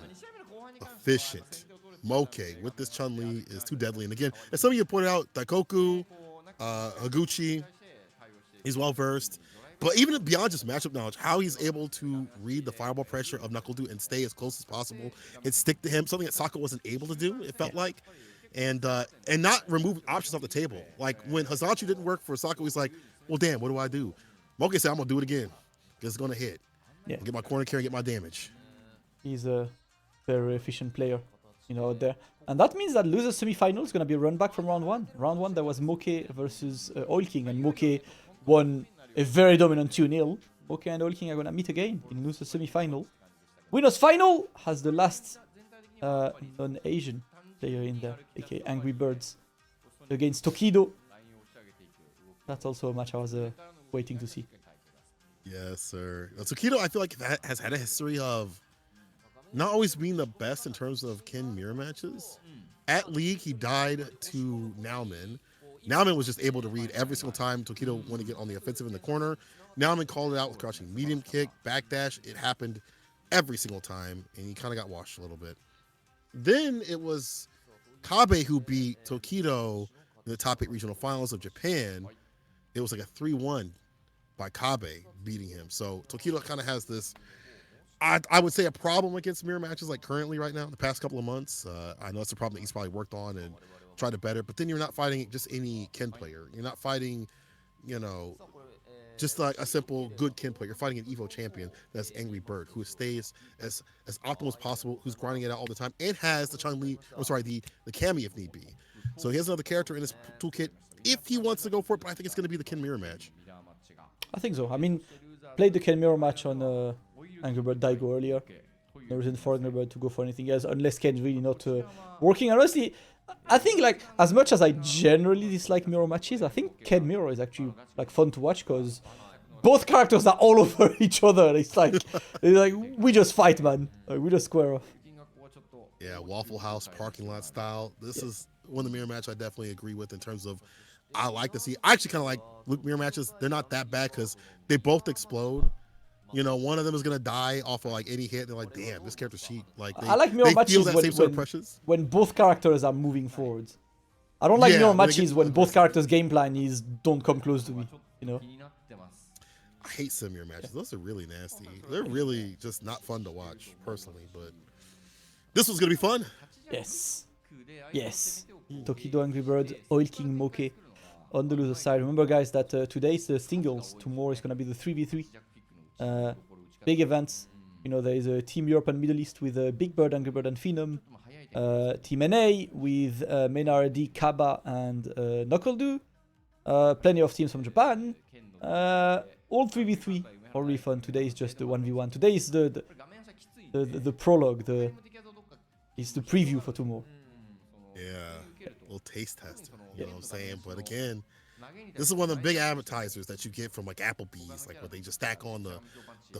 efficient. Moke with this Chun-Li is too deadly. And again, as some of you pointed out, Daikoku, Higuchi, he's well versed. But even beyond just matchup knowledge, how he's able to read the fireball pressure of Nuckledu and stay as close as possible and stick to him, something that Sako wasn't able to do, it felt like. And not remove options off the table. Like when Hazanchu didn't work for Sako, he's like, well, damn, what do I do? Moke said, I'm going to do it again because it's going to hit. Yeah. Get my corner carry and get my damage. He's a very efficient player, you know, out there. And that means that loser semi-final is going to be a run back from round 1. Round 1, there was Moke versus Oil King, and Moke won a very dominant 2-0. Moke and Oil King are going to meet again in loser semi-final. Winners final has the last non-Asian player in there, aka Angry Birds, against Tokido. That's also a match I was waiting to see. Yes, sir. Tokido, I feel like that has had a history of not always being the best in terms of Ken mirror matches. At League, he died to Nauman. Nauman was just able to read every single time Tokido wanted to get on the offensive in the corner. Nauman called it out with crouching medium kick, backdash. It happened every single time, and he kind of got washed a little bit. Then it was Kabe who beat Tokido in the top 8 regional finals of Japan. It was like a 3-1 by Kabe beating him. So Tokido kind of has this, I would say, a problem against mirror matches like currently right now, the past couple of months. I know it's a problem that he's probably worked on and tried to better, but then you're not fighting just any Ken player. You're not fighting, you know, just like a simple good Ken player. You're fighting an Evo champion that's Angry Bird, who stays as optimal as possible, who's grinding it out all the time, and has the Chun-Li, the Kami if need be. So he has another character in his toolkit if he wants to go for it, but I think it's going to be the Ken mirror match. I think so. I mean, played the Ken mirror match on Angry Bird Daigo earlier. No reason for Angry Bird to go for anything else, unless Ken's really not working. And honestly, I think, like, as much as I generally dislike mirror matches, I think Ken mirror is actually like fun to watch because both characters are all over each other. It's like we just fight, man. Like, we just square off. Yeah, Waffle House parking lot style. This is one of the mirror match I definitely agree with in terms of I like to see. I actually kind of like mirror matches. They're not that bad because they both explode. You know, one of them is gonna die off of like any hit. They're like, damn, this character's cheap. Like I like mirror matches when both characters are moving forward. I don't like mirror matches when both characters' game plan is don't come close to me. You know. I hate some mirror matches. Those are really nasty. They're really just not fun to watch personally. But this was gonna be fun. Yes. Yes. Tokido, Angry Bird, Oil King, Moke on the loser side. Remember, guys, that today is the singles. Tomorrow is gonna be the 3v3. Big events. You know, there is a Team Europe and Middle East with Big Bird, Angry Bird, and Phenom. Team NA with MenaRD, Kaba, and Nuckledu. Plenty of teams from Japan. All 3v3. All really fun. Today is just the 1v1. Today is the prologue. It's the preview for tomorrow. Yeah, a little taste test. You know what I'm saying? But again, this is one of the big advertisers that you get from like Applebee's, like where they just stack on the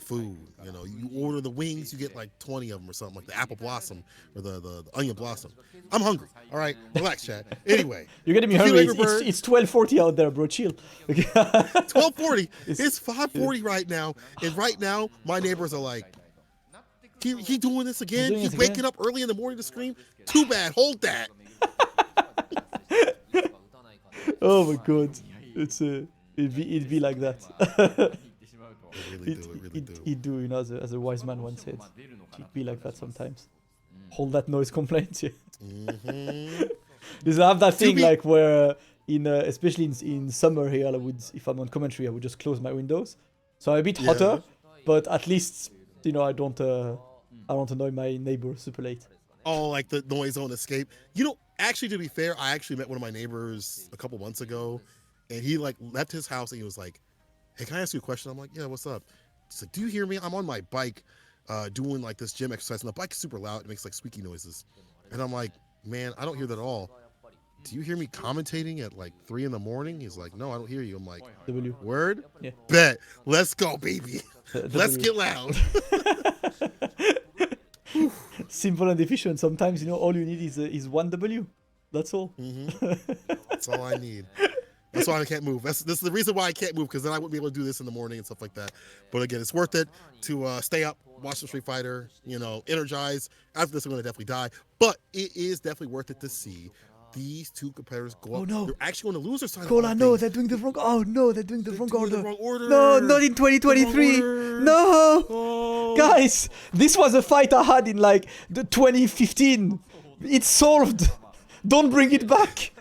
food. You know, you order the wings, you get like 20 of them or something, like the apple blossom or the onion blossom. I'm hungry. All right, relax, chat. Anyway, you're getting me hungry. It's 12:40 out there, bro. Chill. 12:40. It's 5:40 right now, and right now my neighbors are like, he doing this again? He's waking up early in the morning to scream. Too bad. Hold that. Oh my god. It'd be like that. He'd do, you know, as a wise man once said. It'd be like that sometimes. Hold that noise complaint. Yeah. Because I have that thing like where especially in summer here, I would, if I'm on commentary, I would just close my windows. So I'm a bit hotter, but at least, you know, I don't annoy my neighbor super late. Oh, like the noise on escape. You know, actually, to be fair, I actually met one of my neighbors a couple months ago, and he like left his house and he was like, "Hey, can I ask you a question?" I'm like, "Yeah, what's up?" He's like, "Do you hear me? I'm on my bike, doing like this gym exercise, and the bike is super loud. It makes like squeaky noises." And I'm like, "Man, I don't hear that at all. Do you hear me commentating at like 3 in the morning?" He's like, "No, I don't hear you." I'm like, W. "Word? Yeah. Bet. Let's go, baby. Let's get loud." Simple and efficient. Sometimes, you know, all you need is one W. That's all. That's all I need. That's why I can't move. This is the reason why I can't move, because then I wouldn't be able to do this in the morning and stuff like that. But again, it's worth it to stay up, watch the Street Fighter, you know, energize. After this, I'm going to definitely die. But it is definitely worth it to see these two competitors go up. Oh no! They're actually on the loser side. Cola, no, they're doing the wrong. Oh no, they're doing the wrong order. The wrong order. No, not in 2023. No, guys, this was a fight I had in like the 2015. It's solved. Don't bring it back.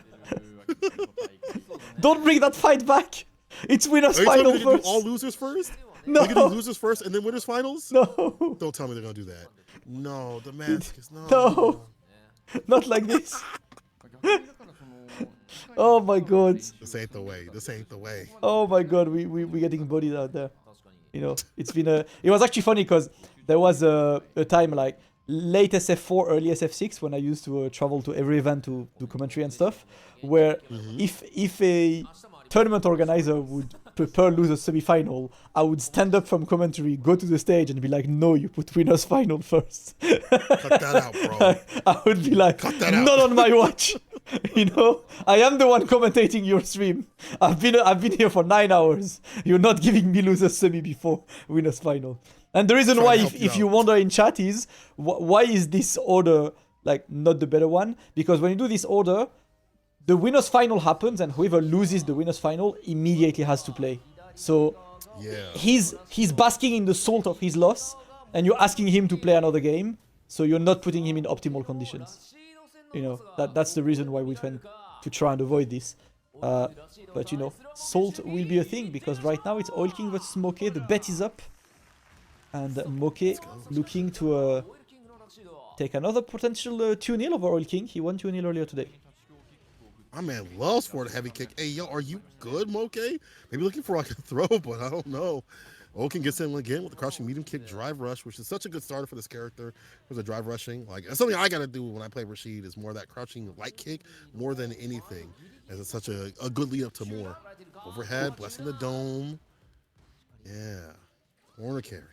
Don't bring that fight back. It's winners final first. Do all losers first? No. They're gonna do losers first and then winners finals? No. Don't tell me they're gonna do that. No, the mask is no. No. Not like this. Oh my god. This ain't the way. This ain't the way. Oh my god, we getting bodied out there. You know, it's been it was actually funny because there was a time like late SF4, early SF6 when I used to travel to every event to do commentary and stuff, where if a tournament organizer would prepare losers semi-final, I would stand up from commentary, go to the stage and be like, "No, you put winners final first." Cut that out, bro. I would be like, Cut that out. "Not on my watch." You know, I am the one commentating your stream. I've been here for 9 hours. You're not giving me losers semi before winners final. And the reason why, if you wonder in chat, is why is this order like not the better one? Because when you do this order, the winners final happens, and whoever loses the winners final immediately has to play. So he's basking in the salt of his loss, and you're asking him to play another game. So you're not putting him in optimal conditions. You know, that's the reason why we tend to try and avoid this. But you know, salt will be a thing, because right now it's Oil King versus Moke. The bet is up. And Moke looking to take another potential 2-0 over Oil King. He won 2-0 earlier today. My man loves for the heavy kick. Hey, yo, are you good, Moke? Maybe looking for like a throw, but I don't know. Oil King gets in again with the crouching medium kick drive rush, which is such a good starter for this character. For the drive rushing, like that's something I gotta do when I play Rashid, is more that crouching light kick more than anything, as it's such a good lead up to more. Overhead, blessing the dome. Yeah, corner carry.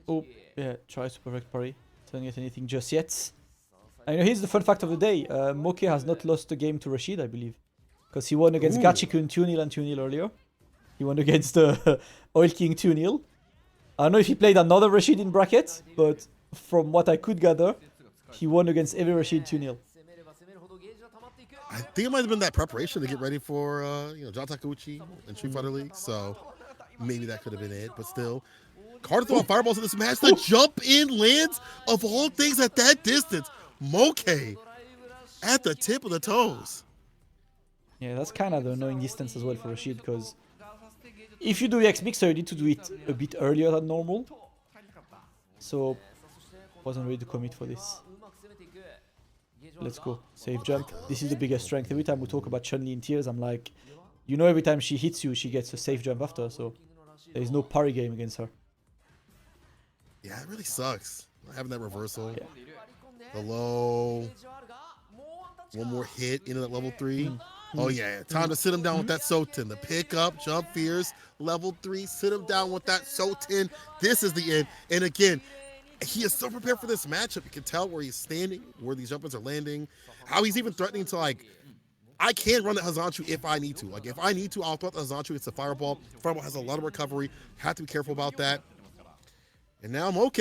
Oh, yeah, tries to perfect parry. Doesn't get anything just yet. And here's the fun fact of the day. Moke has not lost a game to Rashid, I believe. Because he won against Gachikun 2-0 and 2-0 earlier. He won against Oil King 2-0. I don't know if he played another Rashid in bracket, but from what I could gather, he won against every Rashid 2-0. I think it might have been that preparation to get ready for John Takeuchi and Street Fighter League, so maybe that could have been it, but still. Hard to throw out fireballs in this match. The jump in lands of all things at that distance. Moke at the tip of the toes. Yeah, that's kind of the annoying distance as well for Rashid, because if you do EX Mixer, you need to do it a bit earlier than normal. So, wasn't ready to commit for this. Let's go. Safe jump. This is the biggest strength. Every time we talk about Chun-Li in tiers, I'm like, you know, every time she hits you, she gets a safe jump after, so there is no parry game against her. Yeah, it really sucks not having that reversal. Yeah. The low. One more hit into that level 3. Oh yeah, time to sit him down with that Soten. The pick up, jump fierce, level 3, sit him down with that Soten. This is the end. And again, he is so prepared for this matchup. You can tell where he's standing, where these jumpers are landing, how he's even threatening to, like, I can run the Hazanchu if I need to. Like, if I need to, I'll throw the Hazanchu. It's a fireball. Fireball has a lot of recovery. Have to be careful about that. And now Moke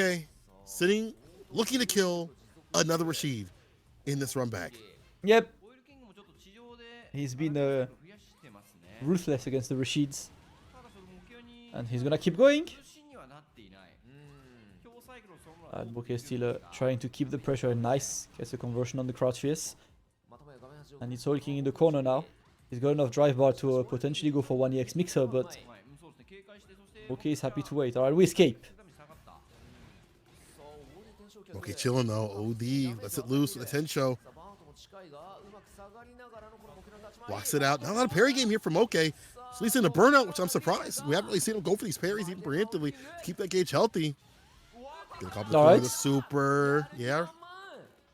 sitting, looking to kill another Rashid in this run back. Yep. He's been ruthless against the Rashids. And he's gonna keep going. And Moke is still trying to keep the pressure. Nice. Gets a conversion on the crouch fierce. And it's hulking in the corner now. He's got enough drive bar to potentially go for 1EX mixer, but Moke is happy to wait. Alright, we escape. Okay, chilling though. OD lets it loose with a Tensho. Blocks it out. Not a lot of parry game here for Moke. So he's in a burnout, which I'm surprised. We haven't really seen him go for these parries even preemptively to keep that gauge healthy. All right. The super. Yeah. A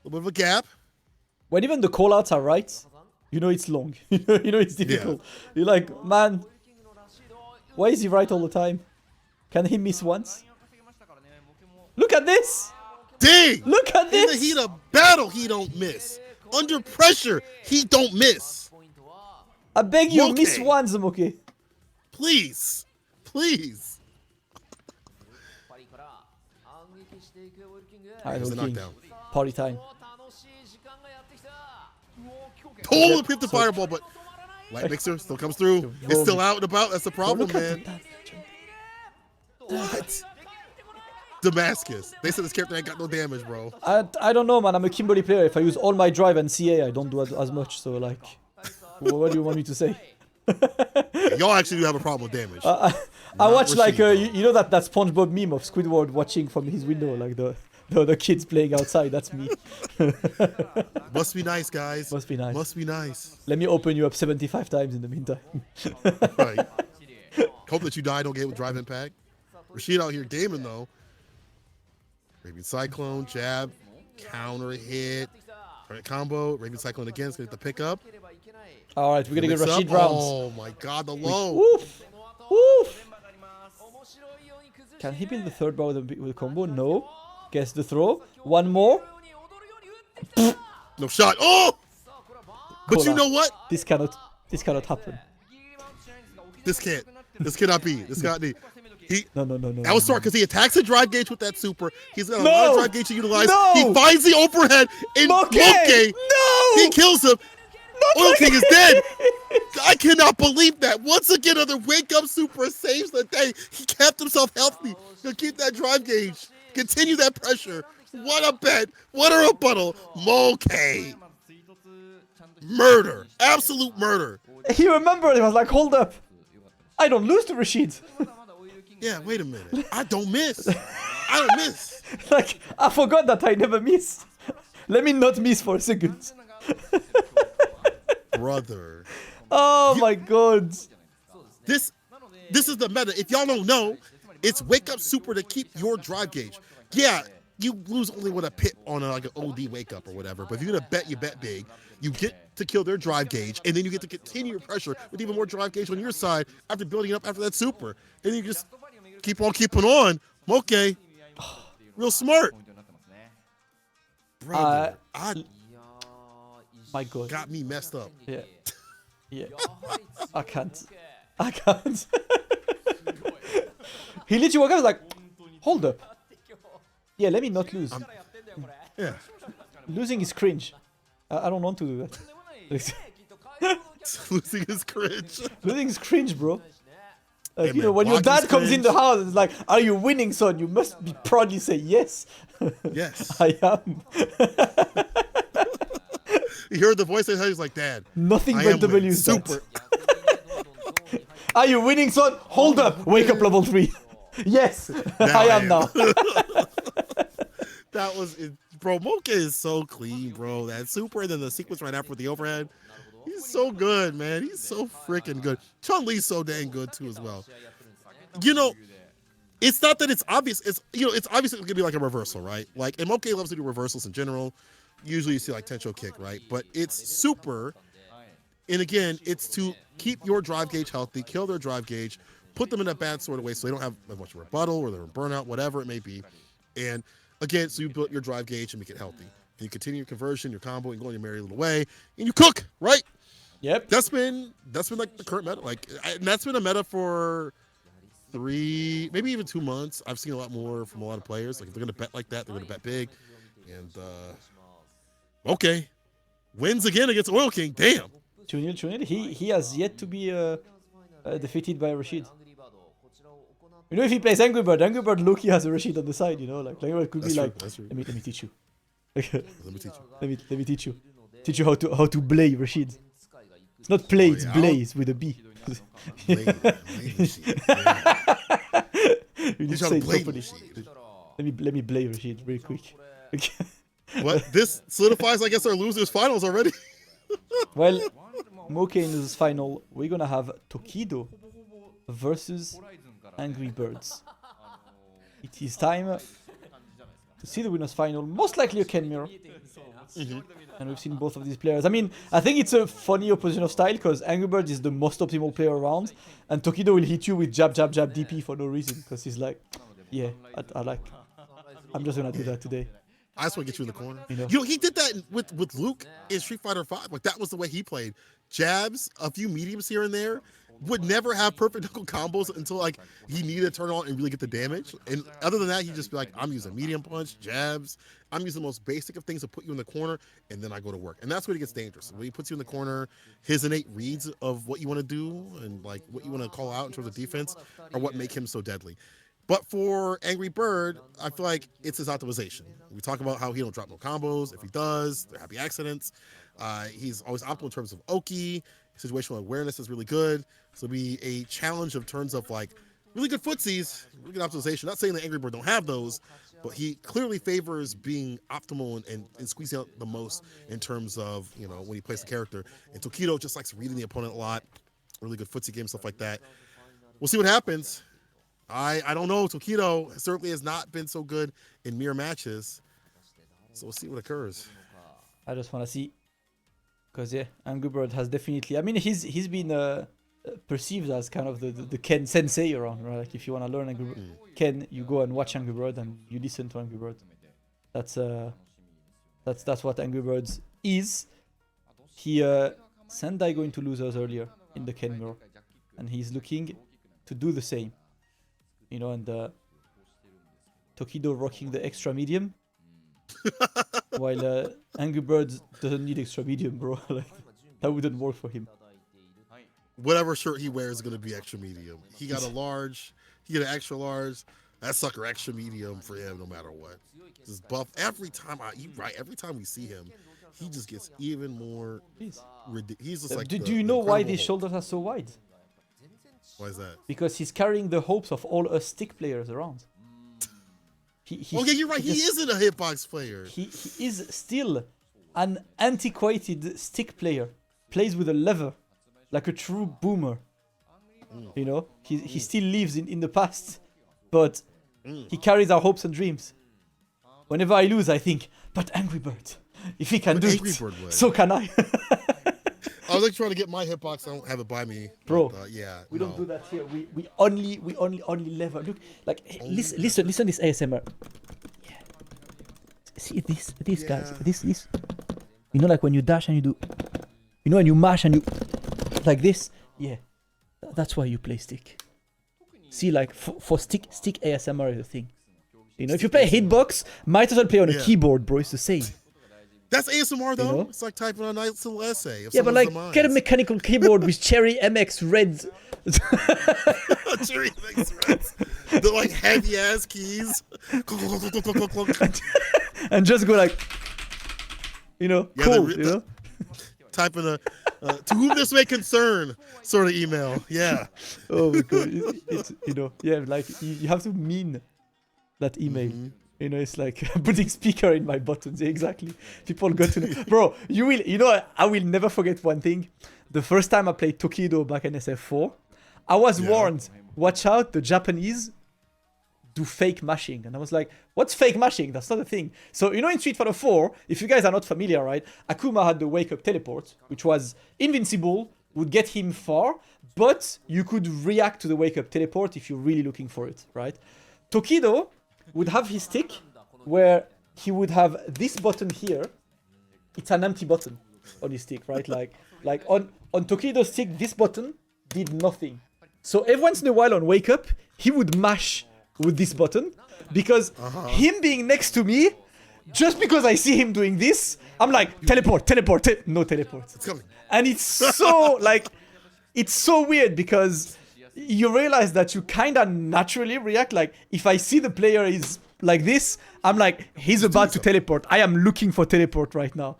little bit of a gap. When even the callouts are right, you know it's long. you know it's difficult. Yeah. You're like, man, why is he right all the time? Can he miss once? Look at this! Dang! Look at this! In the heat of battle, he don't miss. Under pressure, he don't miss. I beg you, Moke. miss once, Moke. Please. Please. Alright, knockdown. Party time. Totally picked the fireball, but light mixer still comes through. It's still out and about. That's the problem, man. What? Damascus. They said this character ain't got no damage, bro. I don't know, man. I'm a Kimberly player. If I use all my drive and CA, I don't do as much. So, like, what do you want me to say? Y'all actually do have a problem with damage. I watch, like, you know that SpongeBob meme of Squidward watching from his window, like the kids playing outside. That's me. Must be nice, guys. Must be nice. Must be nice. Let me open you up 75 times in the meantime. Right. Hope that you die. Don't get with drive impact. Rashid out here gaming though. Raven Cyclone, jab, counter hit, combo. Raven Cyclone again. It's gonna get the pickup. All right, we're gonna get Rashid rounds. Oh my God, the low. Woof, woof. Can he build the third bar with a combo? No. Guess the throw. One more. No shot. Oh! But you know what? This cannot happen. This can't. This cannot be. This cannot be. No. That was smart because he attacks the drive gauge with that super. He's got a lot No! of drive gauge to utilize. No! He finds the overhead in Moke. No! He kills him. Oil King is dead. I cannot believe that. Once again, another wake up super saves the day. He kept himself healthy. He'll keep that drive gauge. Continue that pressure. What a bet. What a rebuttal. Moke. Murder. Absolute murder. He remembered. He was like, hold up. I don't lose to Rashid. Yeah, wait a minute. I don't miss. I don't miss. Like, I forgot that I never miss. Let me not miss for a second. Brother. Oh my God. This is the meta. If y'all don't know, it's wake up super to keep your drive gauge. Yeah, you lose only with a pip on like an OD wake up or whatever. But if you're gonna bet, you bet big. You get to kill their drive gauge, and then you get to continue your pressure with even more drive gauge on your side after building up after that super. And you just keep on keeping on. Moke, real smart. Brother, my God. Got me messed up. Yeah. Yeah. I can't. He literally woke up like, hold up. Yeah, let me not lose. Yeah. Losing is cringe. I don't want to do that. Losing is cringe. Losing is cringe, bro. Like, Hey, you know, man, when your dad comes in cringe. the house, it's like, are you winning, son? You must be proudly say yes. Yes. I am. You heard the voice that he's like, Dad. Nothing I but am W's. super. Are you winning, son? Hold up. Wake up level 3. Yes. I am now. That was it. Bro, Moke is so clean, bro. That super and then the sequence right after with the overhead. He's so good, man. He's so freaking good. Chun-Li's so dang good too as well. You know, it's not that it's obvious. It's, you know, it's obviously gonna be like a reversal, right? Like, and Moke loves to do reversals in general. Usually you see like Tensho kick, right? But it's super. And again, it's to keep your drive gauge healthy, kill their drive gauge, put them in a bad sort of way so they don't have as much rebuttal or they're in burnout, whatever it may be. And again, so you build your drive gauge and make it healthy. And you continue your conversion, your combo, and go on your merry little way, and you cook, right? Yep. That's been like the current meta. Like, and that's been a meta for 3, maybe even 2 months. I've seen a lot more from a lot of players. Like, if they're gonna bet like that, they're gonna bet big. And okay, wins again against Oil King. Damn. 2-0. He has yet to be defeated by Rashid. You know, if he plays Angry Bird Loki has a Rashid on the side. You know, like Angry Bird could be like, let me teach you. Let me teach you. Let me teach you. Teach you how to play Rashid. It's not play, it's blaze with a B. Blade Rashid. Yeah. You need to say it properly. Let me play Rashid real quick. What? This solidifies, I guess, our losers finals already. Well, Moke in this final, we're gonna have Tokido versus Angry Birds. It is time to see the winners final. Most likely a Ken mirror. And we've seen both of these players. I mean, I think it's a funny opposition of style because Angry Birds is the most optimal player around, and Tokido will hit you with jab DP for no reason because he's like, yeah, I'm just gonna do that today. I just want to get you in the corner. You know? He did that with Luke in Street Fighter V. Like, that was the way he played. Jabs, a few mediums here and there. Would never have perfect knuckle combos until like he needed to turn on and really get the damage. And other than that, he'd just be like, I'm using medium punch, jabs. I'm using the most basic of things to put you in the corner, and then I go to work. And that's when it gets dangerous. When he puts you in the corner, his innate reads of what you want to do and like what you want to call out in terms of defense are what make him so deadly. But for Angry Bird, I feel like it's his optimization. We talk about how he don't drop no combos. If he does, they're happy accidents. He's always optimal in terms of Oki. Situational awareness is really good. So it'll be a challenge in terms of like really good footsies, really good optimization. Not saying that Angry Bird don't have those, but he clearly favors being optimal and squeezing out the most in terms of, you know, when he plays the character. And Tokido just likes reading the opponent a lot. Really good footsie game, stuff like that. We'll see what happens. I don't know. Tokido certainly has not been so good in mirror matches. So we'll see what occurs. I just want to see. Because, yeah, Angry Bird has definitely... I mean, he's been perceived as kind of the Ken sensei around, right? Like, if you want to learn Angry Bird, Ken, you go and watch Angry Bird and you listen to Angry Bird. That's what Angry Birds is. He sent Daigo into losers earlier in the Ken mirror. And he's looking to do the same. You know, and Tokido rocking the extra medium. While Angry Birds doesn't need extra medium, bro. Like, that wouldn't work for him. Whatever shirt he wears is going to be extra medium. He got a large, he got an extra large. That sucker extra medium for him no matter what. Just buff. Every time every time we see him, he just gets even more ridiculous. He's just like do you know why these shoulders are so wide? Why is that? Because he's carrying the hopes of all us stick players around. Oh yeah, you're right. He isn't a hitbox player. He is still an antiquated stick player. Plays with a lever, like a true boomer. You know, he still lives in the past, but he carries our hopes and dreams. Whenever I lose, I think, but Angry Bird, if he can do it, so can I. I was like trying to get my hitbox. I don't have it by me, bro. But, yeah, we don't do that here. We only lever. Look, like listen this ASMR. Yeah. See these guys. This. You know, like when you dash and you do, you know, and you mash and you like this. Yeah, that's why you play stick. See, like for stick ASMR is a thing. You know, if you play a hitbox, might as well play on a keyboard, bro. It's the same. That's ASMR though. You know? It's like typing a nice little essay. Yeah, but like get a mechanical keyboard with Cherry MX Red. Cherry MX Red. The like heavy ass keys. And just go like, you know, cool. You know, typing a to whom this may concern sort of email. Yeah. Oh my god, it's you know, yeah, like you have to mean that email. You know, it's like putting speaker in my buttons. Yeah, exactly. People got to know. Bro, I will never forget one thing. The first time I played Tokido back in SF4, I was warned, watch out, the Japanese do fake mashing. And I was like, what's fake mashing? That's not a thing. So, you know, in Street Fighter 4, if you guys are not familiar, right? Akuma had the wake up teleport, which was invincible, would get him far, but you could react to the wake up teleport if you're really looking for it, right? Tokido would have his stick where he would have this button here. It's an empty button on his stick, right? Like on Tokido's stick, this button did nothing. So every once in a while on wake up, he would mash with this button because him being next to me, just because I see him doing this, I'm like, teleport, no teleport. It's coming. And it's so, like, it's so weird because you realize that you kind of naturally react. Like, if I see the player is like this, I'm like, he's about to teleport. I am looking for teleport right now.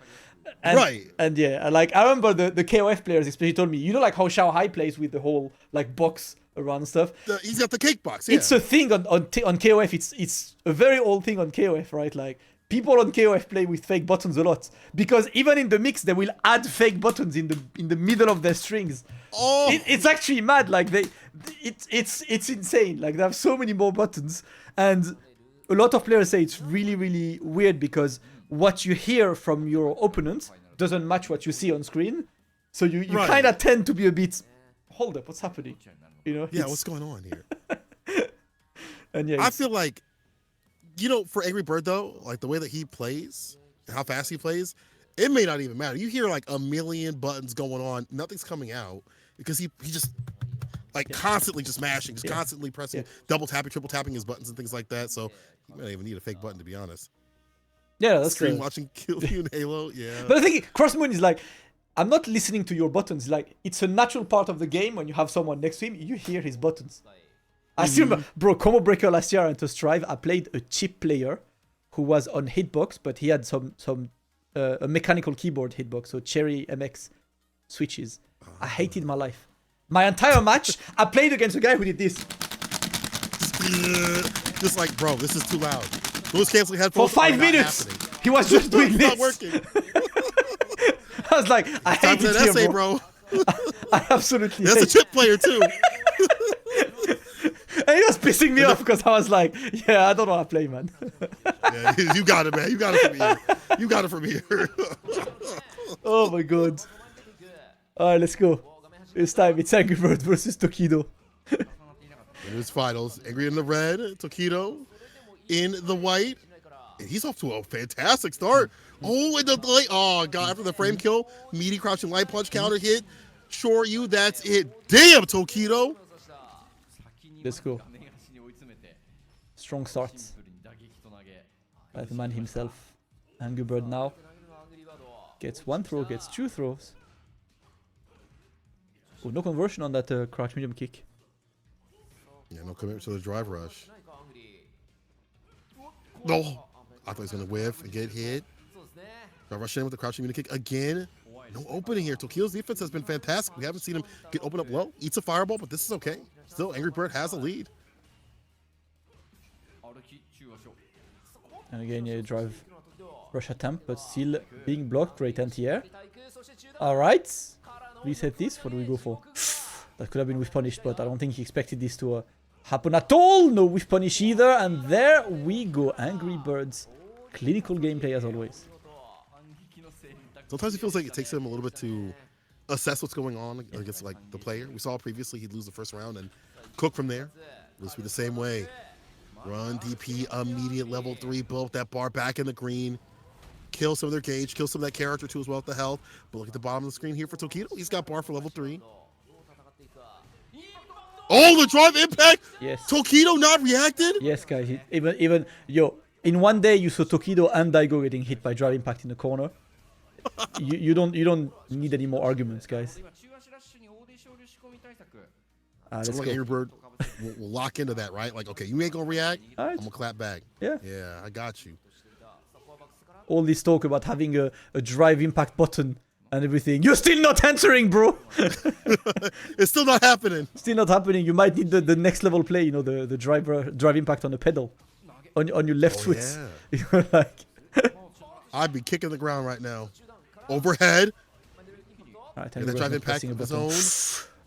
And, right. And yeah, like, I remember the KOF players especially told me, you know, like how Shanghai plays with the whole, like, box around stuff. He's got the cake box, yeah. It's a thing on KOF. It's a very old thing on KOF, right? Like, people on KOF play with fake buttons a lot. Because even in the mix, they will add fake buttons in the middle of their strings. Oh! It's actually mad. Like, it's insane. Like, they have so many more buttons. And a lot of players say it's really, really weird because what you hear from your opponent doesn't match what you see on screen. So you kind of tend to be a bit, hold up, what's happening? You know? Yeah, what's going on here? And yeah, I feel like, you know, for Angry Bird though, like the way that he plays and how fast he plays, it may not even matter. You hear like a million buttons going on, nothing's coming out because he just like constantly just mashing, just constantly pressing, double tapping, triple tapping his buttons and things like that. So you might not even need a fake button, to be honest. Yeah, that's Stream watching Kill You in Halo, yeah. But I think Crossmoon is like, I'm not listening to your buttons. Like, it's a natural part of the game when you have someone next to him, you hear his buttons. I still remember, bro, Combo Breaker last year at Strive, I played a cheap player who was on hitbox, but he had a mechanical keyboard hitbox, so Cherry MX switches. I hated my life. My entire match, I played against a guy who did this. Just like, bro, this is too loud. Those canceling headphones for 5 minutes. He was just doing this. It's not working. I was like, I hate it here, essay, bro. I absolutely That's hate a chip player too. And he was pissing me off because I was like, yeah, I don't know how to play, man. Yeah, you got it, man. You got it from here. You got it from here. Oh my god. Alright, let's go. It's time. It's Angry Bird versus Tokido. In his finals, Angry in the red, Tokido in the white. And he's off to a fantastic start. Oh, and the light. Oh, God. After the frame kill, meaty crouching light punch counter hit. Sure you, that's it. Damn, Tokido. Let's go. Strong starts. By the man himself. Angry Bird now. Gets one throw, gets two throws. Oh, no conversion on that crouch medium kick. Yeah, no commitment to the drive rush. No. I thought he was going to whiff and get hit. Drive rush in with the crouching medium kick again. No opening here. Tokido's defense has been fantastic. We haven't seen him get open up low. Eats a fireball, but this is okay. Still, Angry Bird has a lead. And again, yeah, drive rush attempt, but still being blocked. Great anti-air. Alright. Reset this. What do we go for? That could have been whiff punish, but I don't think he expected this to happen at all. No whiff punish either. And there we go. Angry Birds. Clinical gameplay as always. Sometimes it feels like it takes him a little bit to assess what's going on against like the player. We saw previously he'd lose the first round and cook from there. This will be the same way. Run, DP, immediate level 3, build that bar back in the green. Kill some of their gauge, kill some of that character too as well with the health. But look at the bottom of the screen here for Tokido. He's got bar for level 3. Oh, the drive impact! Yes. Tokido not reacted? Yes, guys. Even yo, in one day you saw Tokido and Daigo getting hit by drive impact in the corner. you don't need any more arguments, guys. Let's go. Angry Bird will lock into that, right? Like, okay, you ain't gonna react. Right. I'm gonna clap back. Yeah. Yeah, I got you. All this talk about having a drive impact button and everything. You're still not answering, bro. It's still not happening. Still not happening. You might need the next level play. You know, the drive impact on the pedal, on your left foot. Yeah. You're like. I'd be kicking the ground right now. Overhead. Alright, and the drive impact of his own.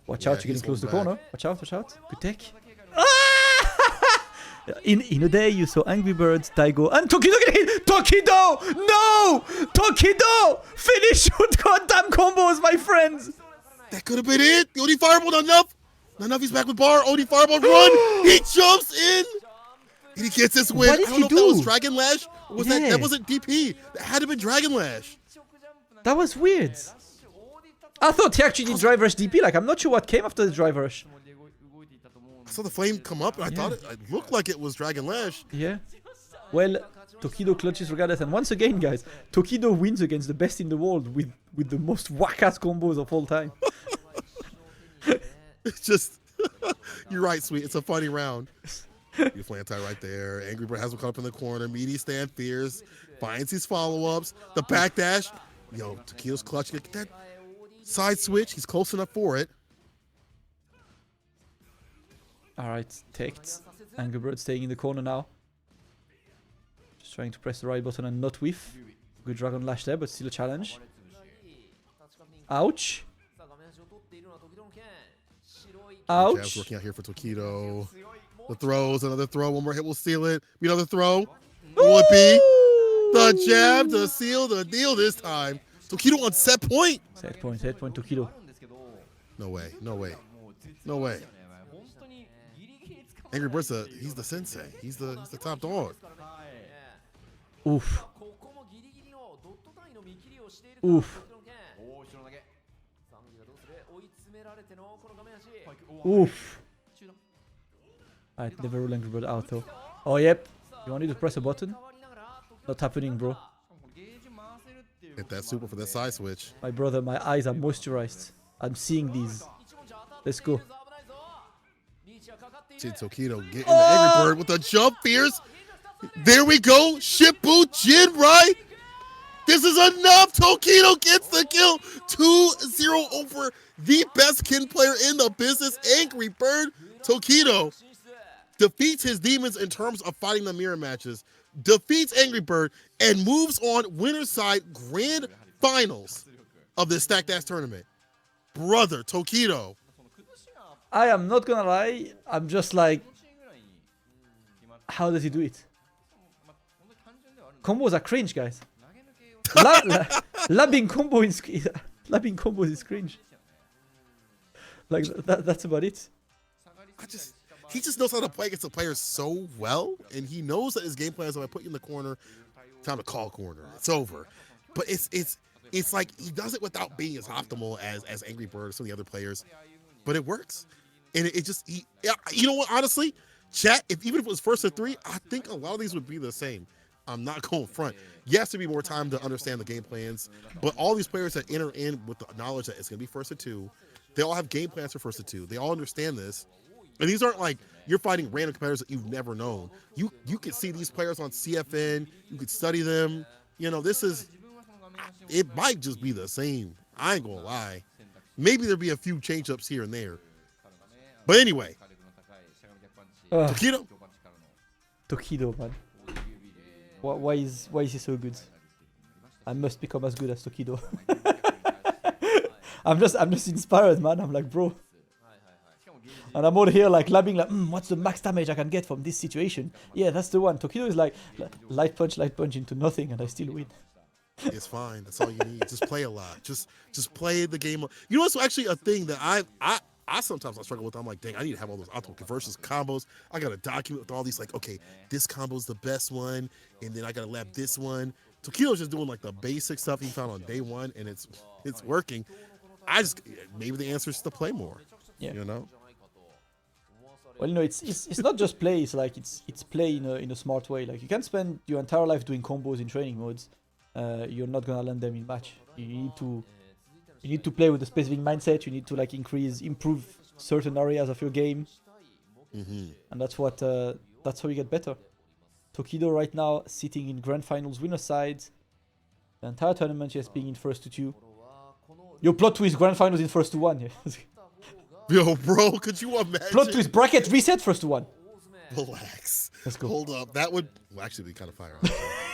Watch out, you're getting close to the corner. Watch out, watch out. Good take. In a day, you saw Angry Birds, Daigo, and Tokido getting hit! Tokido! No! Tokido! Finish your goddamn combos, my friends! That could have been it. The OD fireball, not enough. Not enough, he's back with bar. OD fireball, run! He jumps in! And he gets this win. What did I don't he know if do? that was Dragon Lash. Or was that wasn't DP. That had to be Dragon Lash. That was weird. I thought he actually did drive rush DP. Like, I'm not sure what came after the drive rush. I saw the flame come up, and I thought it looked like it was Dragon Lash. Yeah. Well, Tokido clutches regardless. And once again, guys, Tokido wins against the best in the world with the most whack-ass combos of all time. It's just, you're right, Sweet. It's a funny round. Beautiful anti right there. Angry Bird has him caught up in the corner. Meaty stand fierce. Finds his follow-ups. The backdash. Yo, Tokido's clutch. Get that side switch. He's close enough for it. Alright, taked. Angry Bird staying in the corner now. Just trying to press the right button and not whiff. Good Dragon Lash there, but still a challenge. Ouch. Ouch. Jab's working out here for Tokido. The throws, another throw. One more hit will seal it. Another throw. Will it be the jab to seal the deal this time? Tokido on set point. Set point Tokido. No way, no way, no way. Angry Bird's he's the sensei. He's the top dog. Oof. Oof. Oof. Alright, never rule Angry Bird out though. Oh yep. You want me to press a button? Not happening, bro. Hit that super for that side switch. My brother, my eyes are moisturized. I'm seeing these. Let's go. Tokido getting the Angry Bird with a jump fierce. There we go. Shippu Jinrai. This is enough. Tokido gets the kill. 2-0 over the best kin player in the business, Angry Bird. Tokido defeats his demons in terms of fighting the mirror matches, defeats Angry Bird, and moves on winner's side grand finals of this stacked ass tournament. Brother, Tokido. I am not gonna lie, I'm just like, how does he do it? Combos are cringe, guys. Labbing combos is cringe. Like that's about it. He just knows how to play against the players so well, and he knows that his game plan is if I put you in the corner, time to call corner. It's over. But it's like he does it without being as optimal as Angry Bird or some of the other players. But it works. And it just, you know what, honestly, chat, even if it was first to three, I think a lot of these would be the same. I'm not going front. Yes, there'd be more time to understand the game plans, but all these players that enter in with the knowledge that it's going to be first to two, they all have game plans for first to two. They all understand this. And these aren't like you're fighting random competitors that you've never known. You can see these players on CFN. You could study them. You know, it might just be the same. I ain't going to lie. Maybe there'll be a few change-ups here and there. But anyway, Tokido, man. Why is he so good? I must become as good as Tokido. I'm just inspired, man. I'm like, bro. And I'm all here like labbing like, what's the max damage I can get from this situation? Yeah, that's the one. Tokido is like light punch into nothing, and I still win. It's fine. That's all you need. Just play a lot. Just play the game. You know what's actually a thing that I sometimes struggle with. I'm like, dang, I need to have all those auto conversions combos. I got to document with all these, like, okay, this combo's the best one, and then I got to lab this one. Tokido's just doing like the basic stuff he found on day one, and it's working. Maybe the answer is to play more. Yeah. You know. Well, you know, it's not just play. It's like it's play in a smart way. Like you can't spend your entire life doing combos in training modes. You're not gonna land them in match. You need to play with a specific mindset. You need to like improve certain areas of your game, and that's how you get better. Tokido right now sitting in grand finals winner side. The entire tournament just being in first to two. Your plot twist grand finals in first to one. Yeah. Yo, bro, could you imagine? Plot twist bracket reset first to one. Relax. Let's go. Hold up. That would actually be kind of fire.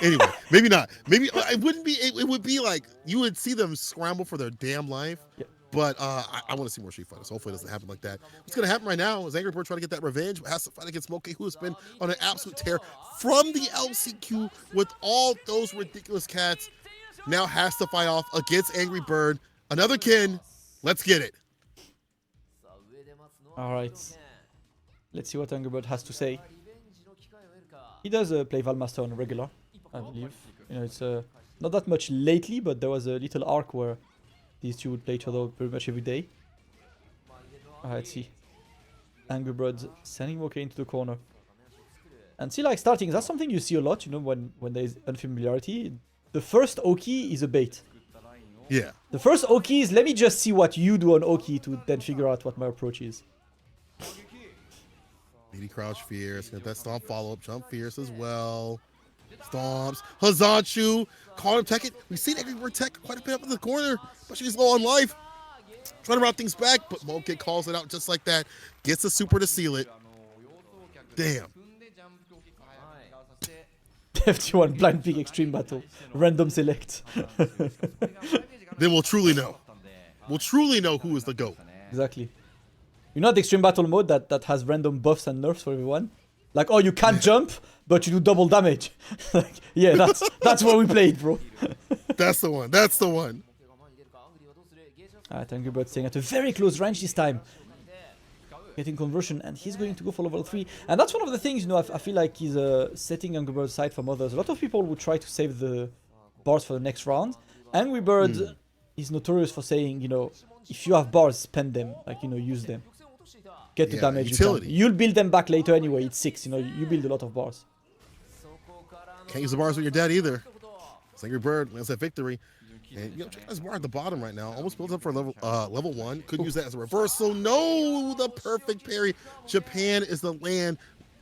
Anyway, maybe not. Maybe it wouldn't be. It would be like you would see them scramble for their damn life. Yeah. But I want to see more Street Fighters. Hopefully it doesn't happen like that. What's going to happen right now is Angry Bird trying to get that revenge. Has to fight against Moke, who has been on an absolute tear from the LCQ with all those ridiculous cats. Now has to fight off against Angry Bird. Another kin. Let's get it. All right. Let's see what Angry Bird has to say. He does play Valmaster on regular, I believe. You know, it's not that much lately, but there was a little arc where these two would play each other pretty much every day. Alright, see. Angry Bird sending Moke into the corner. And see, like, starting, that's something you see a lot, you know, when there's unfamiliarity. The first Oki is a bait. Yeah. The first Oki is, let me just see what you do on Oki to then figure out what my approach is. Meaty crouch fierce. Got that stomp follow-up. Jump fierce as well. Stomps. Hazanchu. Caught him tech it. We've seen everywhere tech quite a bit up in the corner. But she's low on life. Trying to route things back, but Moke calls it out just like that. Gets the super to seal it. Damn. FT1 blind pick extreme battle. Random select. Then we'll truly know. We'll truly know who is the GOAT. Exactly. You know the extreme battle mode that has random buffs and nerfs for everyone? Like, oh, you can't jump, but you do double damage. Like, yeah, that's what we played, bro. That's the one. That's the one. Alright, Angry Bird staying at a very close range this time. Getting conversion, and he's going to go for level 3. And that's one of the things, you know, I feel like he's setting Angry Bird aside from others. A lot of people would try to save the bars for the next round. Angry Bird is notorious for saying, you know, if you have bars, spend them. Like, you know, use them. Get the damage utility. you can. You'll build them back later anyway. It's 6, you know, you build a lot of bars. Can't use the bars when you're dead either. It's Angry Bird lands that victory. And you know, check out his bar at the bottom right now. Almost built up for level 1. Could use that as a reversal. No, the perfect parry. Japan is the land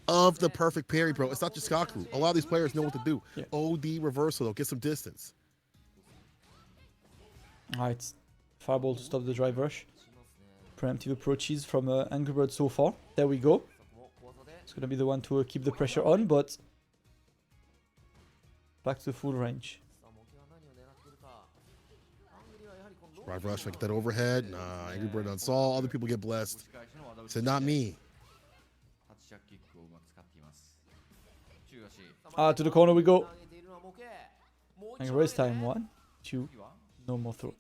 of the perfect parry, bro. It's not just Kaku. A lot of these players know what to do. Yeah. OD reversal, though. Get some distance. Alright, fireball to stop the drive rush. Preemptive approaches from Angry Bird so far. There we go. It's gonna be the one to keep the pressure on, but back to full range. Drive rush, get that overhead. Nah, Angry Bird unsaw. Other people get blessed. Said, not me. To the corner we go. Angry Bird's time. 1, 2, no more throw.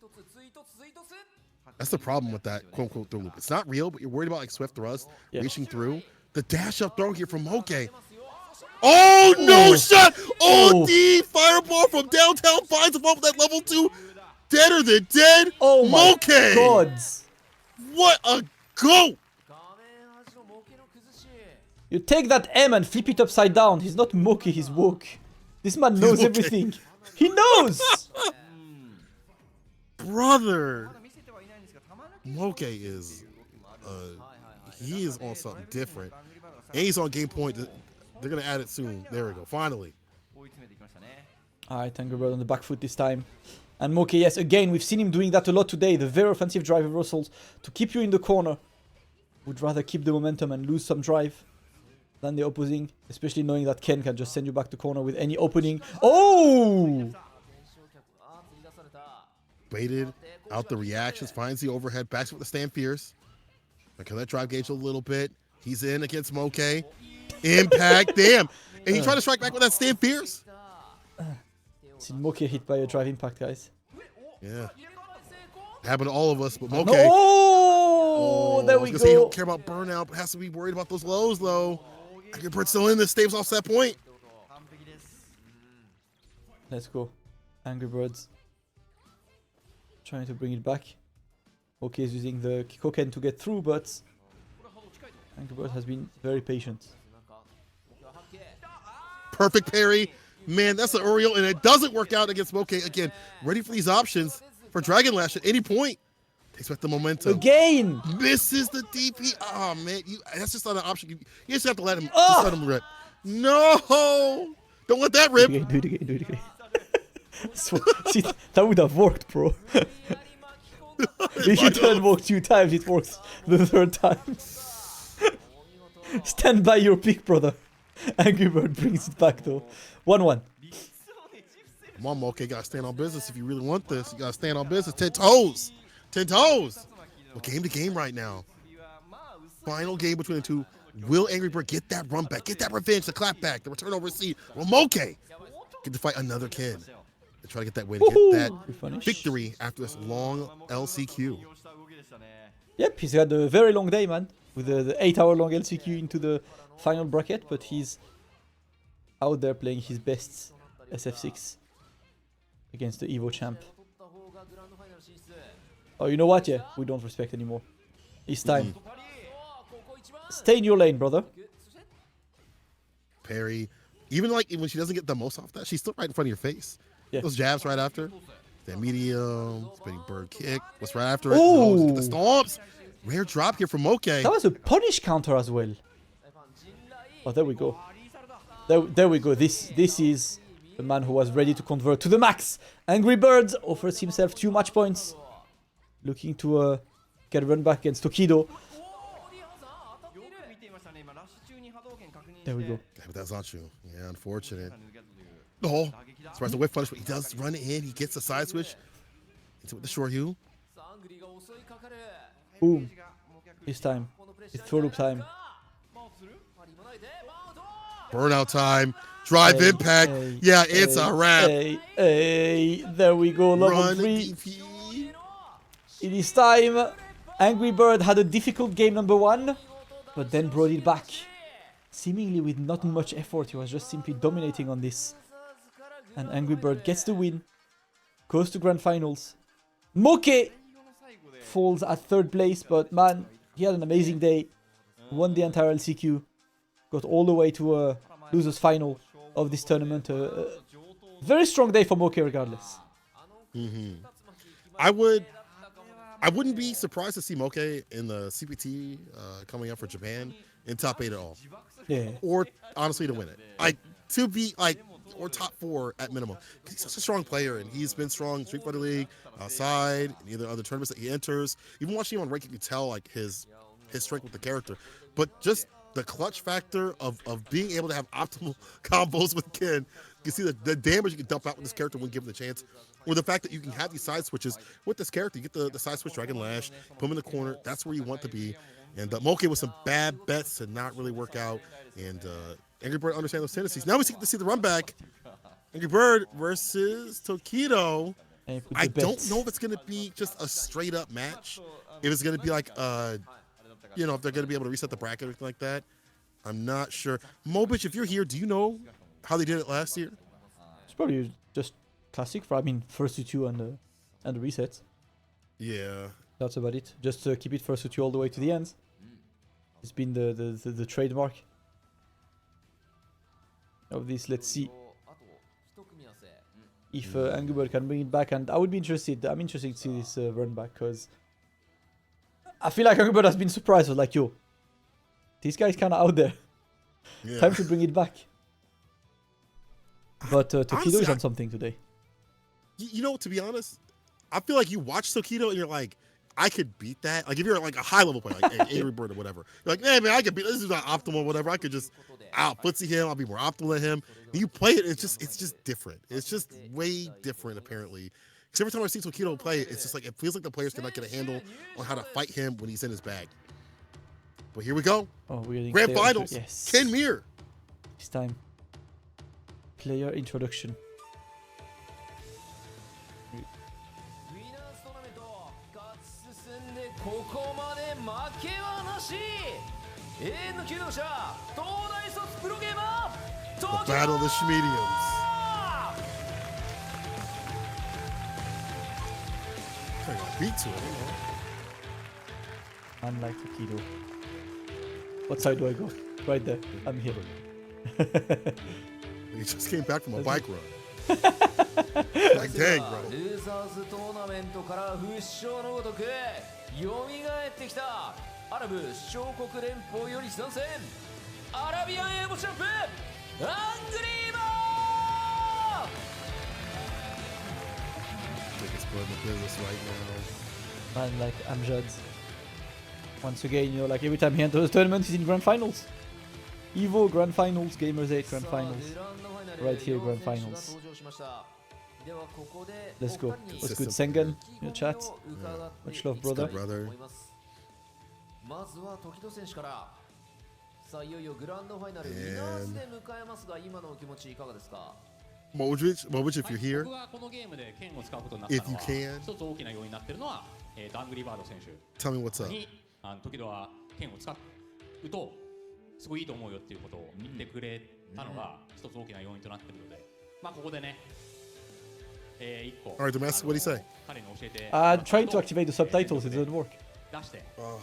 That's the problem with that quote-unquote throw loop. It's not real, but you're worried about like swift thrust, reaching through. The dash-up throw here from Moke. Oh, no shot! OD fireball from downtown finds him up with that level 2. Deader than dead. Oh my Moke! god! What a goat! You take that M and flip it upside down. He's not Moke, he's woke. This man knows everything. He knows! Brother! Moke is, he is on something different. And he's on game point. They're going to add it soon. There we go. Finally. Alright, Angry Bird on the back foot this time. And Moke, yes, again, we've seen him doing that a lot today. The very offensive drive reversals to keep you in the corner. Would rather keep the momentum and lose some drive than the opposing. Especially knowing that Ken can just send you back to corner with any opening. Oh! Baited out the reactions, finds the overhead, backs with the stand fierce. Can that drive gauge a little bit? He's in against Moke. Impact, damn. And he tried to strike back with that stand fierce. Seen Moke hit by a drive impact, guys. Yeah. Happened to all of us, but Moke. No! Oh, there we go. He don't care about burnout, but has to be worried about those lows, though. Angry Bird still in this, staves off that point. Let's go. Angry Birds. Trying to bring it back. Moke is using the Kikoken to get through, but Angry Bird has been very patient. Perfect parry. Man, that's an Oriole, and it doesn't work out against Moke. Again, ready for these options for Dragon Lash at any point. Takes back the momentum. Again! Misses the DP. Oh, man. That's just not an option. You just have to let him, just let him rip. No! Don't let that rip. Do it again, do it again. So, see, that would have worked, bro. If you turn Moke 2 times, it works the 3rd time. Stand by your pick, brother. Angry Bird brings it back, though. 1-1. Come on, Moke. Gotta stand on business if you really want this. You gotta stand on business. 10 toes. 10 toes. Well, game to game right now. Final game between the two. Will Angry Bird get that run back? Get that revenge, the clap back, the return over seat? Will Moke get to fight another kid? And try to get that win, get that victory after this long LCQ. Yep, he's had a very long day, man. With the 8-hour-long LCQ into the final bracket, but he's out there playing his best SF6 against the Evo champ. Oh, you know what? Yeah, we don't respect anymore. It's time. Stay in your lane, brother. parry. Even like when she doesn't get the most off that, she's still right in front of your face. Yeah. Those jabs right after. That medium, spinning bird kick. What's right after it? Ooh. No, get the stomps. Rare drop here from Moke. That was a punish counter as well. Oh, there we go. There we go. This is the man who was ready to convert to the max. Angry Bird offers himself 2 match points. Looking to get a run back against Tokido. There we go. Yeah, but that's not you. Yeah, unfortunate. Oh, tries to whip punish, but he does run it in. He gets a side switch. Into with the short hue. Boom. This time. It's throw loop time. Burnout time. Drive impact. Yeah, it's a wrap. There we go. Level Run 3. DP. It is time. Angry Bird had a difficult game number 1, but then brought it back. Seemingly with not much effort, he was just simply dominating on this. And Angry Bird gets the win. Goes to Grand Finals. Moke falls at 3rd place, but man, he had an amazing day. Won the entire LCQ. Got all the way to losers final of this tournament. Very strong day for Moke regardless. I wouldn't be surprised to see Moke in the CPT coming up for Japan in top 8 at all. Yeah. Or honestly to win it. Like to be like or top 4 at minimum. He's such a strong player and he's been strong in Street Fighter League, outside, and either other tournaments that he enters. Even watching him on ranking, you can tell like his strength with the character. But just the clutch factor of being able to have optimal combos with Ken. You can see the damage you can dump out with this character when given the chance. Or the fact that you can have these side switches with this character. You get the side switch Dragon Lash, put him in the corner. That's where you want to be. And Moke with some bad bets to not really work out. And Angry Bird understands those tendencies. Now we get to see the run back. Angry Bird versus Tokido. I don't know if it's going to be just a straight up match. If it's going to be like, you know, if they're going to be able to reset the bracket or anything like that. I'm not sure. Mobich, if you're here, do you know how they did it last year? It's probably just classic for, I mean, first to 2 and the reset. Yeah. That's about it. Just keep it first to 2 all the way to the end. It's been the trademark of this. Let's see if Angry Bird can bring it back, and I would be interested. I'm interested to see this run back because I feel like Angry Bird has been surprised. I was like, yo, this guy's kind of out there. Yeah. Time to bring it back. But Tokido is on something today. You know, to be honest, I feel like you watch Tokido and you're like, I could beat that. Like if you're like a high level player, like Angry Bird or whatever, you're like, hey man, I could beat this. Is not optimal, or whatever. I could just out footsie him. I'll be more optimal than him. And you play it, it's just different. It's just way different apparently. Because every time I see Tokido play, it's just like it feels like the players cannot get a handle on how to fight him when he's in his bag. But here we go. Oh, we're Grand Finals. Yes. Ken Mir. This time. Player introduction. The Battle of the Schmediums. I got beat to it. Unlike Tokido. What side do I go? Right there. I'm here. He just came back from a bike run. Like, dang, bro. Biggest blood in the business right now. Man, like Amjad. Once again, you know, like every time he enters the tournament, he's in Grand Finals. Evo, Grand Finals, Gamers 8, Grand Finals. Right here, Grand Finals. Let's go. What's good, Sengen? In the chat. Yeah. Much love, brother. Good, brother. Modric, if you're here, if you can, tell me what's up. 時々は剣を使うとすごいいいと思うよっていうことを言ってくれたのが一つ大きな要因となっているので、まあここでね、一個。All right, Domestic, what do you say? Trying to activate the subtitles, it doesn't work. 出して。Oh,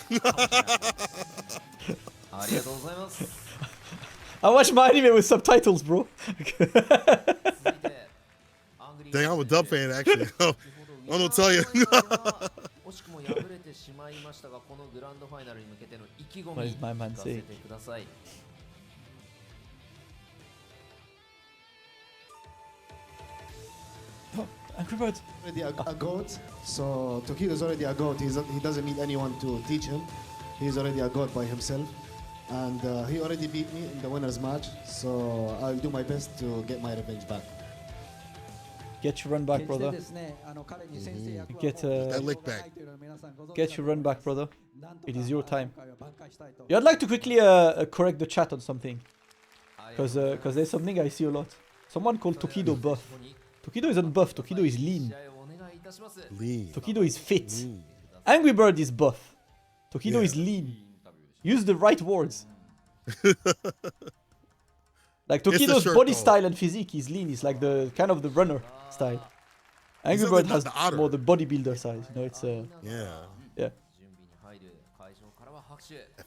damn. ありがとうございます。I watch my anime with subtitles, bro. Dang, I'm a dub fan actually. I'm gonna tell you. What is my man saying? Oh, Angry Bird. Already a goat, so Tokido is already a goat. He doesn't need anyone to teach him. He's already a goat by himself. And he already beat me in the winner's match, so I'll do my best to get my revenge back. Get your run back, brother. Get That lick back. Get your run back, brother. It is your time. Yeah, I'd like to quickly correct the chat on something. Because there's something I see a lot. Someone called Tokido buff. Tokido isn't buff, Tokido is lean. Lean. Tokido is fit. Angry Bird is buff. Tokido is lean. Use the right words. Like Tokido's body style and physique is lean. It's like the kind of the runner style. Angry Bird has more the bodybuilder side. You know, it's yeah.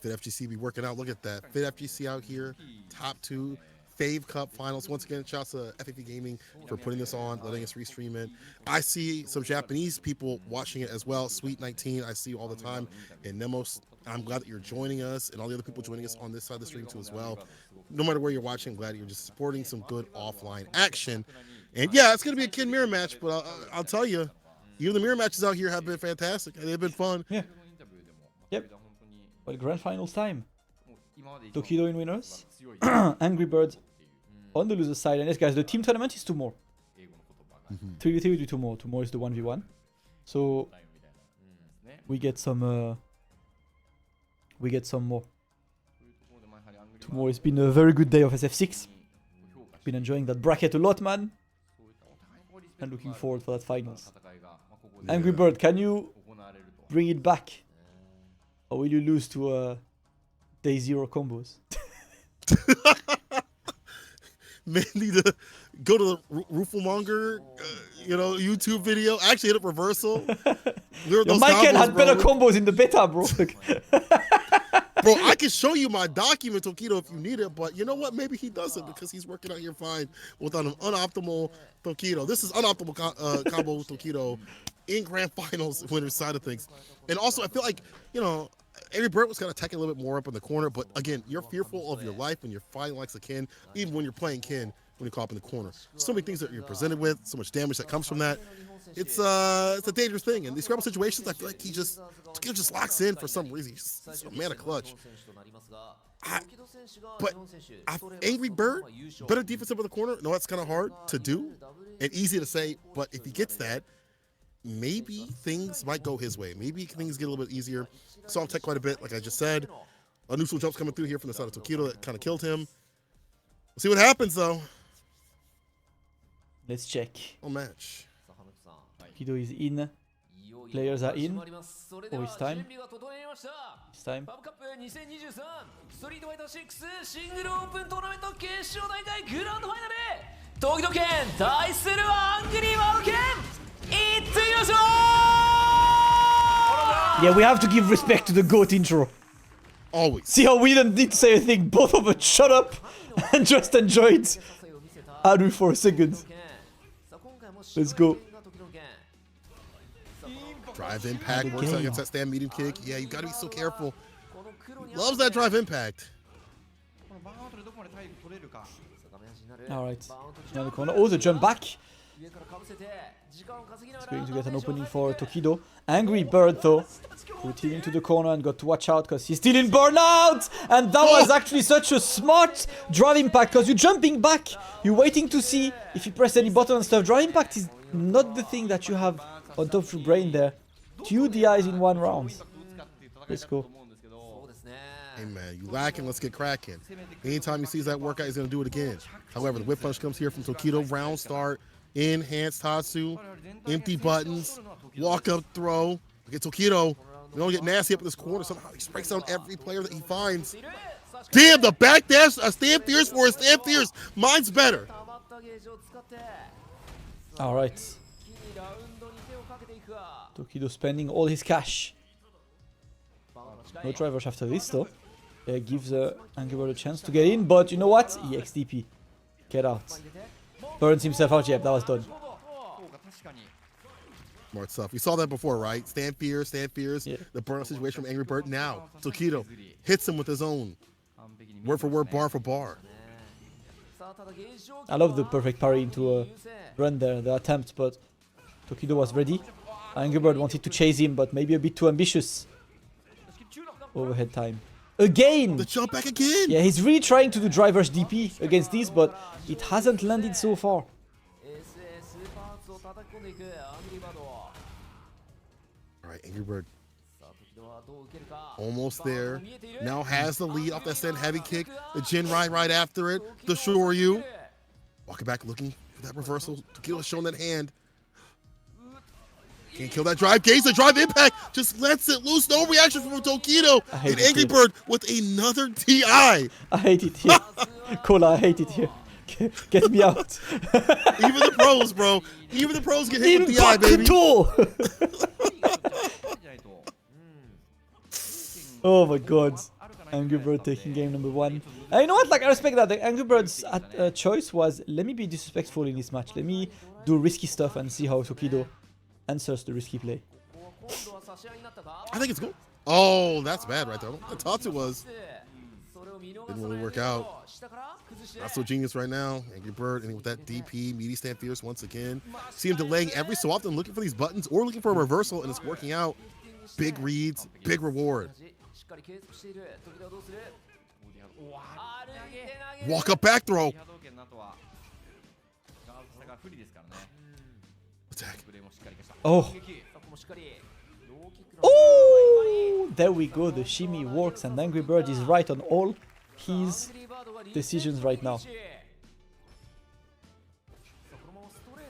FitFGC be working out. Look at that. FitFGC out here. Top 2. FAVCUP finals. Once again, shouts to FAV Gaming for putting this on, letting us restream it. I see some Japanese people watching it as well. Sweet19, I see you all the time. And Nemos, I'm glad that you're joining us, and all the other people joining us on this side of the stream too as well. No matter where you're watching, I'm glad you're just supporting some good offline action. And yeah, it's going to be a kid mirror match, but I'll tell you, even the mirror matches out here have been fantastic. They've been fun. Yeah. Yep. Well, grand finals time. Tokido in winners. Angry Bird on the loser side. And yes, guys, the team tournament is 2 more. 3v3 we do 2 more. 2 more is the 1v1. So we get some more. Tomorrow has been a very good day of SF6. Been enjoying that bracket a lot, man. And looking forward for that finals. Angry Bird, can you bring it back? Or will you lose to day 0 combos? May need to go to the Rooflemonger, YouTube video. Actually, hit up reversal. Michael had better combos in the beta, bro. Bro, I can show you my document, Tokido, if you need it, but you know what? Maybe he doesn't because he's working out here fine with an unoptimal Tokido. This is unoptimal combo with Tokido in grand finals winner's side of things. And also, I feel like, Angry Bird was kind of attacking a little bit more up in the corner, but again, you're fearful of your life when you're fighting like a Kin, even when you're playing Kin, when you call up in the corner. So many things that you're presented with, so much damage that comes from that. It's a dangerous thing. And these scramble situations, I feel like Tokido just locks in for some reason. He's a man of clutch. But Angry Bird, better defensive in the corner. No, that's kind of hard to do and easy to say, but if he gets that, maybe things might go his way. Maybe things get a little bit easier. Saw him tech quite a bit, like I just said. A neutral jump's coming through here from the side of Tokido that kind of killed him. We'll see what happens, though. Let's check. Oh, match. Tokido is in. Players are in. Oh, it's time. It's time. Yeah, we have to give respect to the GOAT intro. Always. See how we didn't need to say a thing. Both of us shut up and just enjoyed Aru for a second. Let's go. Drive impact works out against that stand medium kick. Yeah, you gotta be so careful. Loves that drive impact. Alright. Down the corner. Oh, the jump back. He's going to get an opening for Tokido. Angry Bird, though, put him into the corner and got to watch out because he's still in burnout. And that was actually such a smart drive impact because you're jumping back. You're waiting to see if you press any button and stuff. Drive impact is not the thing that you have on top of your brain there. 2 DIs in 1 round. Let's go. Hey man, you lacking, let's get cracking. Anytime he sees that workout, he's gonna do it again. However, the whip punch comes here from Tokido. Round start, enhanced Tatsu, empty buttons, walk up throw. Get Tokido. We don't get nasty up in this corner. Somehow he breaks down every player that he finds. Damn, the back dash, a stand fierce for a stand fierce. Mine's better. Alright. Tokido spending all his cash. No try rush after this though. gives Angry Bird a chance to get in, but you know what? EXDP. Get out. Burns himself out. Yep, that was done. Smart stuff. We saw that before, right? Stand fierce. Yeah. The burnout situation from Angry Bird. Now, Tokido hits him with his own. Word for word, bar for bar. I love the perfect parry into a run there, the attempt, but Tokido was ready. Angry Bird wanted to chase him, but maybe a bit too ambitious. Overhead time. Again! The jump back again! Yeah, he's really trying to do driver's DP against this, but it hasn't landed so far. Alright, Angry Bird. Almost there. Now has the lead off that send heavy kick. The Jinrai right after it. The Shoryu. Walking back looking for that reversal. Tokido has shown that hand. Can't kill that drive. Gauge the drive impact. Just lets it loose. No reaction from Tokido. And Angry Bird with another TI. I hate it here. Cola, I hate it here. Get me out. Even the pros, bro. Even the pros get hit with TI, baby. Oh my god. Angry Bird taking game number 1. And you know what? Like, I respect that. The Angry Bird's choice was, let me be disrespectful in this match. Let me do risky stuff and see how Tokido answers the risky play. I think it's cool. Oh, that's bad right there. The Tatsu was. Didn't really work out. Not so genius right now. Angry Bird, and with that DP, meaty stand fierce once again. See him delaying every so often, looking for these buttons or looking for a reversal, and it's working out. Big reads, big reward. Walk up back throw. Attack. Oh. Oh! There we go. The shimmy works, and Angry Bird is right on all his decisions right now.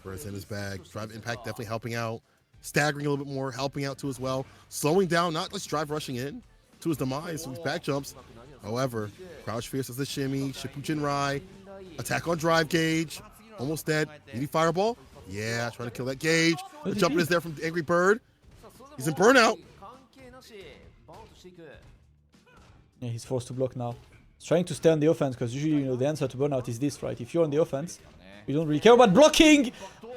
Bird's in his bag. Drive impact definitely helping out. Staggering a little bit more, helping out too as well. Slowing down, not just drive rushing in to his demise with his back jumps. However, crouch fierce as the shimmy. Shippu Jinrai. Attack on drive gauge. Almost dead. Meaty fireball. Yeah, trying to kill that gauge. The jumping is there from Angry Bird. He's in burnout. Yeah, he's forced to block now. He's trying to stay on the offense, because usually, you know, the answer to burnout is this, right? If you're on the offense, you don't really care about blocking.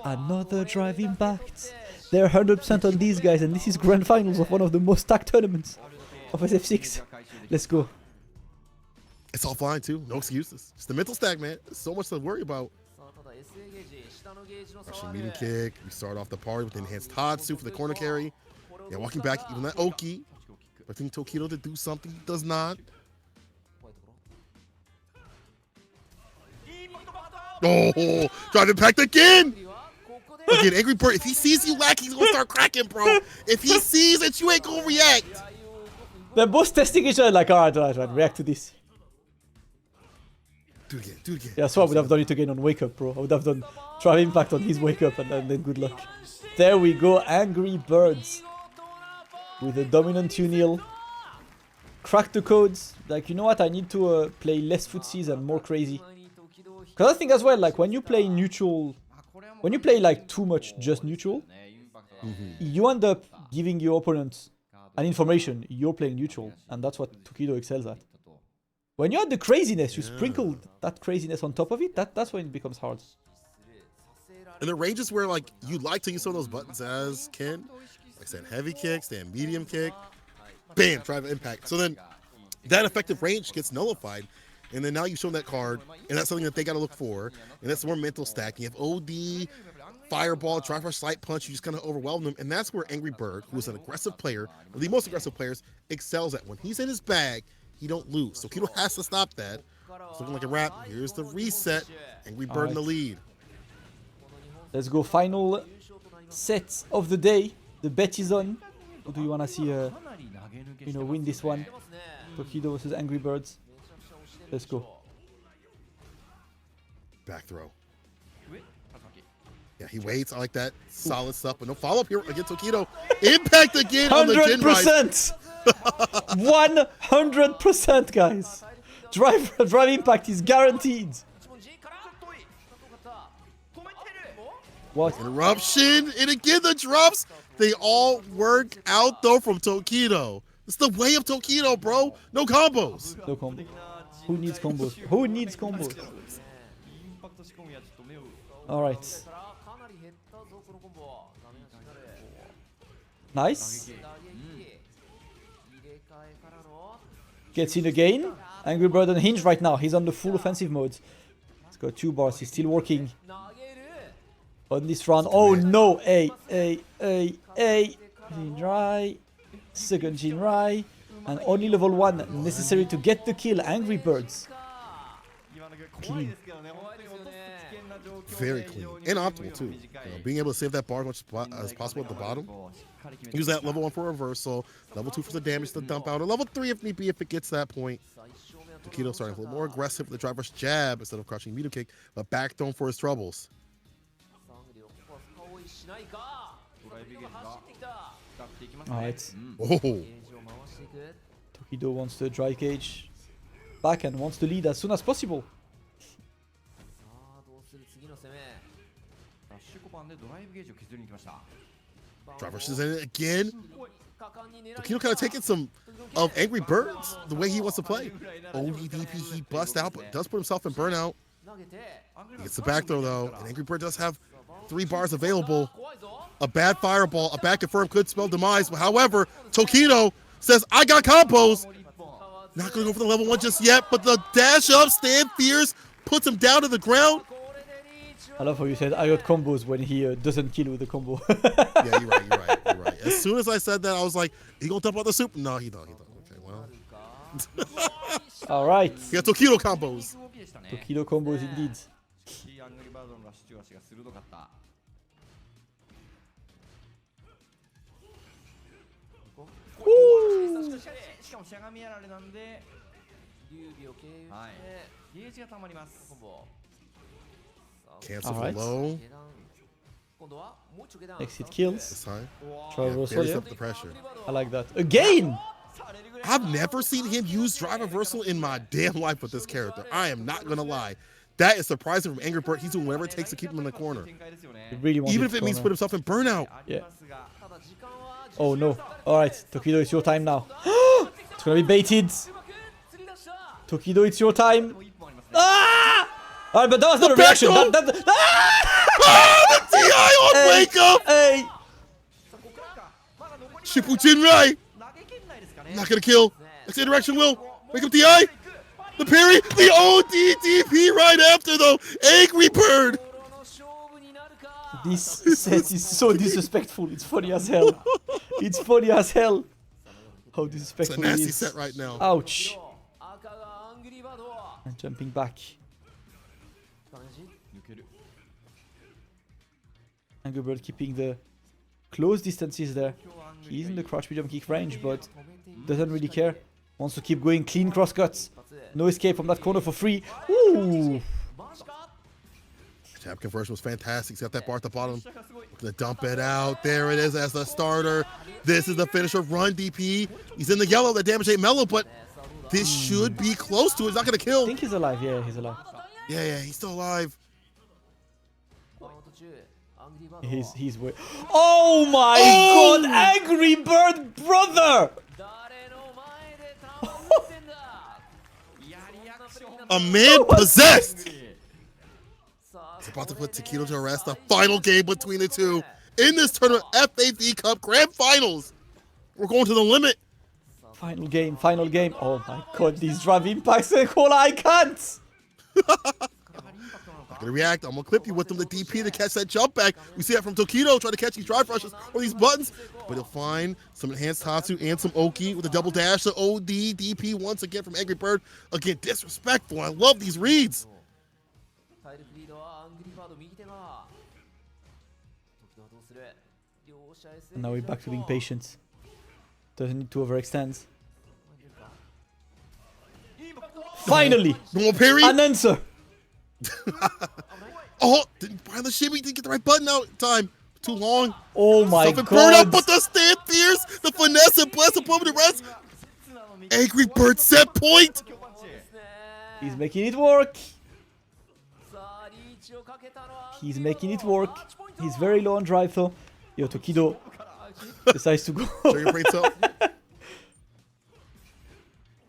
Another drive impact. They're 100% on these guys, and this is grand finals of one of the most stacked tournaments of SF6. Let's go. It's all fine too. No excuses. It's the mental stack, man. There's so much to worry about. Rushing meeting kick. We start off the party with the enhanced Tatsu for the corner carry. Yeah, walking back, even that Oki. I think Tokido to do something. He does not. Oh, drive impact again. Again, Angry Bird, if he sees you lacking, he's going to start cracking, bro. If he sees that you ain't going to react. They're both testing each other like, alright, react to this. Do it again. Yeah, so I would have done it again on Wake Up, bro. I would have done drive impact on his Wake Up, and then good luck. There we go, Angry Birds. With a dominant Unil. Crack the codes. Like, you know what? I need to play less footsies and more crazy. Because I think as well, like, when you play neutral... When you play, like, too much just neutral, you end up giving your opponent an information you're playing neutral. And that's what Tokido excels at. When you add the craziness, you sprinkle that craziness on top of it, that's when it becomes hard. And the ranges where, like, you like to use some of those buttons as Ken, like stand heavy kick, stand medium kick, bam, drive impact. So then that effective range gets nullified, and then now you show them that card, and that's something that they got to look for, and that's more mental stack. You have OD, fireball, drive rush, slight punch, you just kind of overwhelm them, and that's where Angry Bird, who is an aggressive player, one of the most aggressive players, excels at. When he's in his bag, he don't lose. So Tokido has to stop that. It's looking like a wrap. Here's the reset. Angry Bird in the lead. Let's go. Final set of the day. The bet is on. Who do you want to see win this one? Tokido versus Angry Birds. Let's go. Back throw. Yeah, he waits. I like that. Solid stuff. But no follow-up here against Tokido. Impact again on the Jinrai. 100%, guys. Drive impact is guaranteed. What? Interruption. And again, the drops. They all work out, though, from Tokido. It's the way of Tokido, bro. No combos. No combo. Who needs combos? Who needs combos? Alright. Nice. Gets in again. Angry Bird on Hinge right now. He's on the full offensive mode. He's got 2 bars. He's still working on this round. Oh no! Gin dry. Second Gin dry. And only level 1 necessary to get the kill. Angry Birds. Clean. Very clean. And optimal, too. Being able to save that bar as much as possible at the bottom. Use that level 1 for reversal. Level 2 for the damage to dump out. Or level 3 if need be if it gets that point. Tokido starting a little more aggressive with the driver's jab instead of crouching meter kick. But back thrown for his troubles. Alright. Oh. Tokido wants the dry cage back and wants the lead as soon as possible. Driver is in it again. Tokido kind of taking some of Angry Birds, the way he wants to play. ODDP, he busts out, but does put himself in burnout. He gets the back throw, though, and Angry Bird does have 3 bars available. A bad fireball, a bad confirm could spell demise. However, Tokido says, I got combos. Not going to go for the level 1 just yet, but the dash up, stand fierce, puts him down to the ground. I love how you said I got combos when he doesn't kill with the combo. Yeah, you're right. As soon as I said that, I was like, he gonna dump out the soup? No, he don't. Okay, well. Alright. He got Tokido combos. Tokido combos indeed. Woo! Cancel Alright. for low. Exit kills. This time. Try Yeah, reversal, buries yeah. up the pressure. I like that. Again! I've never seen him use drive reversal in my damn life with this character. I am not gonna lie. That is surprising from Angry Bird. He's doing whatever it takes to keep him in the corner. He really wants Even it if it means corner. put himself in burnout. Yeah. Oh no. Alright, Tokido, it's your time now. It's gonna be baited. Tokido, it's your time. Ah! Alright, but that was not a reaction. back Oh, the TI on wake up! Hey! Shippuden Rai. Not gonna kill. Next interaction will. Wake up TI. The parry. The ODDP right after though. Angry Bird. This set is so disrespectful. It's funny as hell. It's funny as hell. How It's a disrespectful it nasty is. set right now. Ouch. And jumping back. Angry Bird keeping the close distances there. He's in the crouch medium kick range, but doesn't really care. Wants to keep going clean cross cuts. No escape from that corner for free. Ooh. Jab conversion was fantastic. He's got that bar at the bottom. Gonna dump it out. There it is as the starter. This is the finisher. Run DP. He's in the yellow. The damage ain't mellow, but this should be close to it. He's not gonna I kill. think he's alive. Yeah, he's alive. Yeah, he's still alive. He's way. Oh my Oh! god! Angry Bird brother! A man possessed. He's about to put Tokido to rest. The final game between the two in this tournament, FAVCUP Grand Finals. We're going to the limit. Final game, final game. Oh my god, these drive impacts and cola, I can't! Not gonna react. I'm gonna clip you with them. The DP to catch that jump back. We see that from Tokido trying to catch these drive rushes or these buttons, but he'll find some enhanced Tatsu and some Oki with a double dash. The OD DP once again from Angry Bird. Again, disrespectful. I love these reads. And now we're back to being patient. Doesn't need to overextend. Finally! No more parry. An answer! Oh, didn't find the shimmy. Didn't get the right button out in time. Too long. Oh my Something burned up, god! but the stand fierce. The finesse and bless above the rest. Angry Bird set point. He's making it work! He's making it work. He's very low on drive though. Yo, Tokido decides to go. Trigger breaks up.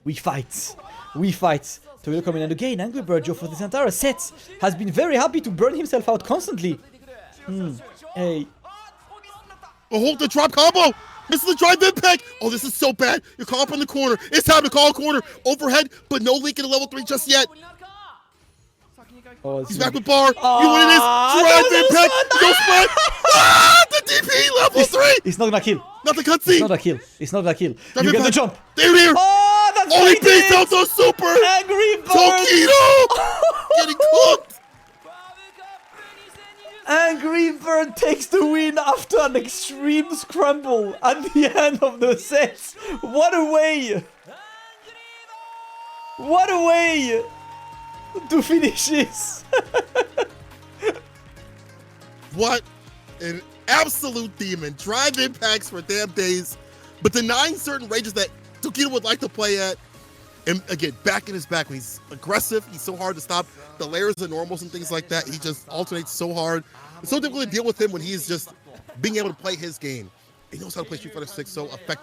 We fight. We fight. Tokido coming in again. Angry Bird Joe for this entire set has been very happy to burn himself out constantly. Hey. Oh, hold the drop combo. Misses the drive impact. Oh, this is so bad. You're caught up in the corner. It's time to call a corner. Overhead, but no link in the level 3 just yet. Oh, He's back with bar. You win this. Drive impact. No spread. The DP level 3. It's not gonna kill. Not the cutscene. It's not a kill. It's not a kill. Drive You get the impact. jump. There. Oh, that's Only what he beats did. out so super. Angry Bird. Tokido getting cooked. Angry Bird takes the win after an extreme scramble at the end of the set. What a way! What a way to finish this! What an absolute demon. Drive impacts for damn days, but denying certain ranges that Tokido would like to play at. And again, back in his back when he's aggressive, he's so hard to stop. The layers and normals and things like that, he just alternates so hard. It's so difficult to deal with him when he's just being able to play his game. He knows how to play Street Fighter 6 so effectively.